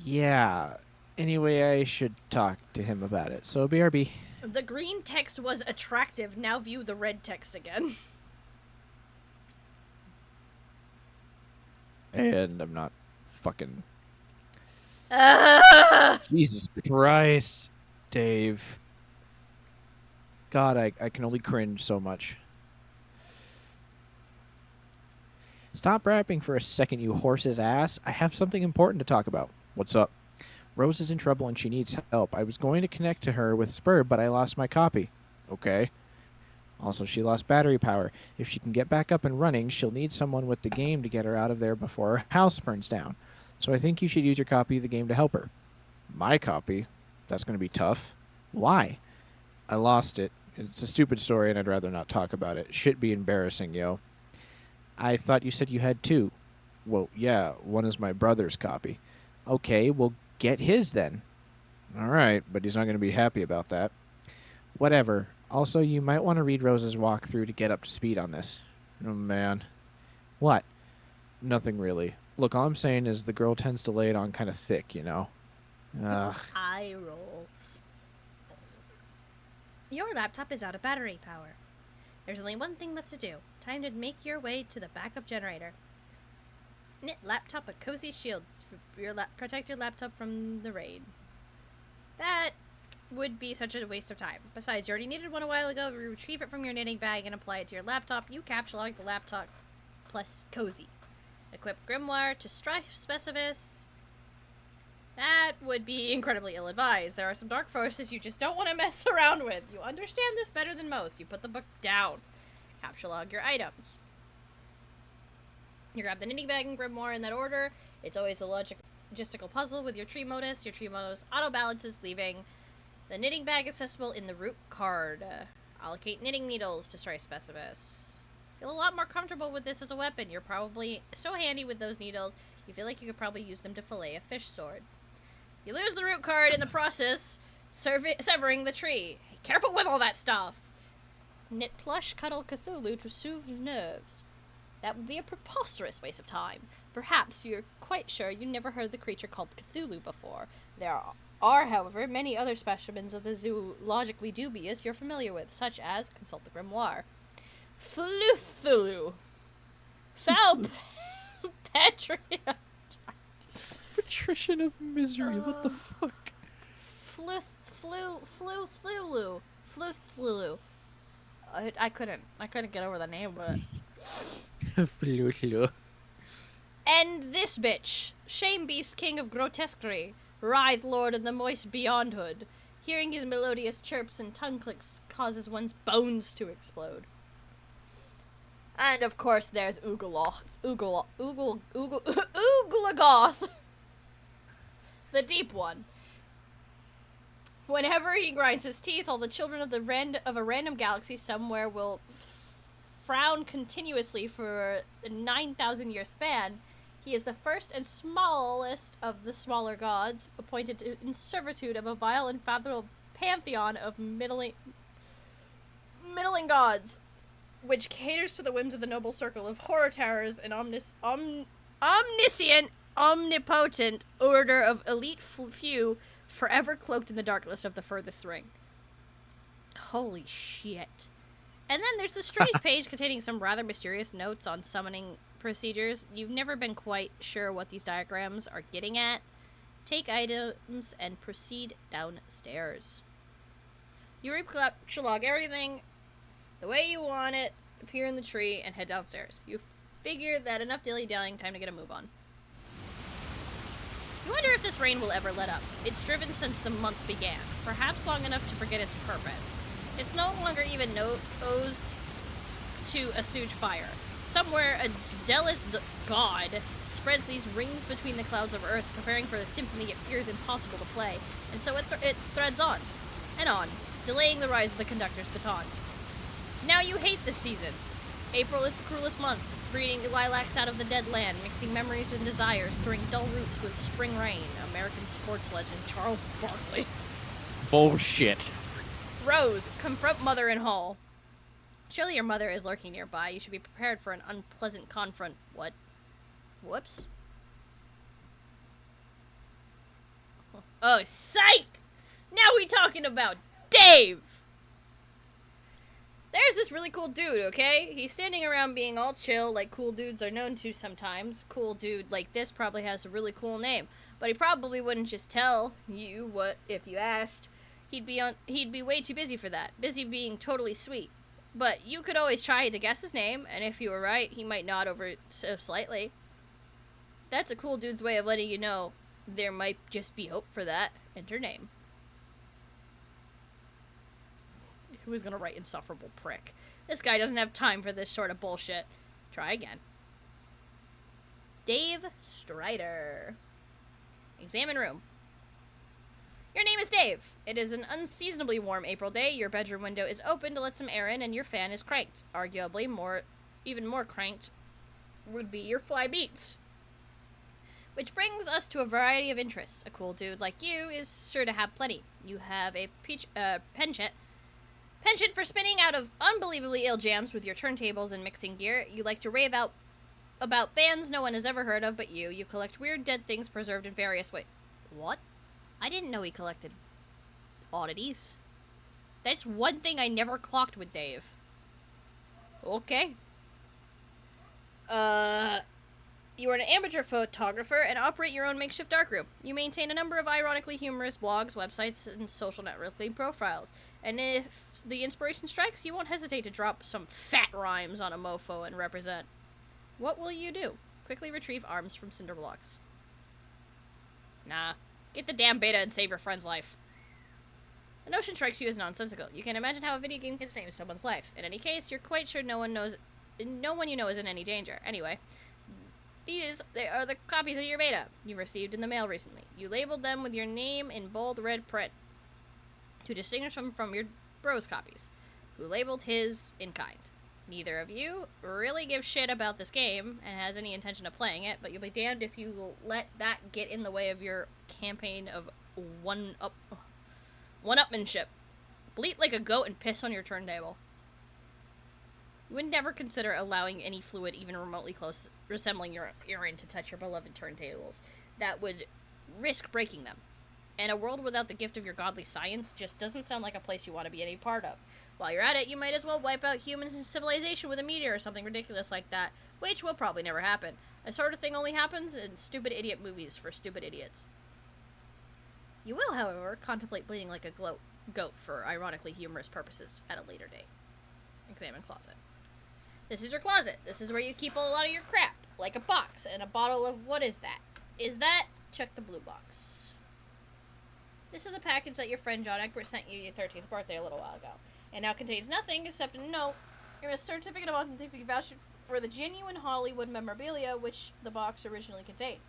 Yeah. Anyway, I should talk to him about it. So BRB. The green text was attractive. Now view the red text again. And I'm not fucking... Ah! Jesus Christ, Dave. God, I can only cringe so much. Stop rapping for a second, you horse's ass. I have something important to talk about. What's up? Rose is in trouble and she needs help. I was going to connect to her with Spur, but I lost my copy. Okay. Also, she lost battery power. If she can get back up and running, she'll need someone with the game to get her out of there before her house burns down. So I think you should use your copy of the game to help her. My copy? That's going to be tough. Why? I lost it. It's a stupid story and I'd rather not talk about it. Shit be embarrassing, yo. I thought you said you had two. Well, yeah, one is my brother's copy. Okay, well, get his then. All right, but he's not going to be happy about that. Whatever. Also, you might want to read Rose's walkthrough to get up to speed on this. Oh, man. What? Nothing really. Look, all I'm saying is the girl tends to lay it on kind of thick, you know? Ugh. Eye roll. Your laptop is out of battery power. There's only one thing left to do. Time to make your way to the backup generator. Knit laptop with cozy shields for your protect your laptop from the rain. That would be such a waste of time. Besides, you already needed one a while ago. Retrieve it from your knitting bag and apply it to your laptop. You capture log the laptop plus cozy. Equip grimoire to strife specifics. That would be incredibly ill-advised. There are some dark forces you just don't want to mess around with. You understand this better than most. You put the book down. Capture log your items. You grab the knitting bag and grimoire in that order. It's always a logistical puzzle with your tree modus. Your tree modus auto-balances, leaving the knitting bag accessible in the root card. Allocate knitting needles to strife specifics. Feel a lot more comfortable with this as a weapon. You're probably so handy with those needles, you feel like you could probably use them to fillet a fish sword. You lose the root card in the process, severing the tree. Hey, careful with all that stuff! Knit plush cuddle Cthulhu to soothe nerves. That would be a preposterous waste of time. Perhaps you're quite sure you never heard the creature called Cthulhu before. There are, however, many other specimens of the zoo logically dubious you're familiar with, such as, consult the grimoire, Fluthulu, Salpatria, Patrician of misery, what the fuck? Fluthulu. I couldn't get over the name, but... And this bitch, Shame Beast King of Grotesquerie, Writhe Lord of the Moist Beyondhood. Hearing his melodious chirps and tongue clicks causes one's bones to explode. And of course there's Ooglagoth. The deep one. Whenever he grinds his teeth, all the children of a random galaxy somewhere will frown continuously for a 9,000-year span. He is the first and smallest of the smaller gods, appointed in servitude of a vile and fathomable pantheon of middling gods, which caters to the whims of the noble circle of horror terrors and omniscient, omnipotent order of elite few, forever cloaked in the darkness of the furthest ring. Holy shit. And then there's the strange page containing some rather mysterious notes on summoning procedures. You've never been quite sure what these diagrams are getting at. Take items and proceed downstairs. You log everything the way you want it, appear in the tree, and head downstairs. You figure that enough dilly-dallying, time to get a move on. You wonder if this rain will ever let up. It's driven since the month began, perhaps long enough to forget its purpose. It's no longer even owes to assuage fire. Somewhere, a zealous god spreads these rings between the clouds of earth, preparing for the symphony it fears impossible to play, and so it threads on, and on, delaying the rise of the conductor's baton. Now you hate this season. April is the cruelest month, breeding lilacs out of the dead land, mixing memories and desires, stirring dull roots with spring rain. American sports legend Charles Barkley. Bullshit. Rose, confront mother in hall. Surely your mother is lurking nearby. You should be prepared for an unpleasant confront. What? Whoops. Oh, psych! Now we talking about Dave! There's this really cool dude, okay? He's standing around being all chill, like cool dudes are known to sometimes. Cool dude like this probably has a really cool name, but he probably wouldn't just tell you what if you asked. He'd be way too busy for that. Busy being totally sweet. But you could always try to guess his name, and if you were right, he might nod over so slightly. That's a cool dude's way of letting you know there might just be hope for that. Enter name. Who is gonna write insufferable prick? This guy doesn't have time for this sort of bullshit. Try again. Dave Strider. Examine room. Your name is Dave. It is an unseasonably warm April day. Your bedroom window is open to let some air in, and your fan is cranked. Arguably, even more cranked would be your fly beats. Which brings us to a variety of interests. A cool dude like you is sure to have plenty. You have a penchant for spinning out of unbelievably ill jams with your turntables and mixing gear. You like to rave out about bands no one has ever heard of but you. You collect weird dead things preserved in various ways. What? I didn't know he collected oddities. That's one thing I never clocked with Dave. Okay. You are an amateur photographer and operate your own makeshift darkroom. You maintain a number of ironically humorous blogs, websites, and social networking profiles. And if the inspiration strikes, you won't hesitate to drop some fat rhymes on a mofo and represent. What will you do? Quickly retrieve arms from cinder blocks. Nah. Get the damn beta and save your friend's life. The notion strikes you as nonsensical. You can imagine how a video game can save someone's life. In any case, you're quite sure no one you know is in any danger. Anyway, they are the copies of your beta you received in the mail recently. You labeled them with your name in bold red print to distinguish them from your bros copies, who labeled his in kind. Neither of you really give shit about this game and has any intention of playing it, but you'll be damned if you will let that get in the way of your campaign of one-upmanship. Bleat like a goat and piss on your turntable. You would never consider allowing any fluid even remotely close resembling your urine to touch your beloved turntables. That would risk breaking them. And a world without the gift of your godly science just doesn't sound like a place you want to be any part of. While you're at it, you might as well wipe out human civilization with a meteor or something ridiculous like that, which will probably never happen. That sort of thing only happens in stupid idiot movies for stupid idiots. You will, however, contemplate bleeding like a goat for ironically humorous purposes at a later date. Examine closet. This is your closet. This is where you keep a lot of your crap, like a box and a bottle of what is that? Is that? Check the blue box. This is a package that your friend John Egbert sent you your 13th birthday a little while ago. It now contains nothing except a note and a certificate of authenticity voucher for the genuine Hollywood memorabilia which the box originally contained,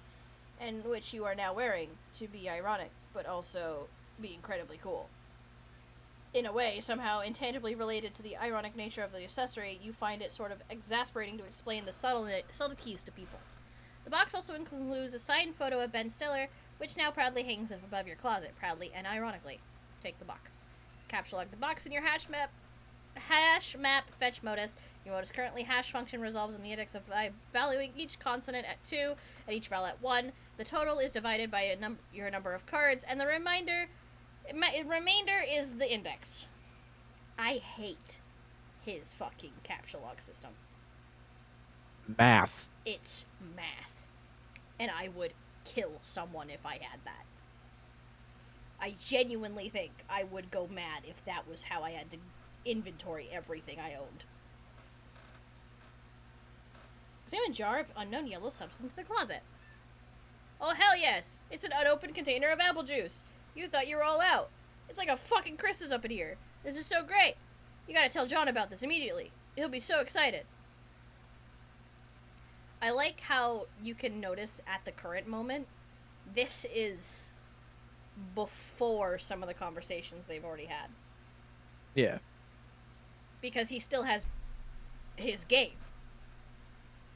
and which you are now wearing to be ironic, but also be incredibly cool. In a way, somehow intangibly related to the ironic nature of the accessory, you find it sort of exasperating to explain the subtleties to people. The box also includes a signed photo of Ben Stiller, which now proudly hangs above your closet, proudly and ironically. Take the box. Capture log the box in your hash map fetch modus. Your modus currently hash function resolves in the index of valuing each consonant at 2 and each vowel at 1. The total is divided by your number of cards, and the remainder is the index. I hate his fucking capture log system. Math. It's math. And I would kill someone if I had that. I genuinely think I would go mad if that was how I had to inventory everything I owned. Examine jar of unknown yellow substance in the closet. Oh hell yes! It's an unopened container of apple juice. You thought you were all out. It's like a fucking Christmas up in here. This is so great. You gotta tell John about this immediately. He'll be so excited. I like how you can notice at the current moment, this is before some of the conversations they've already had. Yeah. Because he still has his game.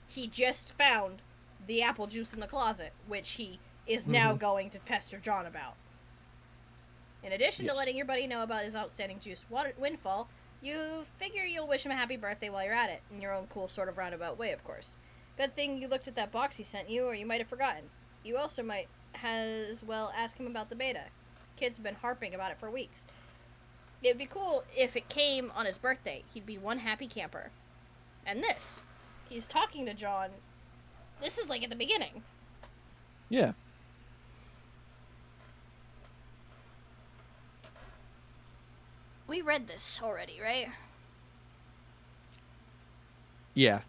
He just found the apple juice in the closet, which he is now going to pester John about. In addition to letting your buddy know about his outstanding juice windfall, you figure you'll wish him a happy birthday while you're at it, in your own cool sort of roundabout way, of course. Good thing you looked at that box he sent you, or you might have forgotten. You also might as well ask him about the beta. Kids have been harping about it for weeks. It'd be cool if it came on his birthday. He'd be one happy camper. And this, he's talking to John. This is like at the beginning. Yeah. We read this already, right? Yeah.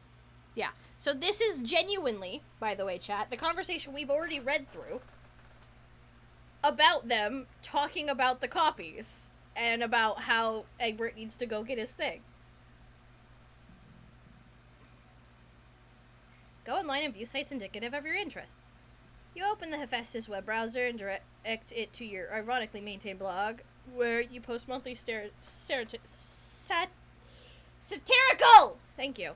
Yeah. So this is genuinely, by the way, chat, the conversation we've already read through about them talking about the copies and about how Egbert needs to go get his thing. Go online and view sites indicative of your interests. You open the Hephaestus web browser and direct it to your ironically maintained blog, where you post monthly satirical! Thank you.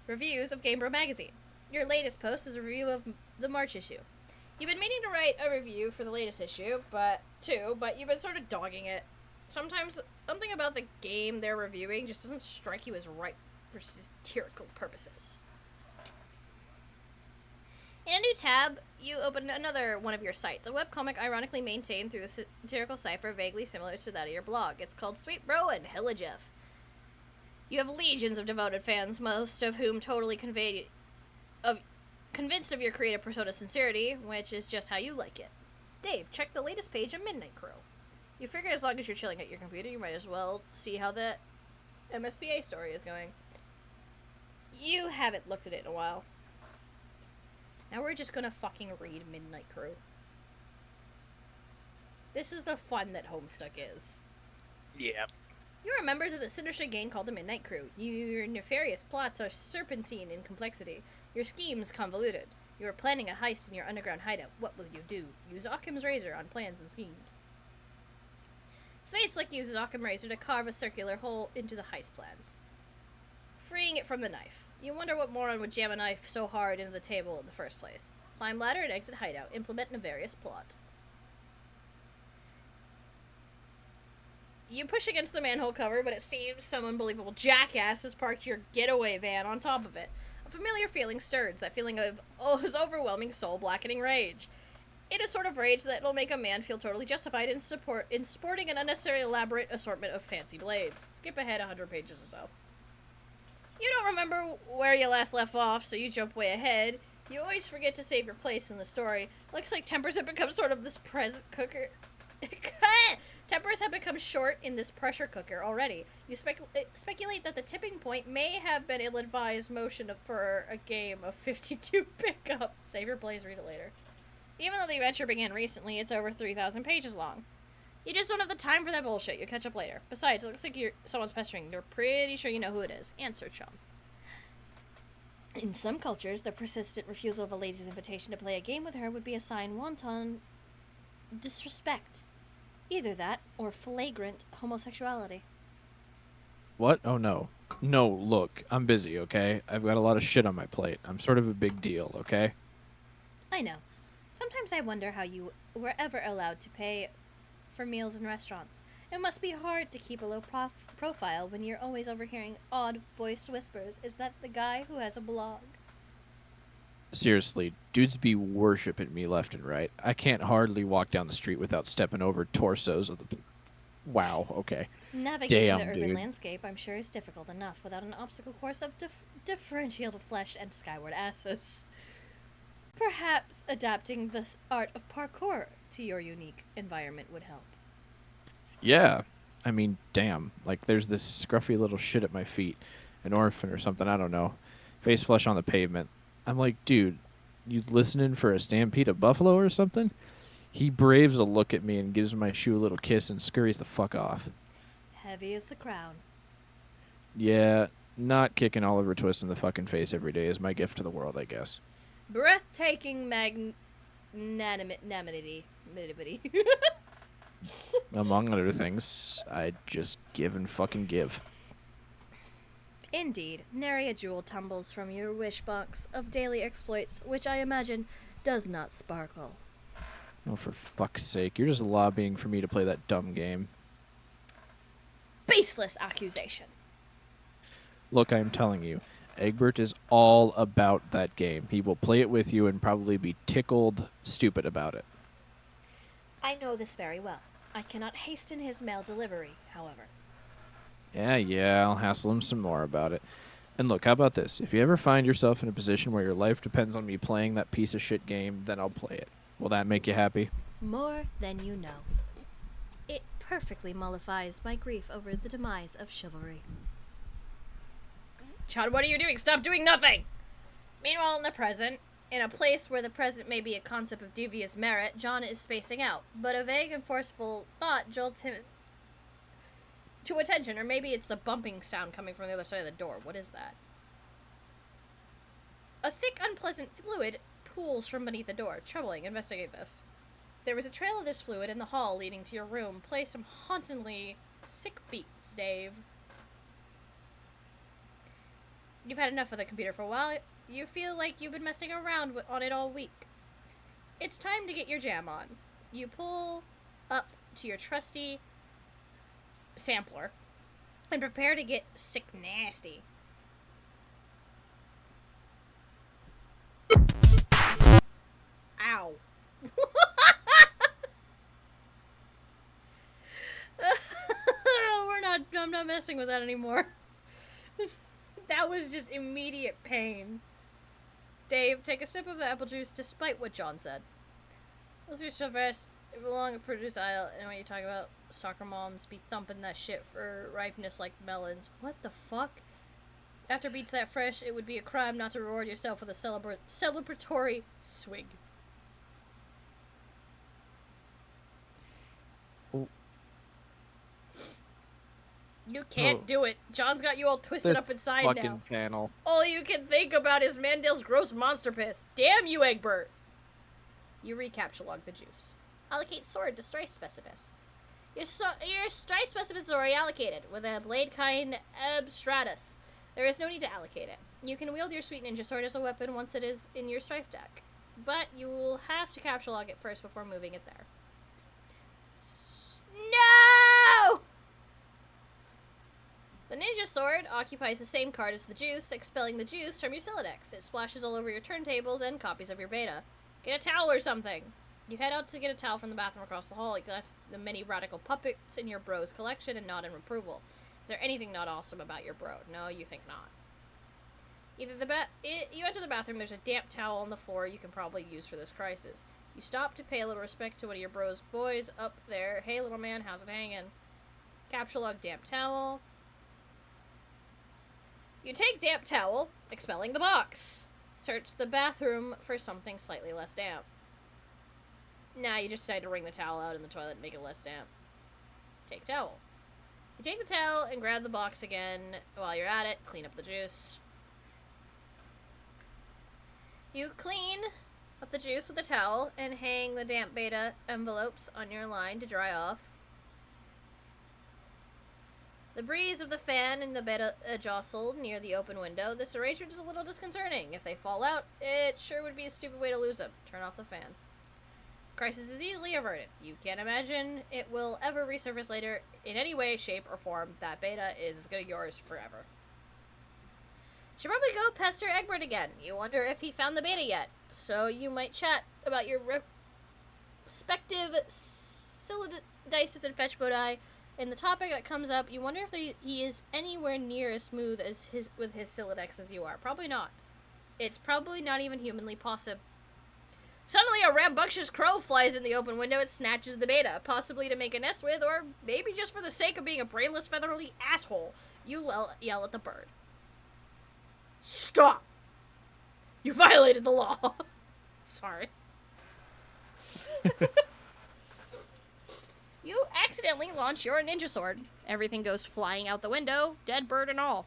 Reviews of Game Bro magazine. Your latest post is a review of the March issue. You've been meaning to write a review for the latest issue, but you've been sort of dogging it. Sometimes something about the game they're reviewing just doesn't strike you as right for satirical purposes. In a new tab, you open another one of your sites, a webcomic ironically maintained through a satirical cipher vaguely similar to that of your blog. It's called Sweet Bro and Hella Jeff. You have legions of devoted fans, most of whom totally convinced of your creative persona's sincerity, which is just how you like it. Dave, check the latest page of Midnight Crow. You figure as long as you're chilling at your computer, you might as well see how the MSPA story is going. You haven't looked at it in a while. Now we're just gonna fucking read Midnight Crew. This is the fun that Homestuck is. Yeah. You are members of the sinister gang called the Midnight Crew. Your nefarious plots are serpentine in complexity. Your schemes convoluted. You are planning a heist in your underground hideout. What will you do? Use Occam's razor on plans and schemes. Spade Slick uses Occam's razor to carve a circular hole into the heist plans, freeing it from the knife. You wonder what moron would jam a knife so hard into the table in the first place. Climb ladder and exit hideout. Implement nefarious plot. You push against the manhole cover, but it seems some unbelievable jackass has parked your getaway van on top of it. A familiar feeling stirs, that feeling of his overwhelming soul-blackening rage. It is sort of rage that will make a man feel totally justified in sporting an unnecessarily elaborate assortment of fancy blades. Skip ahead 100 pages or so. You don't remember where you last left off, so you jump way ahead. You always forget to save your place in the story. Looks like tempers have become sort of this present cooker. Tempers have become short in this pressure cooker already. You speculate that the tipping point may have been ill-advised motion for a game of 52 pickup. Save your place, read it later. Even though the adventure began recently, it's over 3,000 pages long. You just don't have the time for that bullshit. You'll catch up later. Besides, it looks like someone's pestering. You're pretty sure you know who it is. Answer, chum. In some cultures, the persistent refusal of a lady's invitation to play a game with her would be a sign wanton disrespect. Either that, or flagrant homosexuality. What? Oh, no. No, look, I'm busy, okay? I've got a lot of shit on my plate. I'm sort of a big deal, okay? I know. Sometimes I wonder how you were ever allowed to pay for meals in restaurants. It must be hard to keep a low profile when you're always overhearing odd voiced whispers. Is that the guy who has a blog? Seriously, dudes be worshipping me left and right. I can't hardly walk down the street without stepping over torsos of the... Wow, okay. Navigating Damn, the urban dude. landscape, I'm sure, is difficult enough without an obstacle course of differentiated flesh and skyward asses. Perhaps adapting the art of parkour to your unique environment would help. Yeah. I mean, damn. Like, there's this scruffy little shit at my feet. An orphan or something, I don't know. Face flush on the pavement. I'm like, dude, you listening for a stampede of buffalo or something? He braves a look at me and gives my shoe a little kiss and scurries the fuck off. Heavy as the crown. Yeah, not kicking Oliver Twist in the fucking face every day is my gift to the world, I guess. Breathtaking magnanimity. Among other things, I just give and fucking give. Indeed, nary a jewel tumbles from your wish box of daily exploits, which I imagine does not sparkle. Oh, for fuck's sake, you're just lobbying for me to play that dumb game. Baseless accusation. Look, I'm telling you, Egbert is all about that game. He will play it with you and probably be tickled stupid about it. I know this very well. I cannot hasten his mail delivery, however. Yeah, I'll hassle him some more about it. And look, how about this? If you ever find yourself in a position where your life depends on me playing that piece of shit game, then I'll play it. Will that make you happy? More than you know. It perfectly mollifies my grief over the demise of chivalry. John, what are you doing? Stop doing nothing! Meanwhile, in the present, in a place where the present may be a concept of devious merit, John is spacing out, but a vague and forceful thought jolts him to attention, or maybe it's the bumping sound coming from the other side of the door. What is that? A thick, unpleasant fluid pools from beneath the door. Troubling. Investigate this. There was a trail of this fluid in the hall leading to your room. Play some hauntingly sick beats, Dave. You've had enough of the computer for a while. You feel like you've been messing around on it all week. It's time to get your jam on. You pull up to your trusty sampler and prepare to get sick nasty. Ow. I'm not messing with that anymore. That was just immediate pain. Dave, take a sip of the apple juice despite what John said. Let's be so fast. Along a produce aisle, and what you talk about, soccer moms be thumping that shit for ripeness like melons. What the fuck? After beets that fresh, it would be a crime not to reward yourself with a celebratory swig. Oh. You can't do it. John's got you all twisted This up inside fucking now. panel. All you can think about is Mandale's gross monster piss. Damn you, Egbert! You recapture log the juice. Allocate sword to strife specifics. Your strife specifics is already allocated with a blade kind abstratus. There is no need to allocate it. You can wield your sweet ninja sword as a weapon once it is in your strife deck, but you will have to capture log it first before moving it there. No! The ninja sword occupies the same card as the juice, expelling the juice from your Siladex. It splashes all over your turntables and copies of your beta. Get a towel or something. You head out to get a towel from the bathroom across the hall. You glance at the many radical puppets in your bro's collection and nod in approval. Is there anything not awesome about your bro? No, you think not. You enter the bathroom. There's a damp towel on the floor you can probably use for this crisis. You stop to pay a little respect to one of your bro's boys up there. Hey, little man, how's it hanging? Capture log damp towel. You take damp towel, expelling the box. Search the bathroom for something slightly less damp. Nah, you just decide to wring the towel out in the toilet and make it less damp. Take towel. You take the towel and grab the box again. While you're at it, clean up the juice. You clean up the juice with the towel and hang the damp beta envelopes on your line to dry off. The breeze of the fan and the beta jostled near the open window. This arrangement is a little disconcerting. If they fall out, it sure would be a stupid way to lose them. Turn off the fan. Crisis is easily averted. You can't imagine it will ever resurface later in any way, shape, or form. That beta is as good as yours forever. Should probably go pester Egbert again. You wonder if he found the beta yet. So you might chat about your respective Silidices and Fetch Bodai. In the topic that comes up, you wonder if he is anywhere near as smooth as with his Siladex as you are. Probably not. It's probably not even humanly possible. Suddenly, a rambunctious crow flies in the open window and snatches the beta, possibly to make a nest with, or maybe just for the sake of being a brainless, featherly asshole. You yell at the bird. Stop! You violated the law! Sorry. You accidentally launch your ninja sword. Everything goes flying out the window, dead bird and all.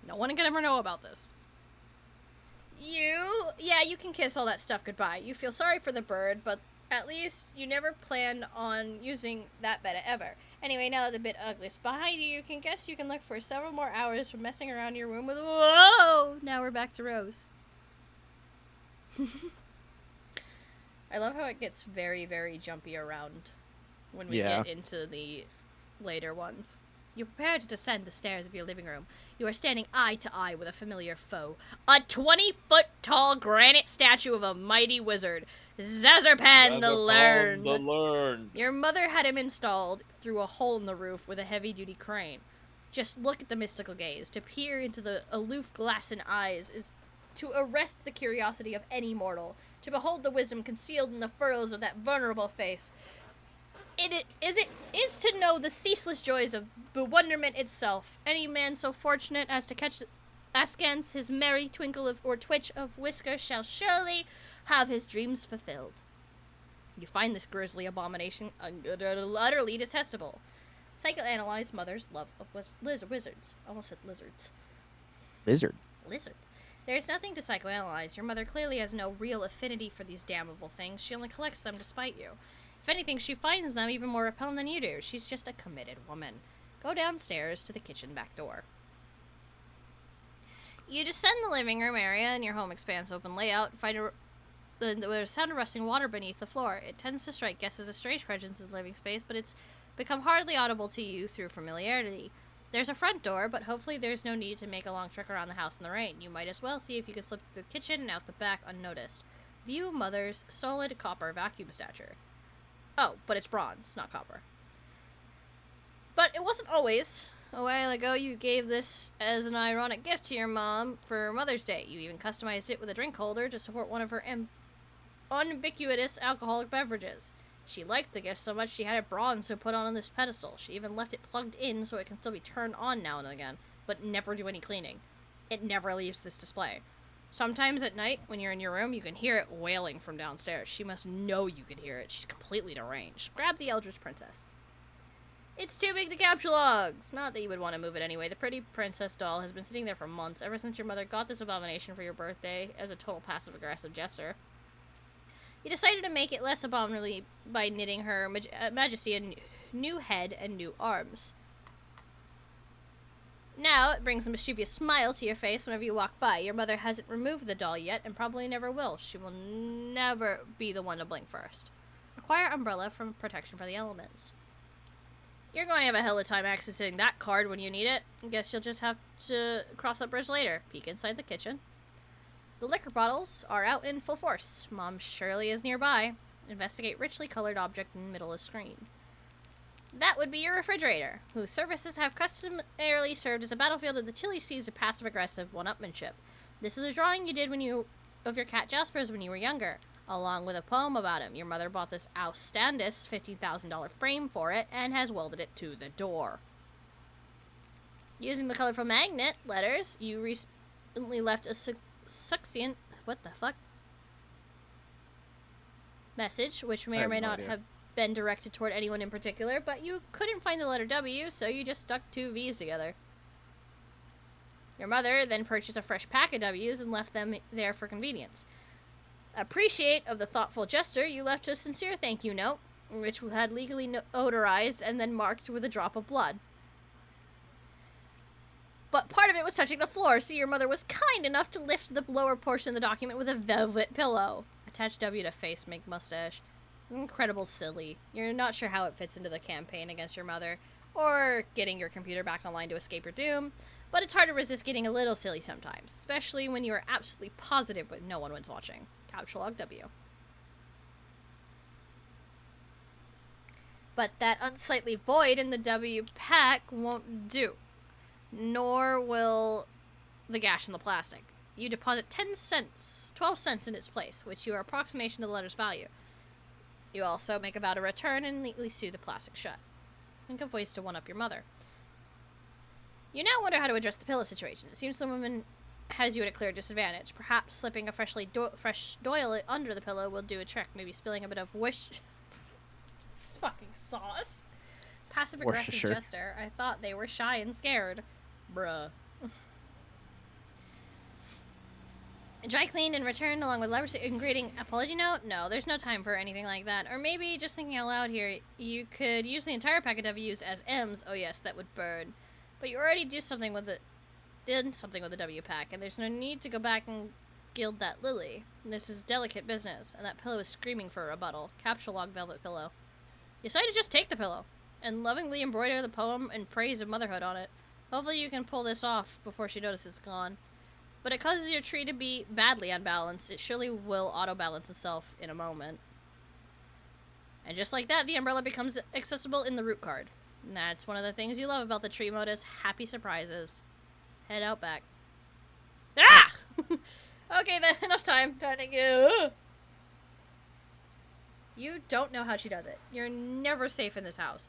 No one can ever know about this. You can kiss all that stuff goodbye. You feel sorry for the bird, but at least you never planned on using that beta ever. Anyway, now that the bit ugly is behind you, you can guess you can look for several more hours from messing around your room with. Whoa! Now we're back to Rose. I love how it gets very, very jumpy around when we get into the later ones. You prepare to descend the stairs of your living room. You are standing eye to eye with a familiar foe. A 20-foot-tall granite statue of a mighty wizard. Zazarpan the Learned. The Learned. Your mother had him installed through a hole in the roof with a heavy-duty crane. Just look at the mystical gaze. To peer into the aloof glassen eyes is to arrest the curiosity of any mortal. To behold the wisdom concealed in the furrows of that vulnerable face. It is to know the ceaseless joys of bewilderment itself. Any man so fortunate as to catch askance his merry twinkle or twitch of whisker shall surely have his dreams fulfilled. You find this grisly abomination utterly detestable. Psychoanalyze mother's love of wizards. Almost said lizards. Lizard. Lizard. There is nothing to psychoanalyze. Your mother clearly has no real affinity for these damnable things. She only collects them to spite you. If anything, she finds them even more repellent than you do. She's just a committed woman. Go downstairs to the kitchen back door. You descend the living room area in your home expanse open layout. Find the sound of rustling water beneath the floor. It tends to strike guests as a strange presence in the living space, but it's become hardly audible to you through familiarity. There's a front door, but hopefully there's no need to make a long trek around the house in the rain. You might as well see if you can slip through the kitchen and out the back unnoticed. View mother's solid copper vacuum stature. Oh, but it's bronze, not copper. But it wasn't always. A while ago, you gave this as an ironic gift to your mom for Mother's Day. You even customized it with a drink holder to support one of her ubiquitous alcoholic beverages. She liked the gift so much she had it bronze so put on this pedestal. She even left it plugged in so it can still be turned on now and again, but never do any cleaning. It never leaves this display. Sometimes at night, when you're in your room, you can hear it wailing from downstairs. She must know you can hear it. She's completely deranged. Grab the Eldritch Princess. It's too big to capture logs. Not that you would want to move it anyway. The pretty princess doll has been sitting there for months, ever since your mother got this abomination for your birthday as a total passive-aggressive gesture. You decided to make it less abominably by knitting her majesty a new head and new arms. Now, it brings a mischievous smile to your face whenever you walk by. Your mother hasn't removed the doll yet, and probably never will. She will never be the one to blink first. Acquire Umbrella from protection for the elements. You're going to have a hell of a time accessing that card when you need it. Guess you'll just have to cross that bridge later. Peek inside the kitchen. The liquor bottles are out in full force. Mom surely is nearby. Investigate richly colored object in the middle of the screen. That would be your refrigerator, whose services have customarily served as a battlefield of the chilly seas of passive-aggressive one-upmanship. This is a drawing you did of your cat Jaspers when you were younger, along with a poem about him. Your mother bought this outstanding $15,000 frame for it and has welded it to the door. Using the colorful magnet letters, you recently left a succinct... What the fuck? Message, which may or may not have been directed toward anyone in particular, but you couldn't find the letter W, so you just stuck two V's together. Your mother then purchased a fresh pack of W's and left them there for convenience. Appreciate of the thoughtful gesture, you left a sincere thank you note, which had legally notarized and then marked with a drop of blood. But part of it was touching the floor, so your mother was kind enough to lift the lower portion of the document with a velvet pillow. Attach W to face, make mustache. Incredible silly. You're not sure how it fits into the campaign against your mother, or getting your computer back online to escape your doom, but it's hard to resist getting a little silly sometimes, especially when you are absolutely positive that no one was watching. Capture log W. But that unsightly void in the W pack won't do, nor will the gash in the plastic. You deposit 12 cents in its place, which your approximation of the letter's value. You also make a vow to return and neatly sew the plastic shut. Think of ways to one-up your mother. You now wonder how to address the pillow situation. It seems the woman has you at a clear disadvantage. Perhaps slipping a fresh doily under the pillow will do a trick. Maybe spilling a bit of this is fucking sauce. Passive-aggressive gesture. I thought they were shy and scared. Bruh. Dry cleaned and returned along with letters and greeting. Apology note? No, there's no time for anything like that. Or maybe, just thinking out loud here, you could use the entire pack of W's as M's. Oh yes, that would burn. But you already did something with the W pack, and there's no need to go back and gild that lily. This is delicate business, and that pillow is screaming for a rebuttal. Capture log velvet pillow. You decided to just take the pillow. and lovingly embroider the poem in praise of motherhood on it. Hopefully you can pull this off before she notices it's gone. But it causes your tree to be badly unbalanced. It surely will auto-balance itself in a moment. And just like that, the umbrella becomes accessible in the root card. And that's one of the things you love about the tree modus. Happy surprises. Head out back. Ah! Okay, then, enough time. Time to go. You don't know how she does it. You're never safe in this house.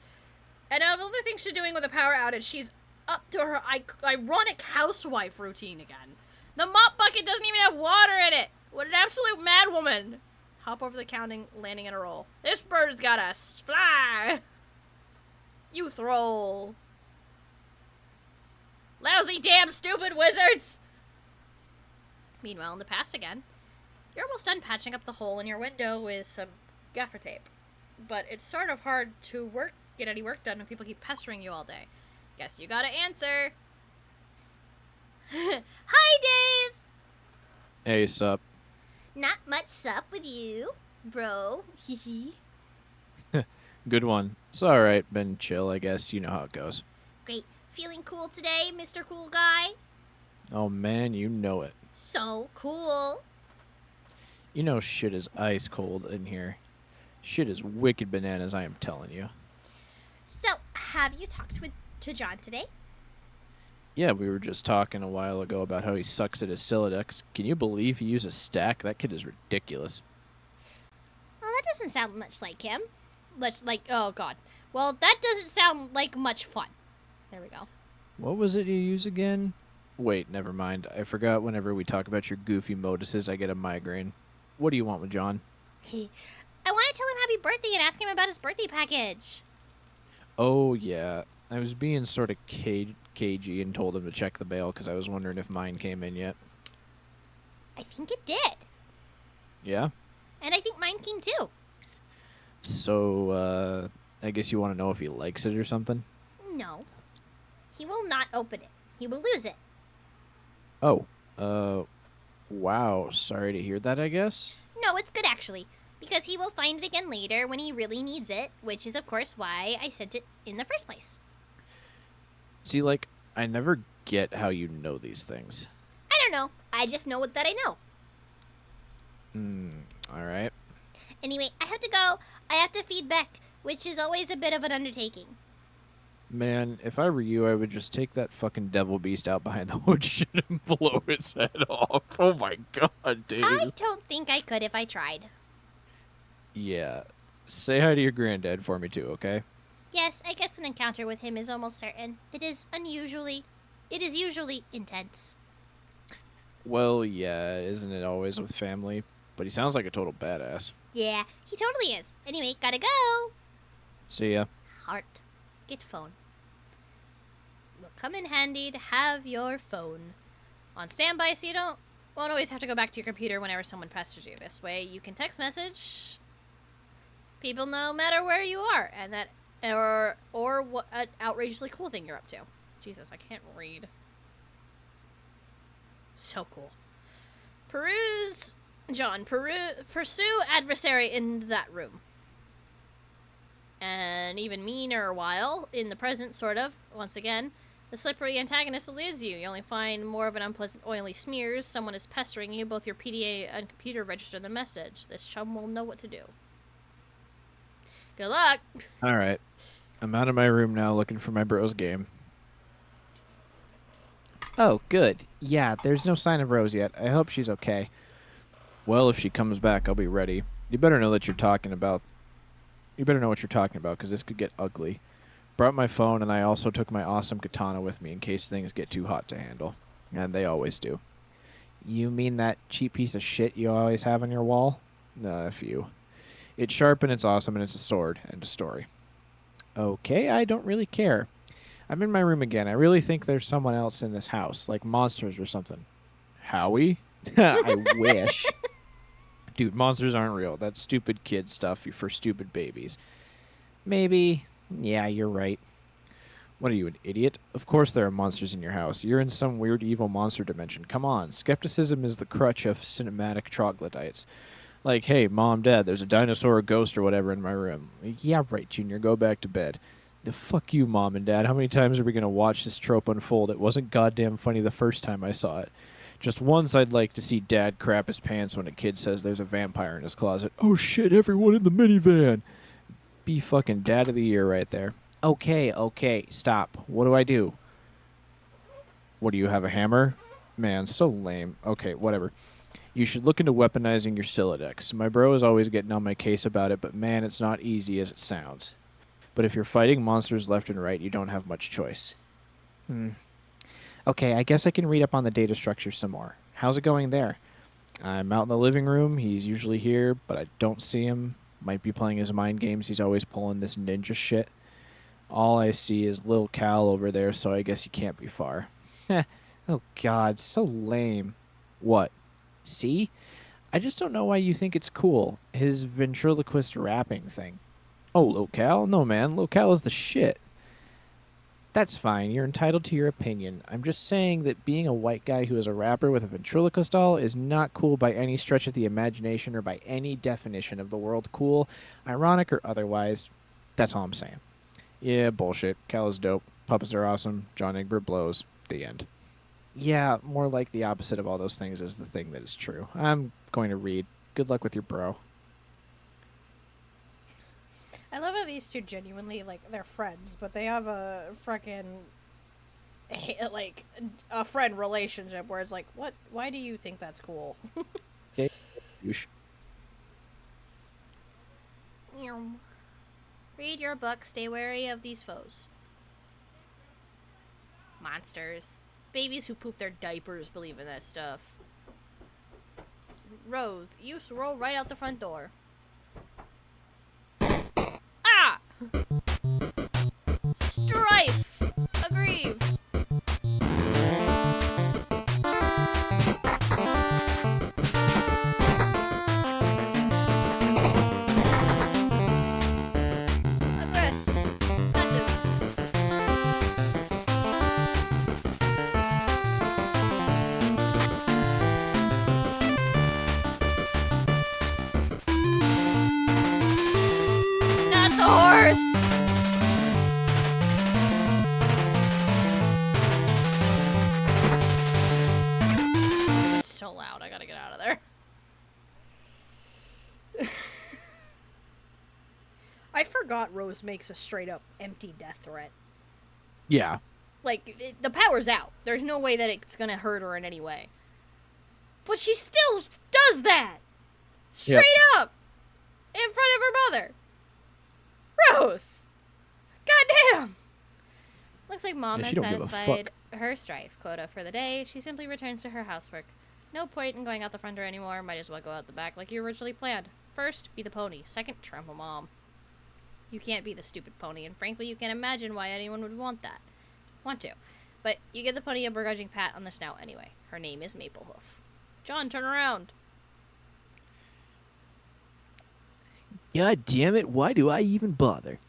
And out of all the things she's doing with a power outage, she's up to her ironic housewife routine again. The mop bucket doesn't even have water in it. What an absolute madwoman. Hop over the counting, landing in a roll. This bird's gotta fly. You throw. Lousy damn stupid wizards. Meanwhile, in the past again, you're almost done patching up the hole in your window with some gaffer tape. But it's sort of hard to get any work done when people keep pestering you all day. Guess you gotta answer. Hi, Dave! Hey, sup? Not much sup with you, bro. Hee hee. Good one. It's alright, been chill, I guess. You know how it goes. Great. Feeling cool today, Mr. Cool Guy? Oh man, you know it. So cool. You know shit is ice cold in here. Shit is wicked bananas, I am telling you. So, have you talked to John today? Yeah, we were just talking a while ago about how he sucks at his Silodex. Can you believe he uses stack? That kid is ridiculous. Well, that doesn't sound much like him. Oh god. Well, that doesn't sound like much fun. There we go. What was it you use again? Wait, never mind. I forgot whenever we talk about your goofy moduses, I get a migraine. What do you want with John? I want to tell him happy birthday and ask him about his birthday package. Oh, yeah. I was being sort of cagey and told him to check the mail because I was wondering if mine came in yet. I think it did. Yeah? And I think mine came too. So, I guess you want to know if he likes it or something? No. He will not open it. He will lose it. Oh, wow. Sorry to hear that, I guess. No, it's good actually. Because he will find it again later when he really needs it, which is, of course, why I sent it in the first place. See, like, I never get how you know these things. I don't know. I just know that I know. Alright. Anyway, I have to go. I have to feed Beck, which is always a bit of an undertaking. Man, if I were you, I would just take that fucking devil beast out behind the woodshed and blow its head off. Oh my god, dude. I don't think I could if I tried. Yeah. Say hi to your granddad for me too, okay? Yes, I guess an encounter with him is almost certain. It is usually intense. Well, yeah, isn't it always with family? But he sounds like a total badass. Yeah, he totally is. Anyway, gotta go. See ya. Heart. Get phone. Will come in handy to have your phone On standby so you won't always have to go back to your computer whenever someone pesters you. This way you can text message people no matter where you are, and that or what an outrageously cool thing you're up to. Jesus, I can't read. So cool. Pursue adversary in that room. An even meaner while in the present, sort of. Once again, the slippery antagonist eludes you. You only find more of an unpleasant oily smears. Someone is pestering you. Both your PDA and computer register the message. This chum will know what to do. Good luck. Alright. I'm out of my room now looking for my bro's game. Oh, good. Yeah, there's no sign of Rose yet. I hope she's okay. Well, if she comes back, I'll be ready. You better know what you're talking about, because this could get ugly. Brought my phone, and I also took my awesome katana with me in case things get too hot to handle. And they always do. You mean that cheap piece of shit you always have on your wall? Nah, F you. It's sharp and it's awesome and it's a sword. End of story. Okay, I don't really care. I'm in my room again. I really think there's someone else in this house, like monsters or something. Howie? I wish. Dude, monsters aren't real. That's stupid kid stuff for stupid babies. Maybe. Yeah, you're right. What are you, an idiot? Of course there are monsters in your house. You're in some weird evil monster dimension. Come on. Skepticism is the crutch of cinematic troglodytes. Like, hey, Mom, Dad, there's a dinosaur or ghost or whatever in my room. Yeah, right, Junior. Go back to bed. The fuck you, Mom and Dad. How many times are we going to watch this trope unfold? It wasn't goddamn funny the first time I saw it. Just once I'd like to see Dad crap his pants when a kid says there's a vampire in his closet. Oh shit, everyone in the minivan! Be fucking Dad of the Year right there. Okay, stop. What do I do? What, do you have a hammer? Man, so lame. Okay, whatever. You should look into weaponizing your Silodex. My bro is always getting on my case about it, but man, it's not easy as it sounds. But if you're fighting monsters left and right, you don't have much choice. Okay, I guess I can read up on the data structure some more. How's it going there? I'm out in the living room. He's usually here, but I don't see him. Might be playing his mind games. He's always pulling this ninja shit. All I see is Lil Cal over there, so I guess he can't be far. Oh god, so lame. What? See? I just don't know why you think it's cool. His ventriloquist rapping thing. Oh, Lil Cal? No, man. Lil Cal is the shit. That's fine. You're entitled to your opinion. I'm just saying that being a white guy who is a rapper with a ventriloquist doll is not cool by any stretch of the imagination or by any definition of the word cool, ironic or otherwise. That's all I'm saying. Yeah, bullshit. Cal is dope. Puppets are awesome. John Egbert blows. The end. Yeah, more like the opposite of all those things is the thing that is true. I'm going to read. Good luck with your bro. I love how these two genuinely, like, they're friends, but they have a freaking, like, a friend relationship where it's like, what? Why do you think that's cool? Okay. Whoosh. Read your book. Stay wary of these foes. Monsters. Babies who poop their diapers believe in that stuff. Rose, you roll right out the front door. Ah! Strife! Aggrieve! Aggress! Passive! Not the horse! It's so loud, I gotta get out of there. I forgot Rose makes a straight up empty death threat. Yeah. Like, the power's out. There's no way that it's gonna hurt her in any way. But she still does that! Straight up! In front of her mother! Rose! Goddamn! Looks like Mom Yeah, has she don't give a satisfied her strife quota for the day. She simply returns to her housework. No point in going out the front door anymore. Might as well go out the back like you originally planned. First, be the pony. Second, trample Mom. You can't be the stupid pony, and frankly, you can't imagine why anyone would want to. But you give the pony a begrudging pat on the snout anyway. Her name is Maplehoof. John, turn around. God damn it, why do I even bother?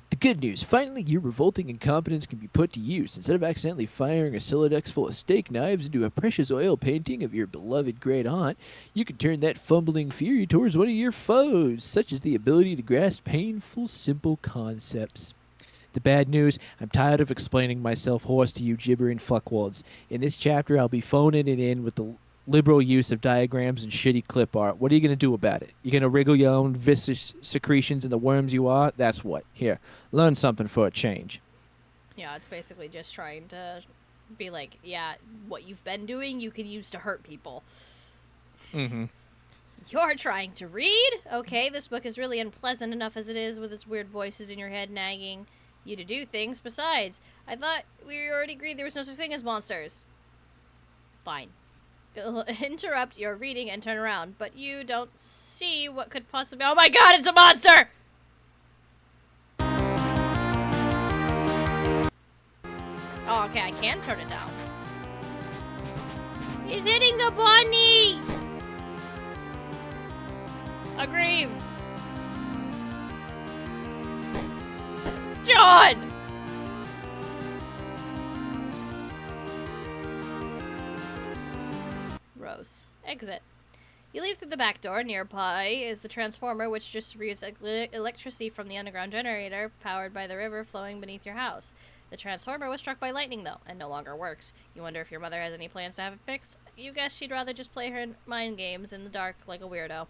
The good news, finally your revolting incompetence can be put to use. Instead of accidentally firing a Silodex full of steak knives into a precious oil painting of your beloved great aunt, you can turn that fumbling fury towards one of your foes, such as the ability to grasp painful, simple concepts. The bad news, I'm tired of explaining myself hoarse to you gibbering fuckwads. In this chapter, I'll be phoning it in with the liberal use of diagrams and shitty clip art. What are you going to do about it? You going to wriggle your own viscous secretions in the worms you are? That's what. Here, learn something for a change. Yeah, it's basically just trying to be like, yeah, what you've been doing, you can use to hurt people. Mm-hmm. You're trying to read? Okay, this book is really unpleasant enough as it is with its weird voices in your head nagging you to do things. Besides, I thought we already agreed there was no such thing as monsters. Fine. It'll interrupt your reading and turn around, but you don't see what could possibly— oh my god, it's a monster! Oh, okay, I can turn it down. He's hitting the bunny! Aggrieve! John! Rose. Exit. You leave through the back door. Nearby is the transformer, which distributes electricity from the underground generator powered by the river flowing beneath your house. The transformer was struck by lightning, though, and no longer works. You wonder if your mother has any plans to have it fixed? You guess she'd rather just play her mind games in the dark like a weirdo.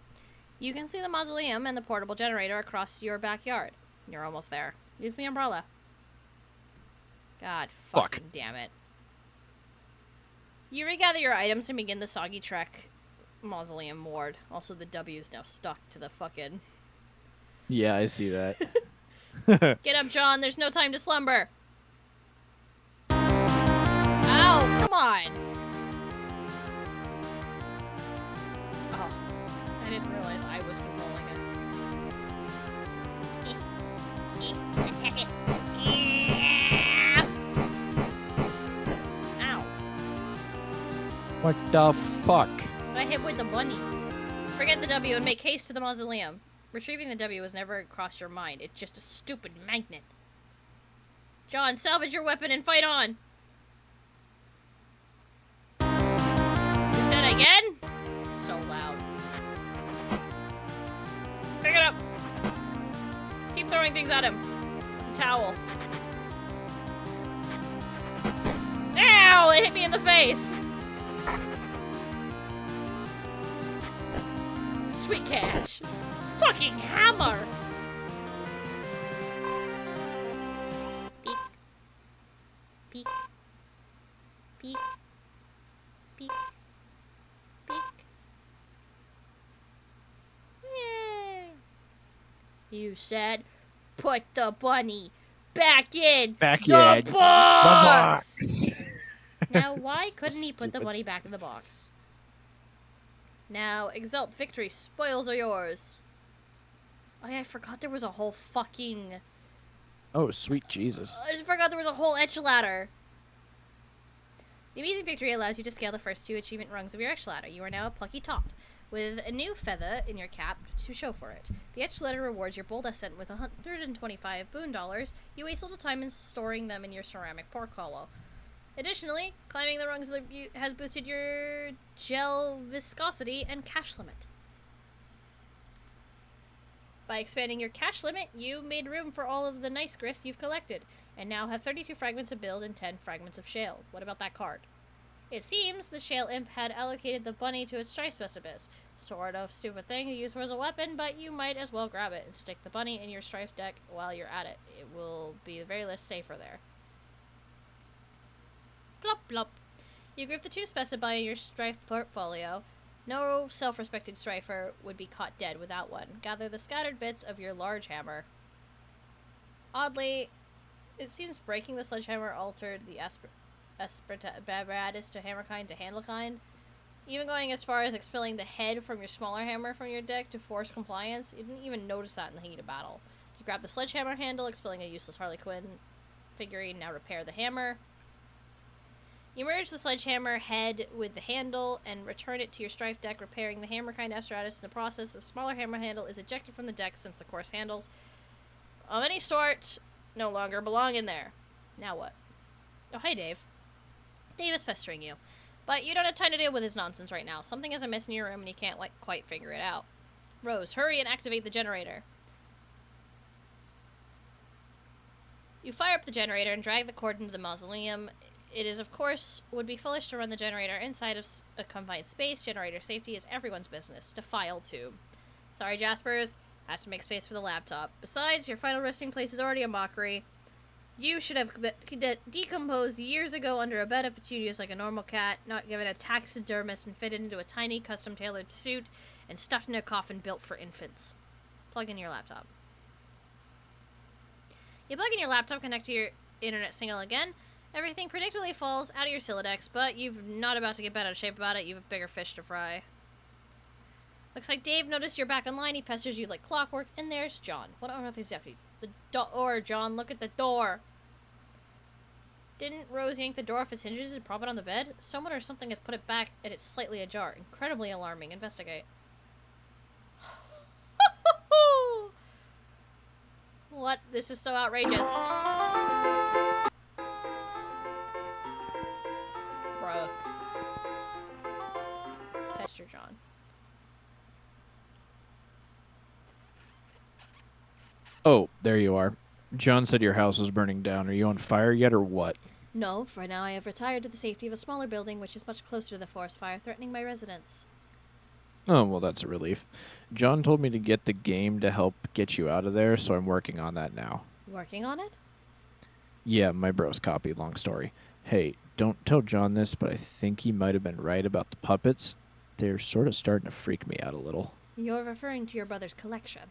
You can see the mausoleum and the portable generator across your backyard. You're almost there. Use the umbrella. God fucking damn it. You regather your items and begin the soggy trek mausoleum ward. Also, the W is now stuck to the fucking... Yeah, I see that. Get up, John. There's no time to slumber. Ow, come on. Oh, I didn't realize I was controlling it. Attack it. Ow. What the fuck? I hit with the bunny. Forget the W and make haste to the mausoleum. Retrieving the W was never crossed your mind. It's just a stupid magnet. John, salvage your weapon and fight on. You said again? It's so loud. Pick it up. Keep throwing things at him. It's a towel. Ow! It hit me in the face. Sweet catch. Fucking hammer. Peek. Peek. Peek. Peek. Peek. Yay. You said, put the bunny back in Back the in box. the box. Now, why So couldn't he put the stupid. bunny back in the box? Now, exult victory. Spoils are yours. Oh yeah, I forgot there was a whole fucking... Oh, sweet Jesus. I just forgot there was a whole etch ladder. The amazing victory allows you to scale the first 2 achievement rungs of your etch ladder. You are now a plucky tot, with a new feather in your cap to show for it. The etch ladder rewards your bold ascent with 125 boon dollars. You waste little time in storing them in your ceramic pork hollow. Additionally, climbing the rungs has boosted your gel viscosity and cash limit. By expanding your cash limit, you made room for all of the nice grist you've collected, and now have 32 fragments of build and 10 fragments of shale. What about that card? It seems the shale imp had allocated the bunny to its strife specialist. Sort of stupid thing to use for as a weapon, but you might as well grab it and stick the bunny in your strife deck while you're at it. It will be the very least safer there. Plop, plop. You group the 2 specified in your strife portfolio. No self-respected strifer would be caught dead without one. Gather the scattered bits of your large hammer. Oddly, it seems breaking the sledgehammer altered the apparatus to hammer kind to handle kind. Even going as far as expelling the head from your smaller hammer from your deck to force compliance, you didn't even notice that in the heat of battle. You grab the sledgehammer handle, expelling a useless Harley Quinn figurine, now repair the hammer. You merge the sledgehammer head with the handle and return it to your strife deck, repairing the hammer kind apparatus. In the process, the smaller hammer handle is ejected from the deck since the coarse handles of any sort no longer belong in there. Now what? Oh, hi, Dave. Dave is pestering you, but you don't have time to deal with his nonsense right now. Something is amiss in your room and you can't quite figure it out. Rose, hurry and activate the generator. You fire up the generator and drag the cord into the mausoleum. It is, of course, would be foolish to run the generator inside of a confined space. Generator safety is everyone's business. Defile tube. Sorry, Jaspers. Has to make space for the laptop. Besides, your final resting place is already a mockery. You should have decomposed years ago under a bed of petunias like a normal cat, not given a taxidermist and fitted into a tiny custom-tailored suit and stuffed in a coffin built for infants. Plug in your laptop. You plug in your laptop, connect to your internet signal again. Everything predictably falls out of your Silodex, but you're not about to get bent out of shape about it. You have bigger fish to fry. Looks like Dave noticed you're back online. He pesters you like clockwork, and there's John. What on earth is happening? The door, John. Look at the door. Didn't Rose yank the door off its hinges and prop it on the bed? Someone or something has put it back, and it's slightly ajar. Incredibly alarming. Investigate. What? This is so outrageous. Bruh. Pester John. Oh, there you are. John said your house is burning down. Are you on fire yet or what? No, for now I have retired to the safety of a smaller building which is much closer to the forest fire, threatening my residents. Oh, well, that's a relief. John told me to get the game to help get you out of there, so I'm working on that now. Working on it? Yeah, my bro's copy, long story. Hey, don't tell John this, but I think he might have been right about the puppets. They're sort of starting to freak me out a little. You're referring to your brother's collection.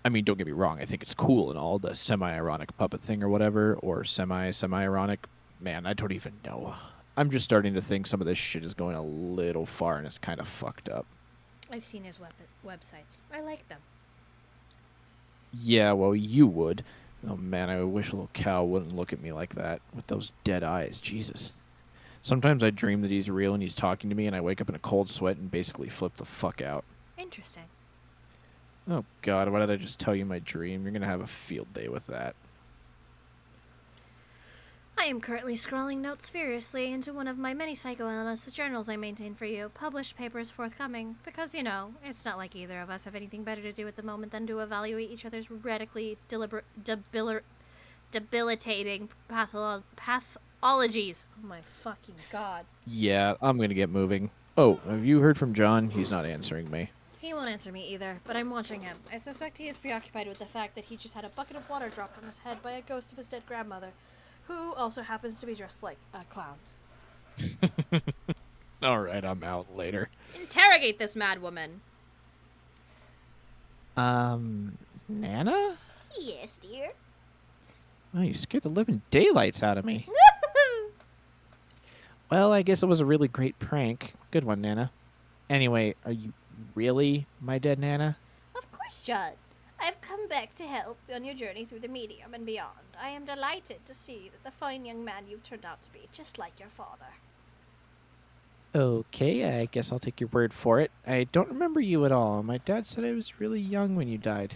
I mean, don't get me wrong, I think it's cool and all, the semi-ironic puppet thing or whatever, or semi-ironic. Man, I don't even know. I'm just starting to think some of this shit is going a little far and it's kind of fucked up. I've seen his websites. I like them. Yeah, well, you would. Oh man, I wish a little cow wouldn't look at me like that, with those dead eyes, Jesus. Sometimes I dream that he's real and he's talking to me and I wake up in a cold sweat and basically flip the fuck out. Interesting. Oh god, why did I just tell you my dream? You're gonna have a field day with that. I am currently scrolling notes furiously into one of my many psychoanalysis journals I maintain for you. Published papers forthcoming. Because, you know, it's not like either of us have anything better to do at the moment than to evaluate each other's radically debilitating pathologies. Oh my fucking god. Yeah, I'm gonna get moving. Oh, have you heard from John? He's not answering me. He won't answer me either, but I'm watching him. I suspect he is preoccupied with the fact that he just had a bucket of water dropped on his head by a ghost of his dead grandmother, who also happens to be dressed like a clown. Alright, I'm out later. Interrogate this madwoman. Nana? Yes, dear. Oh, you scared the living daylights out of me. Well, I guess it was a really great prank. Good one, Nana. Anyway, are you really my dead Nana? Of course, John. I've come back to help on your journey through the medium and beyond. I am delighted to see that the fine young man you've turned out to be, just like your father. Okay, I guess I'll take your word for it. I don't remember you at all. My dad said I was really young when you died.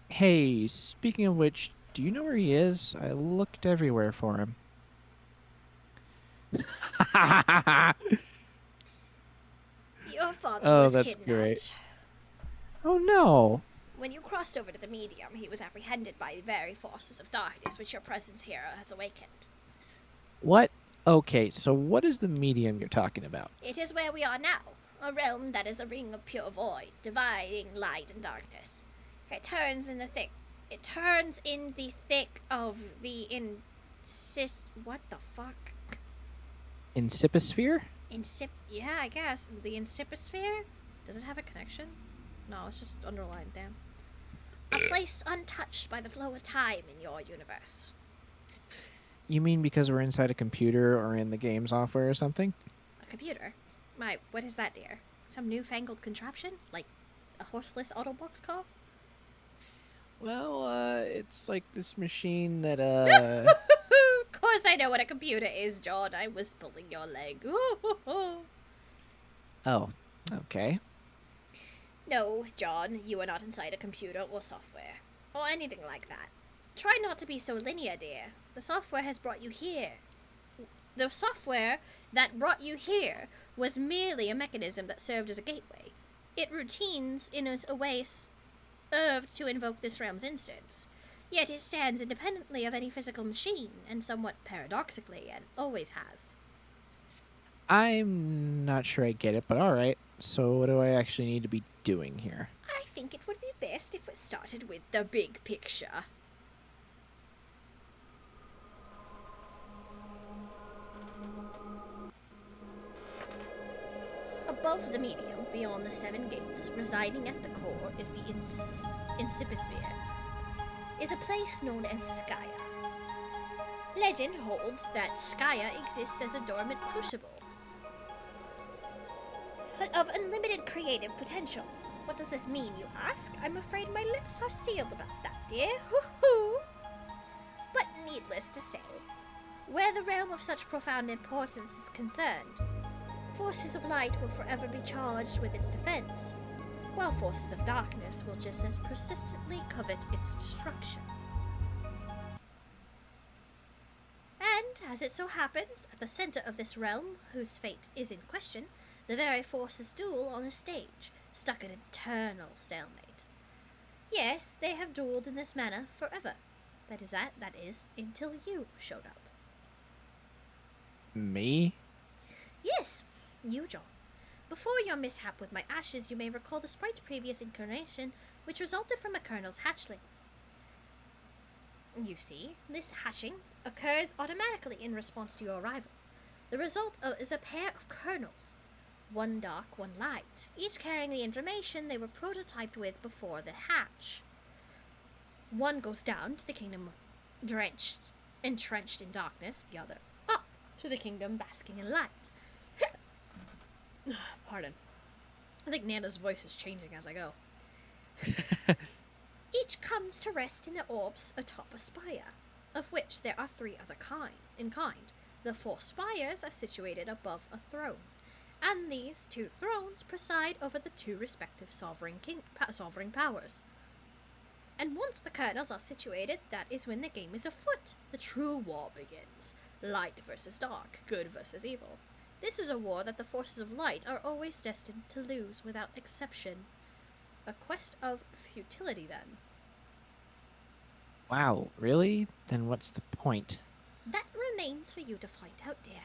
Hey, speaking of which, do you know where he is? I looked everywhere for him. Your father Oh, was that's kidnapped. great. Oh no. When you crossed over to the medium, he was apprehended by the very forces of darkness which your presence here has awakened. What? Okay, so what is the medium you're talking about? It is where we are now, a realm that is a ring of pure void, dividing light and darkness. It turns in the thick of the what the fuck? Inciposphere? Yeah, I guess. The Inciposphere? Does it have a connection? No, it's just underlined, damn. A place untouched by the flow of time in your universe. You mean because we're inside a computer or in the game software or something? A computer? What is that, dear? Some newfangled contraption? Like a horseless Autobox car? Well, it's like this machine that, Of course I know what a computer is, John. I was pulling your leg. Oh, okay. No, John, you are not inside a computer or software, or anything like that. Try not to be so linear, dear. The software has brought you here. The software that brought you here was merely a mechanism that served as a gateway. It routines in a way served to invoke this realm's instance. Yet it stands independently of any physical machine, and somewhat paradoxically, and always has. I'm not sure I get it, but alright. So what do I actually need to be doing here? I think it would be best if we started with the big picture. Above the medium, beyond the 7 gates, residing at the core is the Inciposphere, is a place known as Skaya. Legend holds that Skaya exists as a dormant crucible of unlimited creative potential. What does this mean, you ask? I'm afraid my lips are sealed about that, dear. Hoo-hoo! But needless to say, where the realm of such profound importance is concerned, forces of light will forever be charged with its defense, while forces of darkness will just as persistently covet its destruction. And, as it so happens, at the center of this realm, whose fate is in question, the very forces duel on a stage, stuck in eternal stalemate. Yes, they have dueled in this manner forever. That is, until you showed up. Me? Yes, you, John. Before your mishap with my ashes, you may recall the sprite's previous incarnation, which resulted from a colonel's hatchling. You see, this hatching occurs automatically in response to your arrival. The result is a pair of kernels, one dark, one light, each carrying the information they were prototyped with before the hatch. One goes down to the kingdom entrenched in darkness, the other up to the kingdom basking in light. Pardon. I think Nana's voice is changing as I go. Each comes to rest in the orbs atop a spire, of which there are 3 other in kind. The 4 spires are situated above a throne, and these 2 thrones preside over the 2 respective sovereign powers. And once the kernels are situated, that is when the game is afoot. The true war begins. Light versus dark, good versus evil. This is a war that the forces of light are always destined to lose without exception. A quest of futility, then. Wow, really? Then what's the point? That remains for you to find out, dear.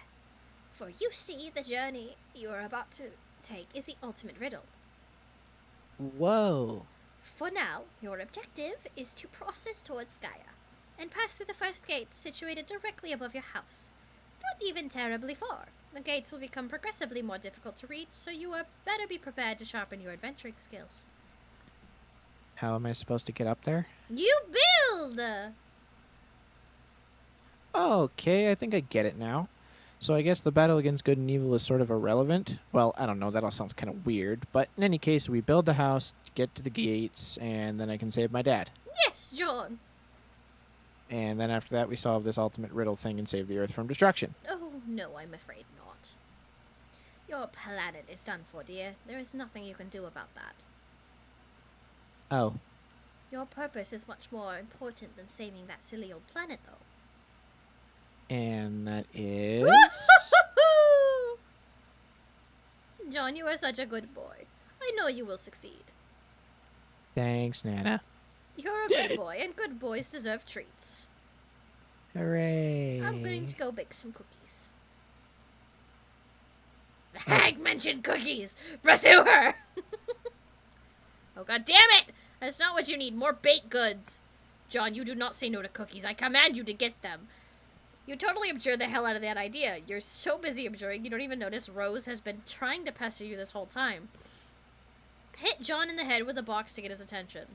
For you see, the journey you are about to take is the ultimate riddle. Whoa. For now, your objective is to process towards Skya, and pass through the first gate situated directly above your house. Not even terribly far. The gates will become progressively more difficult to reach, so you are better be prepared to sharpen your adventuring skills. How am I supposed to get up there? You build! Okay, I think I get it now. So I guess the battle against good and evil is sort of irrelevant. Well, I don't know, that all sounds kind of weird. But in any case, we build the house, get to the gates, and then I can save my dad. Yes, John! And then after that, we solve this ultimate riddle thing and save the Earth from destruction. Oh, no, I'm afraid not. Your planet is done for, dear. There is nothing you can do about that. Oh. Your purpose is much more important than saving that silly old planet, though. And that is... John, you are such a good boy. I know you will succeed. Thanks, Nana. You're a good boy, and good boys deserve treats. Hooray. I'm going to go bake some cookies. The hag mentioned cookies! Pursue her! Oh, god damn it! That's not what you need. More baked goods. John, you do not say no to cookies. I command you to get them. You totally abjured the hell out of that idea. You're so busy abjuring, you don't even notice Rose has been trying to pester you this whole time. Hit John in the head with a box to get his attention.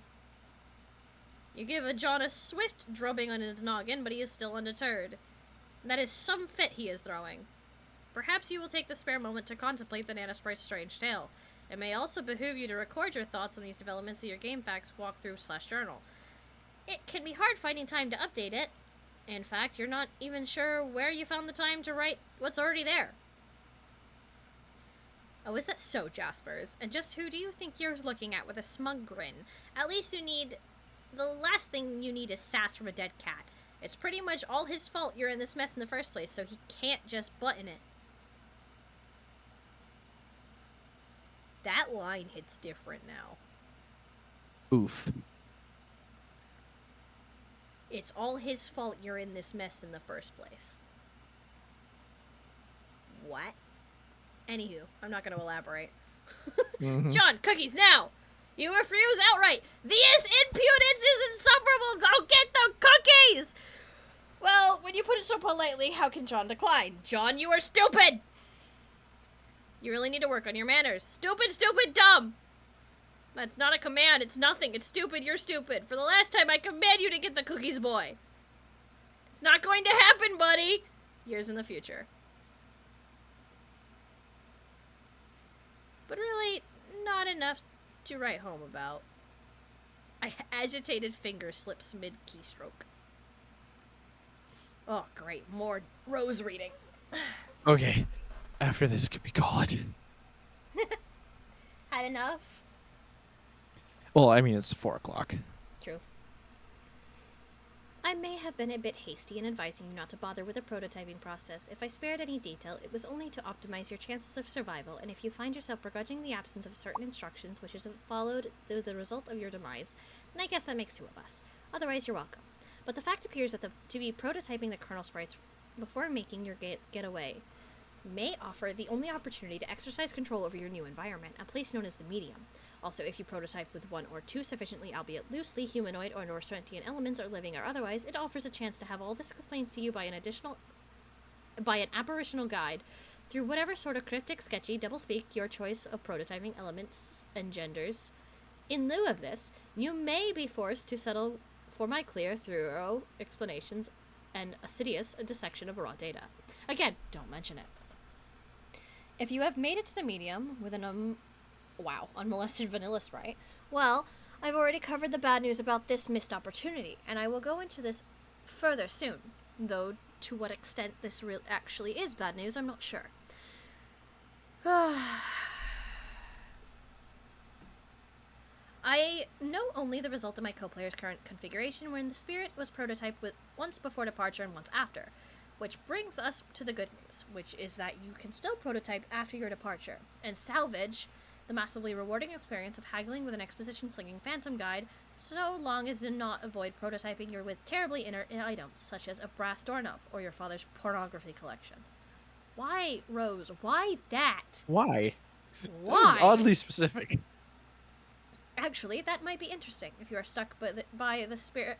You give John a swift drubbing on his noggin, but he is still undeterred. That is some fit he is throwing. Perhaps you will take the spare moment to contemplate the Nana Sprite's strange tale. It may also behoove you to record your thoughts on these developments in your GameFAQs walkthrough/journal. It can be hard finding time to update it. In fact, you're not even sure where you found the time to write what's already there. Oh, is that so, Jaspers? And just who do you think you're looking at with a smug grin? At least the last thing you need is sass from a dead cat. It's pretty much all his fault you're in this mess in the first place, so he can't just button it. That line hits different now. Oof. It's all his fault you're in this mess in the first place. What? Anywho, I'm not going to elaborate. Mhm. John, cookies now! You refuse outright! This impudence is insufferable! Go get the cookies! Well, when you put it so politely, how can John decline? John, you are stupid! You really need to work on your manners. Stupid, stupid, dumb! That's not a command. It's nothing. It's stupid. You're stupid. For the last time, I command you to get the cookies, boy. Not going to happen, buddy. Years in the future. But really, not enough to write home about. A agitated finger slips mid-keystroke. Oh, great. More Rose reading. Okay. After this, can we call it? Had enough? Well, I mean, it's 4 o'clock. True. I I may have been a bit hasty in advising you not to bother with the prototyping process. If I spared any detail, it was only to optimize your chances of survival, and if you find yourself begrudging the absence of certain instructions which has followed the result of your demise, then I guess that makes two of us. Otherwise, you're welcome. But the fact appears that to be prototyping the kernel sprites before making your getaway may offer the only opportunity to exercise control over your new environment, a place known as the medium. Also, if you prototype with one or two sufficiently, albeit loosely, humanoid or sentient elements, or living or otherwise, it offers a chance to have all this explained to you by an apparitional guide through whatever sort of cryptic, sketchy, doublespeak your choice of prototyping elements engenders. In lieu of this, you may be forced to settle for my clear, thorough explanations and assiduous dissection of raw data. Again, don't mention it. If you have made it to the medium with an unmolested vanilla sprite, well, I've already covered the bad news about this missed opportunity, and I will go into this further soon, though to what extent this actually is bad news, I'm not sure. I know only the result of my co-player's current configuration, wherein the spirit was prototyped with once before departure and once after. Which brings us to the good news, which is that you can still prototype after your departure, and salvage the massively rewarding experience of haggling with an exposition-slinging phantom guide, so long as do not avoid prototyping your with terribly inert items, such as a brass doorknob or your father's pornography collection. Why, Rose? Why that? Why? Why? That was oddly specific. Actually, that might be interesting. If you are stuck by the spirit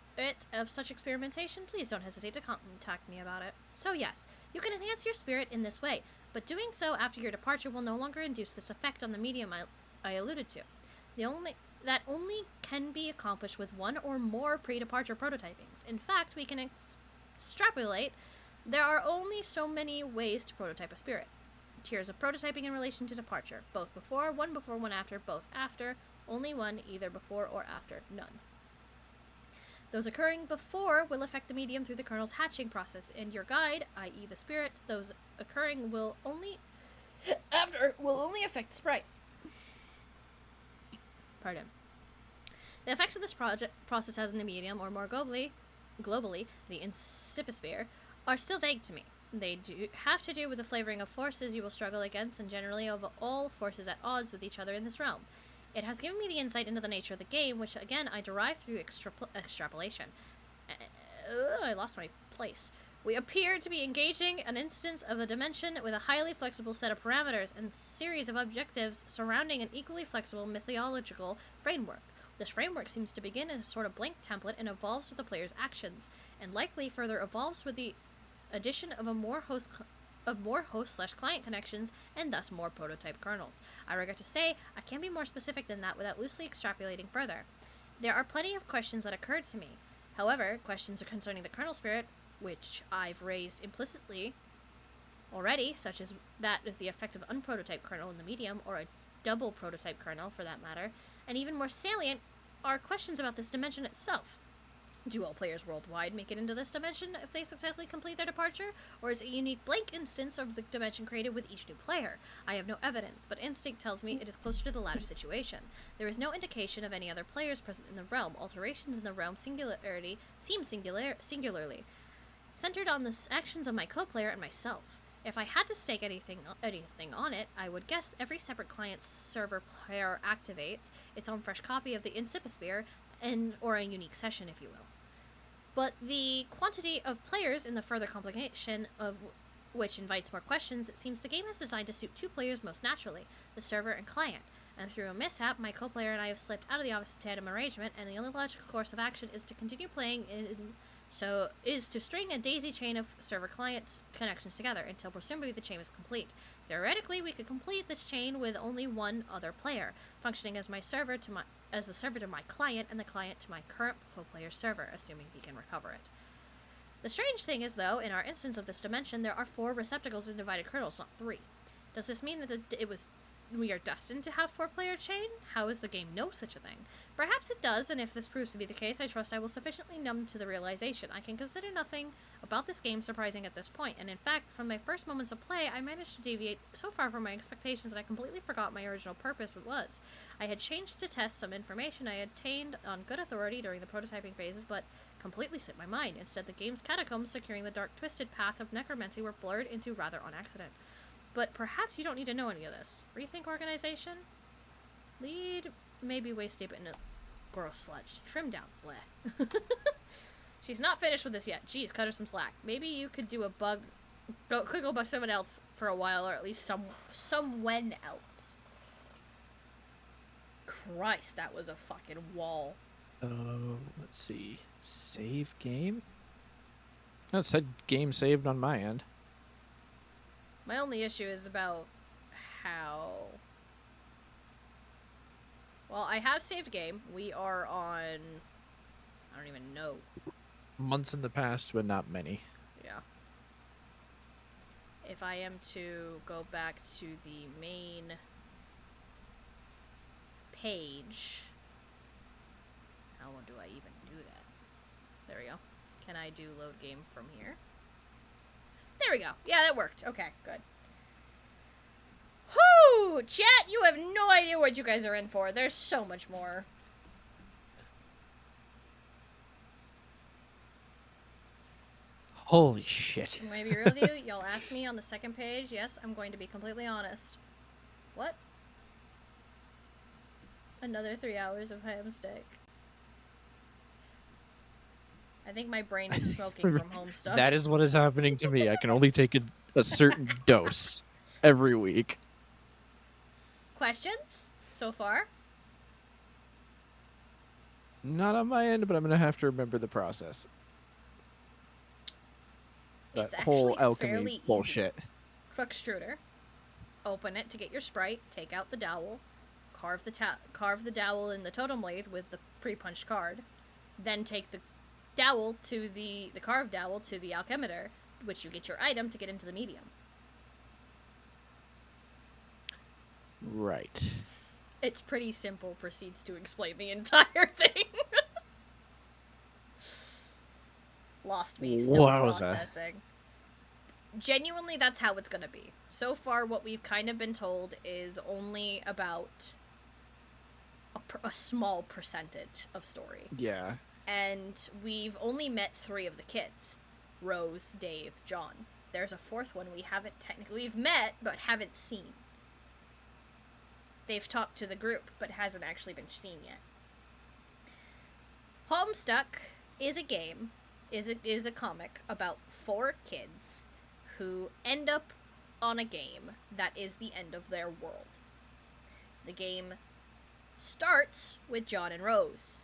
of such experimentation, please don't hesitate to contact me about it. So yes, you can enhance your spirit in this way, but doing so after your departure will no longer induce this effect on the medium I alluded to. That only can be accomplished with one or more pre-departure prototypings. In fact, we can extrapolate there are only so many ways to prototype a spirit. Tiers of prototyping in relation to departure. Both before, one after, both after, only one, either before or after, none. Those occurring before will affect the medium through the kernel's hatching process, and your guide, i.e. the spirit, those occurring will only affect the sprite. Pardon. The effects of this process has in the medium, or more globally, the incipisphere, are still vague to me. They do have to do with the flavoring of forces you will struggle against, and generally of all forces at odds with each other in this realm. It has given me the insight into the nature of the game, which again I derive through extrapolation. I lost my place. We appear to be engaging an instance of a dimension with a highly flexible set of parameters and series of objectives surrounding an equally flexible mythological framework. This framework seems to begin in a sort of blank template and evolves with the player's actions, and likely further evolves with the addition of more host/client connections, and thus more prototype kernels. I regret to say, I can't be more specific than that without loosely extrapolating further. There are plenty of questions that occurred to me. However, questions concerning the kernel spirit, which I've raised implicitly already, such as that of the effect of unprototyped kernel in the medium, or a double prototype kernel for that matter, and even more salient, are questions about this dimension itself. Do all players worldwide make it into this dimension if they successfully complete their departure, or is it a unique blank instance of the dimension created with each new player? I have no evidence, but instinct tells me it is closer to the latter situation. There is no indication of any other players present in the realm. Alterations in the realm singularly centered on the actions of my co-player and myself. If I had to stake anything on it, I would guess every separate client server player activates its own fresh copy of the Incipisphere, or a unique session, if you will. But the quantity of players in the further complication of which invites more questions, it seems the game is designed to suit two players most naturally, the server and client. And through a mishap, my co-player and I have slipped out of the office tandem arrangement, and the only logical course of action is to continue playing to string a daisy chain of server-client connections together until presumably the chain is complete. Theoretically, we could complete this chain with only one other player, functioning as the server to my client and the client to my current co-player's server, assuming he can recover it. The strange thing is, though, in our instance of this dimension, there are 4 receptacles in divided kernels, not 3. Does this mean that it was we are destined to have 4-player chain? How does the game know such a thing? Perhaps it does, and if this proves to be the case, I trust I will sufficiently numb to the realization. I can consider nothing about this game surprising at this point, and in fact, from my first moments of play, I managed to deviate so far from my expectations that I completely forgot my original purpose was. I had changed to test some information I obtained on good authority during the prototyping phases, but completely slipped my mind. Instead, the game's catacombs securing the dark, twisted path of necromancy were blurred into rather on accident. But perhaps you don't need to know any of this. Rethink organization? Lead maybe waist deep in a gross sludge. Trim down. Bleh. She's not finished with this yet. Jeez, cut her some slack. Maybe you could do a bug... Could go by someone else for a while, or at least someone else. Christ, that was a fucking wall. Let's see. Save game? No, it said game saved on my end. My only issue is about how... Well, I have saved game. We are on... I don't even know. Months in the past, but not many. Yeah. If I am to go back to the main page... How do I even do that? There we go. Can I do load game from here? There we go. Yeah, that worked. Okay, good. Whoo! Chat, you have no idea what you guys are in for. There's so much more. Holy shit. Can I be real with you? Y'all asked me on the second page. Yes, I'm going to be completely honest. What? Another 3 hours of homestuck. I think my brain is smoking from homestuck. That is what is happening to me. I can only take a certain dose every week. Questions so far? Not on my end, but I'm going to have to remember the process. It's That whole actually fairly alchemy easy. bullshit. Crook extruder. Open it to get your sprite. Take out the dowel. Carve the dowel in the totem lathe with the pre-punched card. Then take the dowel to the carved dowel to the alchemitor, which you get your item to get into the medium. Right. It's pretty simple. Proceeds to explain the entire thing. Lost me. Still Wowza. processing. Genuinely, that's how it's gonna be. So far, what we've kind of been told is only about a small percentage of story. Yeah. And we've only met 3 of the kids. Rose, Dave, John. There's a 4th one we've met, but haven't seen. They've talked to the group, but hasn't actually been seen yet. Homestuck is a game, is a comic about 4 kids who end up on a game that is the end of their world. The game starts with John and Rose.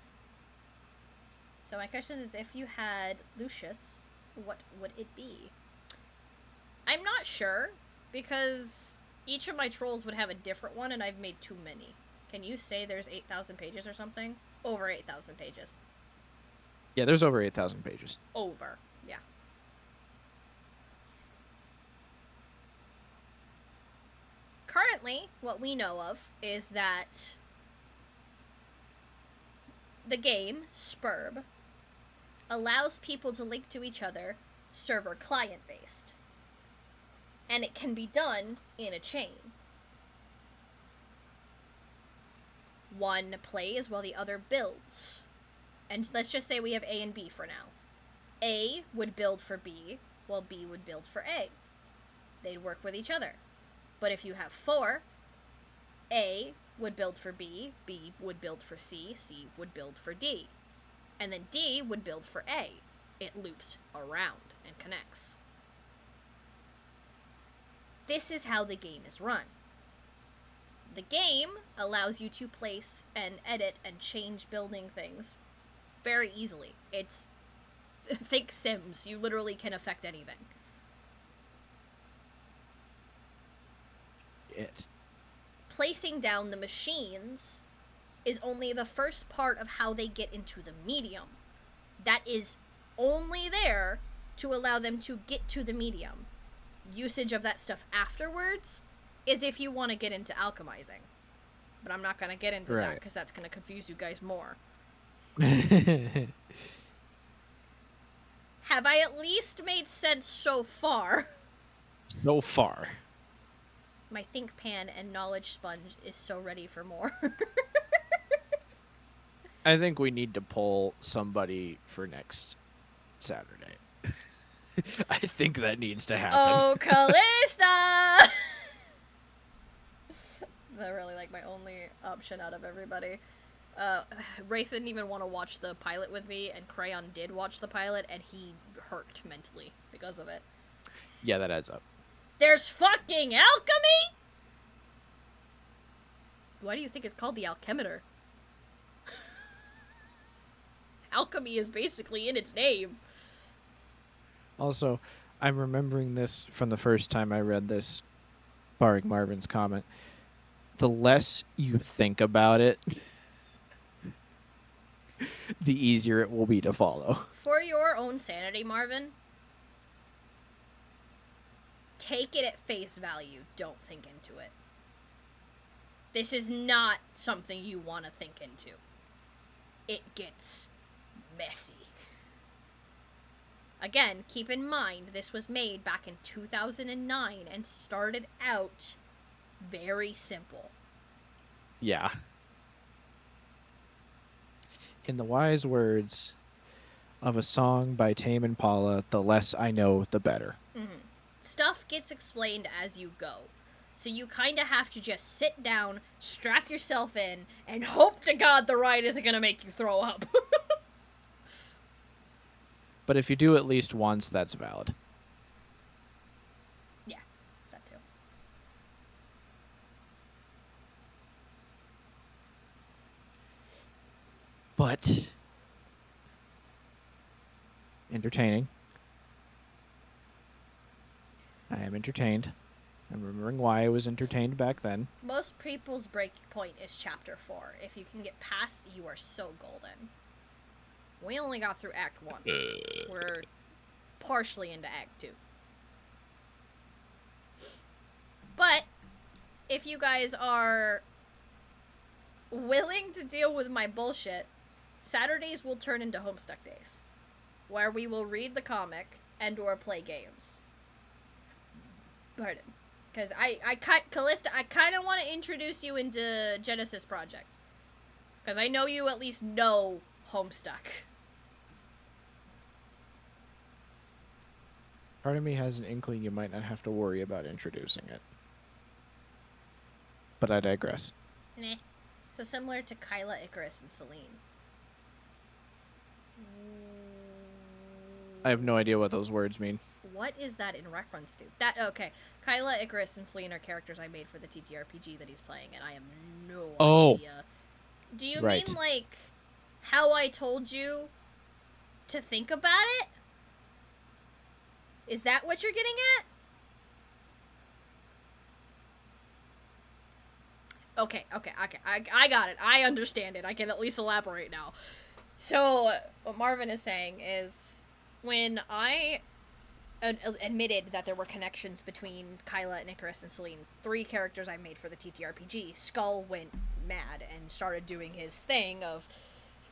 So my question is, if you had Lucius, what would it be? I'm not sure, because each of my trolls would have a different one, and I've made too many. Can you say there's 8,000 pages or something? Over 8,000 pages. Yeah, there's over 8,000 pages. Over, yeah. Currently, what we know of is that the game, Spurb, allows people to link to each other server client-based. And it can be done in a chain. One plays while the other builds. And let's just say we have A and B for now. A would build for B, while B would build for A. They'd work with each other. But if you have 4, A would build for B, B would build for C, C would build for D. And then D would build for A. It loops around and connects. This is how the game is run. The game allows you to place and edit and change building things very easily. It's... think Sims. You literally can affect anything. Placing down the machines is only the first part of how they get into the medium. That is only there to allow them to get to the medium. Usage of that stuff afterwards is if you want to get into alchemizing. But I'm not going to get into that Right. because that's going to confuse you guys more. Have I at least made sense so far? So far. My think pan and knowledge sponge is so ready for more. I think we need to pull somebody for next Saturday. I think that needs to happen. Oh, Callista! That's really like my only option out of everybody. Wraith didn't even want to watch the pilot with me, and Crayon did watch the pilot, and he hurt mentally because of it. Yeah, that adds up. There's fucking alchemy? Why do you think it's called the alchemeter? Alchemy is basically in its name. Also, I'm remembering this from the first time I read this, barring Marvin's comment. The less you think about it, the easier it will be to follow. For your own sanity, Marvin, take it at face value. Don't think into it. This is not something you want to think into. It gets messy. Again, keep in mind this was made back in 2009 and started out very simple. Yeah. In the wise words of a song by Tame Impala, the less I know, the better. Mm-hmm. Stuff gets explained as you go. So you kind of have to just sit down, strap yourself in, and hope to God the ride isn't going to make you throw up. But if you do at least once, that's valid. Yeah, that too. But entertaining. I am entertained. I'm remembering why I was entertained back then. Most people's break point is chapter 4. If you can get past, you are so golden. We only got through Act 1. We're partially into Act 2. But, if you guys are willing to deal with my bullshit, Saturdays will turn into Homestuck days, where we will read the comic and or play games. Pardon. Because Callista, I kind of want to introduce you into Genesis Project. Because I know you at least know Homestuck. Part of me has an inkling you might not have to worry about introducing it. But I digress. Nah. So similar to Kyla, Icarus, and Celine. I have no idea what those words mean. What is that in reference to? Okay. Kyla, Icarus, and Celine are characters I made for the TTRPG that he's playing, and I have no idea. Do you Right. mean, like, how I told you to think about it? Is that what you're getting at? Okay. I got it. I understand it. I can at least elaborate now. So, what Marvin is saying is, when I admitted that there were connections between Kyla and Icarus and Celine, 3 characters I made for the TTRPG, Skull went mad and started doing his thing of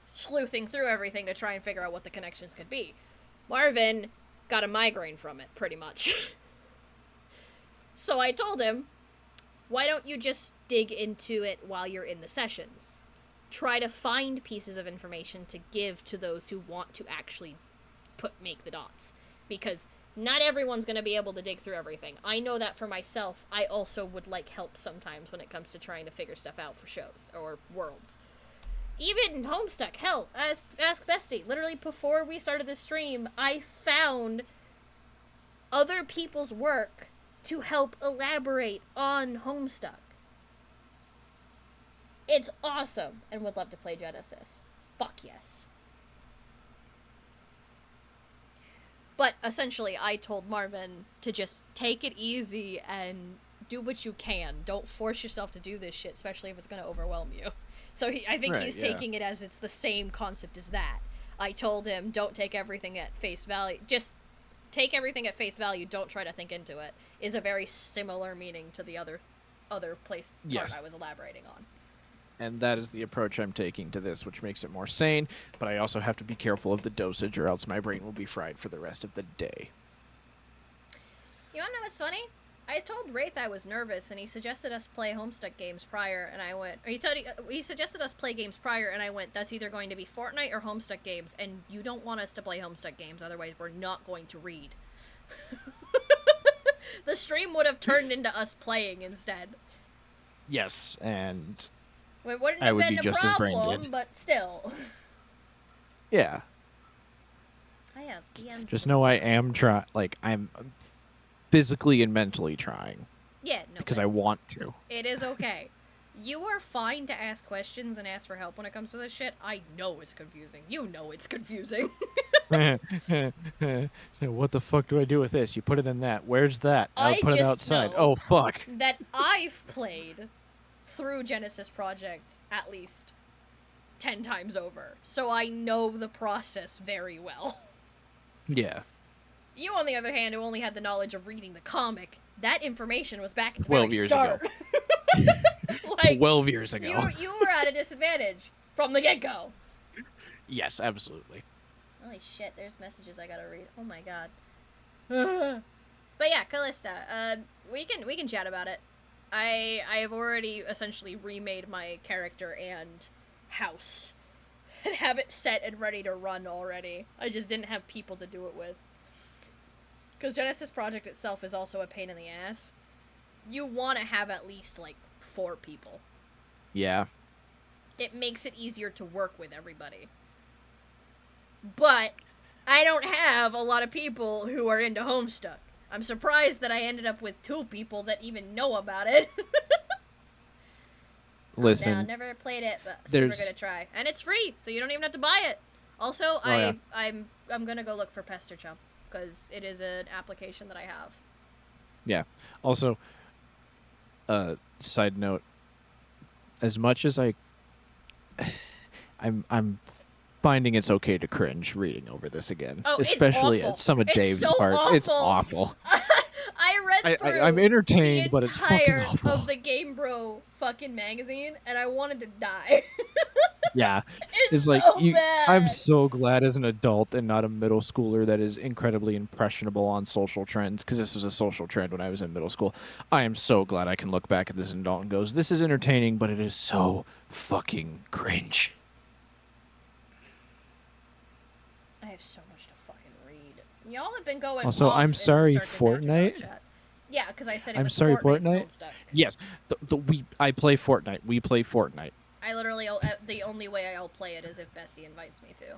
sleuthing through everything to try and figure out what the connections could be. Marvin got a migraine from it, pretty much. So I told him, why don't you just dig into it while you're in the sessions? Try to find pieces of information to give to those who want to actually make the dots. Because not everyone's going to be able to dig through everything. I know that for myself. I also would like help sometimes when it comes to trying to figure stuff out for shows or worlds. Even Homestuck, hell, ask Bestie. Literally before we started this stream, I found other people's work to help elaborate on Homestuck. It's awesome, and would love to play Genesis. Fuck yes. But essentially, I told Marvin to just take it easy and do what you can. Don't force yourself to do this shit, especially if it's going to overwhelm you. So I think Right, he's yeah. taking it as it's the same concept as that. I told him, don't take everything at face value. Just take everything at face value. Don't try to think into it. Is a very similar meaning to the other other part Yes. I was elaborating on. And that is the approach I'm taking to this, which makes it more sane, but I also have to be careful of the dosage or else my brain will be fried for the rest of the day. You wanna know what's funny? I told Wraith I was nervous, and he suggested us play Homestuck games prior, and I went... he suggested us play games prior, and I went, that's either going to be Fortnite or Homestuck games, and you don't want us to play Homestuck games, otherwise we're not going to read. The stream would have turned into us playing instead. Yes, and It wouldn't I have would been be a just as brain problem, dead. but still. Yeah. I have DMs. Just know I am I'm physically and mentally trying. Yeah, no. Because I want to. It is okay. You are fine to ask questions and ask for help when it comes to this shit. I know it's confusing. You know it's confusing. What the fuck do I do with this? You put it in that. Where's that? I'll I put it just outside. know Oh, fuck. that I've played through Genesis Project at least 10 times over. So I know the process very well. Yeah. You, on the other hand, who only had the knowledge of reading the comic, that information was back at the 12 very years start. ago. Like, 12 years ago. you were at a disadvantage from the get-go. Yes, absolutely. Holy shit, there's messages I gotta read. Oh my god. But yeah, Callista, we can chat about it. I have already essentially remade my character and house. And have it set and ready to run already. I just didn't have people to do it with. Because Genesis Project itself is also a pain in the ass. You want to have at least, like, 4 people. Yeah. It makes it easier to work with everybody. But I don't have a lot of people who are into Homestuck. I'm surprised that I ended up with 2 people that even know about it. Listen. No, never played it, but super gonna try. And it's free, so you don't even have to buy it. Also, yeah. I'm gonna go look for Pester Chump, because it is an application that I have. Yeah. Also, side note, as much as I'm finding it's okay to cringe reading over this again, Oh, it's especially awful. at some of It's Dave's so parts. It's awful. awful. I read through I'm entertained, the but it's fucking entire awful. of the Game Bro fucking magazine, and I wanted to die. Yeah. It's like so bad. I'm so glad as an adult and not a middle schooler that is incredibly impressionable on social trends, because this was a social trend when I was in middle school. I am so glad I can look back at this as an adult and goes, this is entertaining, but it is so fucking cringe. I have so much to fucking read. Y'all have been going Also, off I'm in the sorry, circus after dark Fortnite? chat. Yeah, because I said it I'm was sorry, Fortnite. Fortnite? And Homestuck. Yes, I play Fortnite. We play Fortnite. I literally, the only way I'll play it is if Bestie invites me to.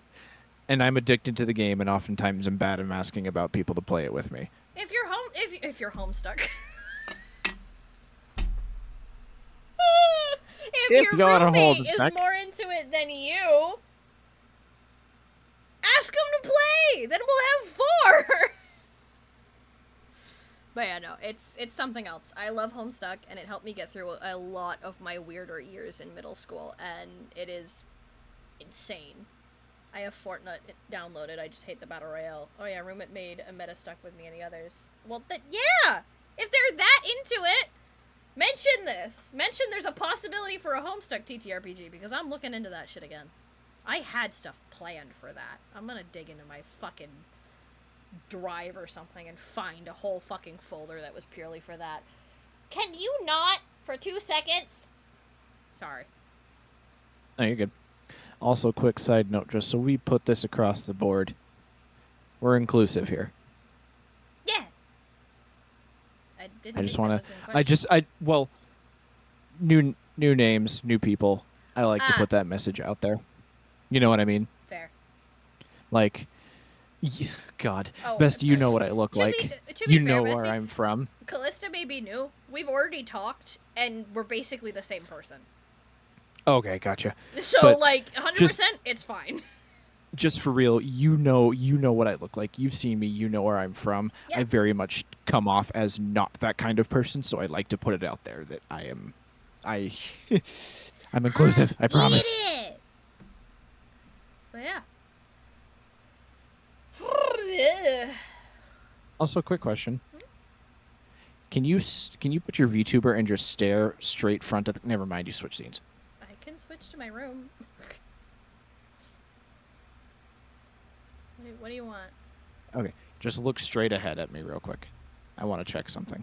And I'm addicted to the game, and oftentimes I'm bad at asking about people to play it with me. If you're Homestuck. If your you're roommate is Homestuck. more into it than you, ask him to play. Then we'll have 4. But yeah, no, it's something else. I love Homestuck, and it helped me get through a lot of my weirder years in middle school, and it is insane. I have Fortnite downloaded. I just hate the Battle Royale. Oh yeah, roommate made a meta stuck with me and the others. Well, yeah! If they're that into it, mention this! Mention there's a possibility for a Homestuck TTRPG, because I'm looking into that shit again. I had stuff planned for that. I'm gonna dig into my fucking drive or something and find a whole fucking folder that was purely for that. Can you not for 2 seconds? Sorry. No, you're good. Also, quick side note, just so we put this across the board, we're inclusive here. Yeah. I just want to. Well, new names, new people. I like to put that message out there. You know what I mean? Fair. Like, God, Oh, Best, you know what I look like. To be You fair, know Bessie, where I'm from. Callista may be new. We've already talked, and we're basically the same person. Okay, gotcha. So, But like, 100%, it's fine. Just for real, you know what I look like. You've seen me. You know where I'm from. Yeah. I very much come off as not that kind of person, so I like to put it out there that I am. I'm inclusive. I promise. Get it. But yeah. Also, quick question. Can you put your VTuber and just stare straight front of? Never mind, you switch scenes. I can switch to my room. What do you want? Okay, just look straight ahead at me real quick. I want to check something.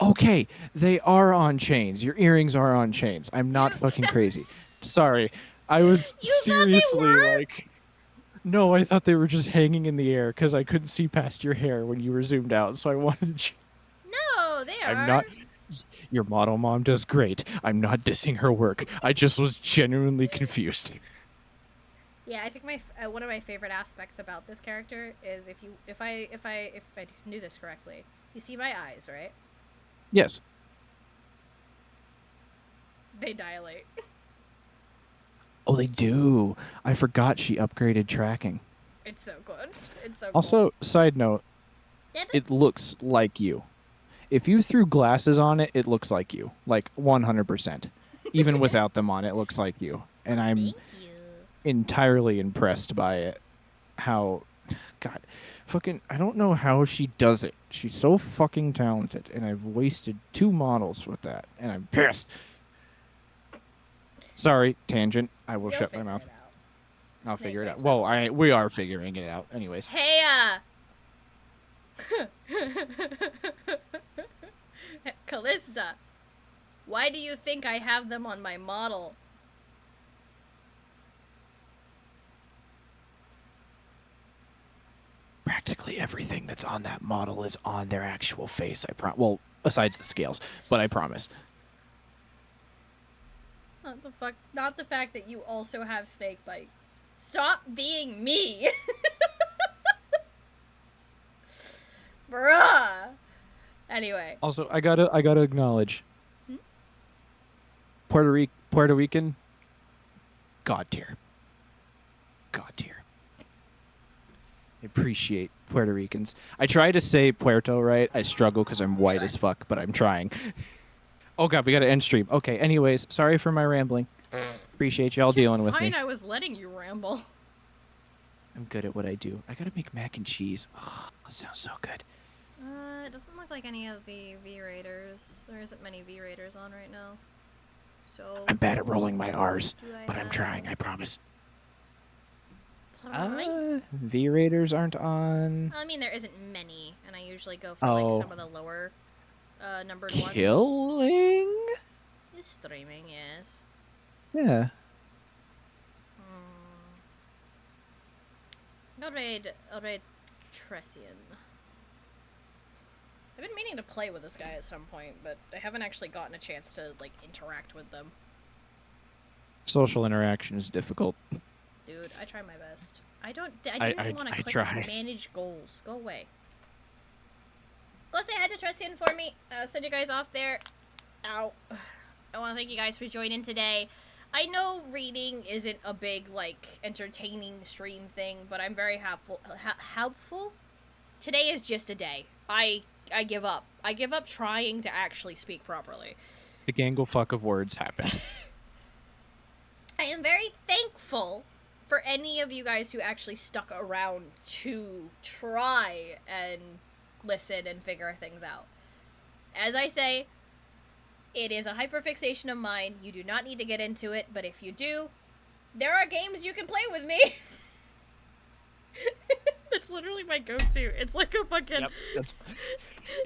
Okay, they are on chains. Your earrings are on chains. I'm not fucking crazy. Sorry. I was You thought they seriously were? like no, I thought they were just hanging in the air cuz I couldn't see past your hair when you were zoomed out, so I wanted to No, they are. I'm not Your model mom does great. I'm not dissing her work. I just was genuinely confused. Yeah, I think one of my favorite aspects about this character is if I knew this correctly. You see my eyes, right? Yes. They dilate. Oh, they do. I forgot she upgraded tracking. It's so good. It's so Also, side note, Deb- it looks like you. If you threw glasses on it, it looks like you. Like 100%. Even without them on, it looks like you. And I'm Thank you. entirely impressed by it. How, God, fucking, I don't know how she does it. She's so fucking talented, and I've wasted 2 models with that, and I'm pissed. Sorry, tangent. I will You'll shut my figure mouth. it out. I'll Snake figure it out. eyes Well, we are figuring it out. Anyways. Hey, Callista, why do you think I have them on my model? Practically everything that's on that model is on their actual face. Well, besides the scales, but I promise. Not the fact that you also have snake bites. Stop being me. Bruh. Anyway. Also, I gotta acknowledge. Hmm? Puerto Rican. God tier. God tier. I appreciate Puerto Ricans. I try to say Puerto right. I struggle because I'm white as fuck, but I'm trying. Oh god, we gotta end stream. Okay, anyways, sorry for my rambling. Appreciate y'all dealing with Fine, me. I was letting you ramble. I'm good at what I do. I gotta make mac and cheese. Oh, that sounds so good. It doesn't look like any of the V-Raiders. There isn't many V-Raiders on right now. So... I'm bad at rolling my R's, do I but I'm have- trying, I promise. Alright. V-Raiders aren't on. I mean, there isn't many, and I usually go for, Oh. like, some of the lower numbered ones. Killing? Is streaming, yes. Yeah. I'll raid Tressian. I've been meaning to play with this guy at some point, but I haven't actually gotten a chance to, like, interact with them. Social interaction is difficult. Dude, I try my best. I didn't want to click try. on manage goals. Go away. Go say hi to Tressian for me. Send you guys off there. Ow. I want to thank you guys for joining today. I know reading isn't a big, like, entertaining stream thing, but I'm very helpful. Today is just a day. I give up. I give up trying to actually speak properly. The gangle fuck of words happened. I am very thankful for any of you guys who actually stuck around to try and listen and figure things out. As I say, it is a hyperfixation of mine. You do not need to get into it, but if you do, there are games you can play with me. That's literally my go-to. It's like a fucking... Yep,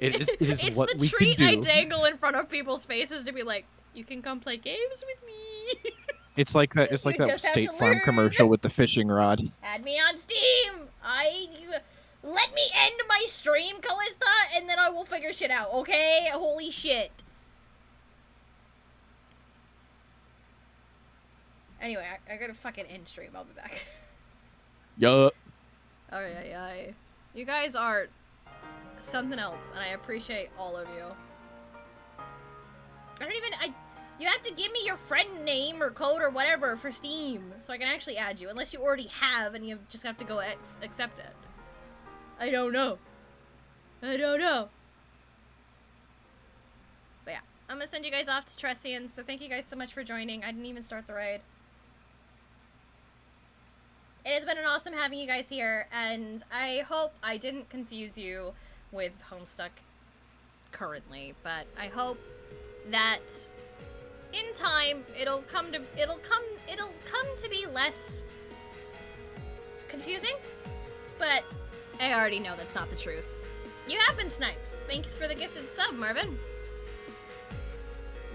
it is it's what the we treat can I do. dangle in front of people's faces to be like, you can come play games with me. It's like that. It's like You that just have State to Farm learn. commercial with the fishing rod. Add me on Steam. Let me end my stream, Callista, and then I will figure shit out, okay? Holy shit. Anyway, I gotta fucking end stream. I'll be back. Yup. Ay. You guys are something else, and I appreciate all of you. You have to give me your friend name or code or whatever for Steam, so I can actually add you, unless you already have and you just have to go accept it. I don't know. But yeah, I'm gonna send you guys off to Tressian, so thank you guys so much for joining. I didn't even start the raid. It has been an awesome having you guys here, and I hope I didn't confuse you with Homestuck currently, but I hope that in time it'll come to be less confusing. But I already know that's not the truth. You have been sniped. Thanks for the gifted sub, Marvin.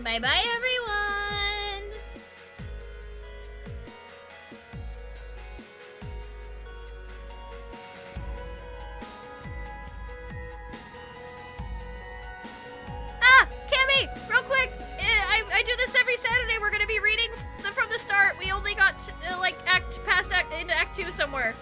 Bye bye, everyone. Ah, Cammy, real quick. I do this every Saturday. We're gonna be reading from the start. We only got like past act 2 somewhere.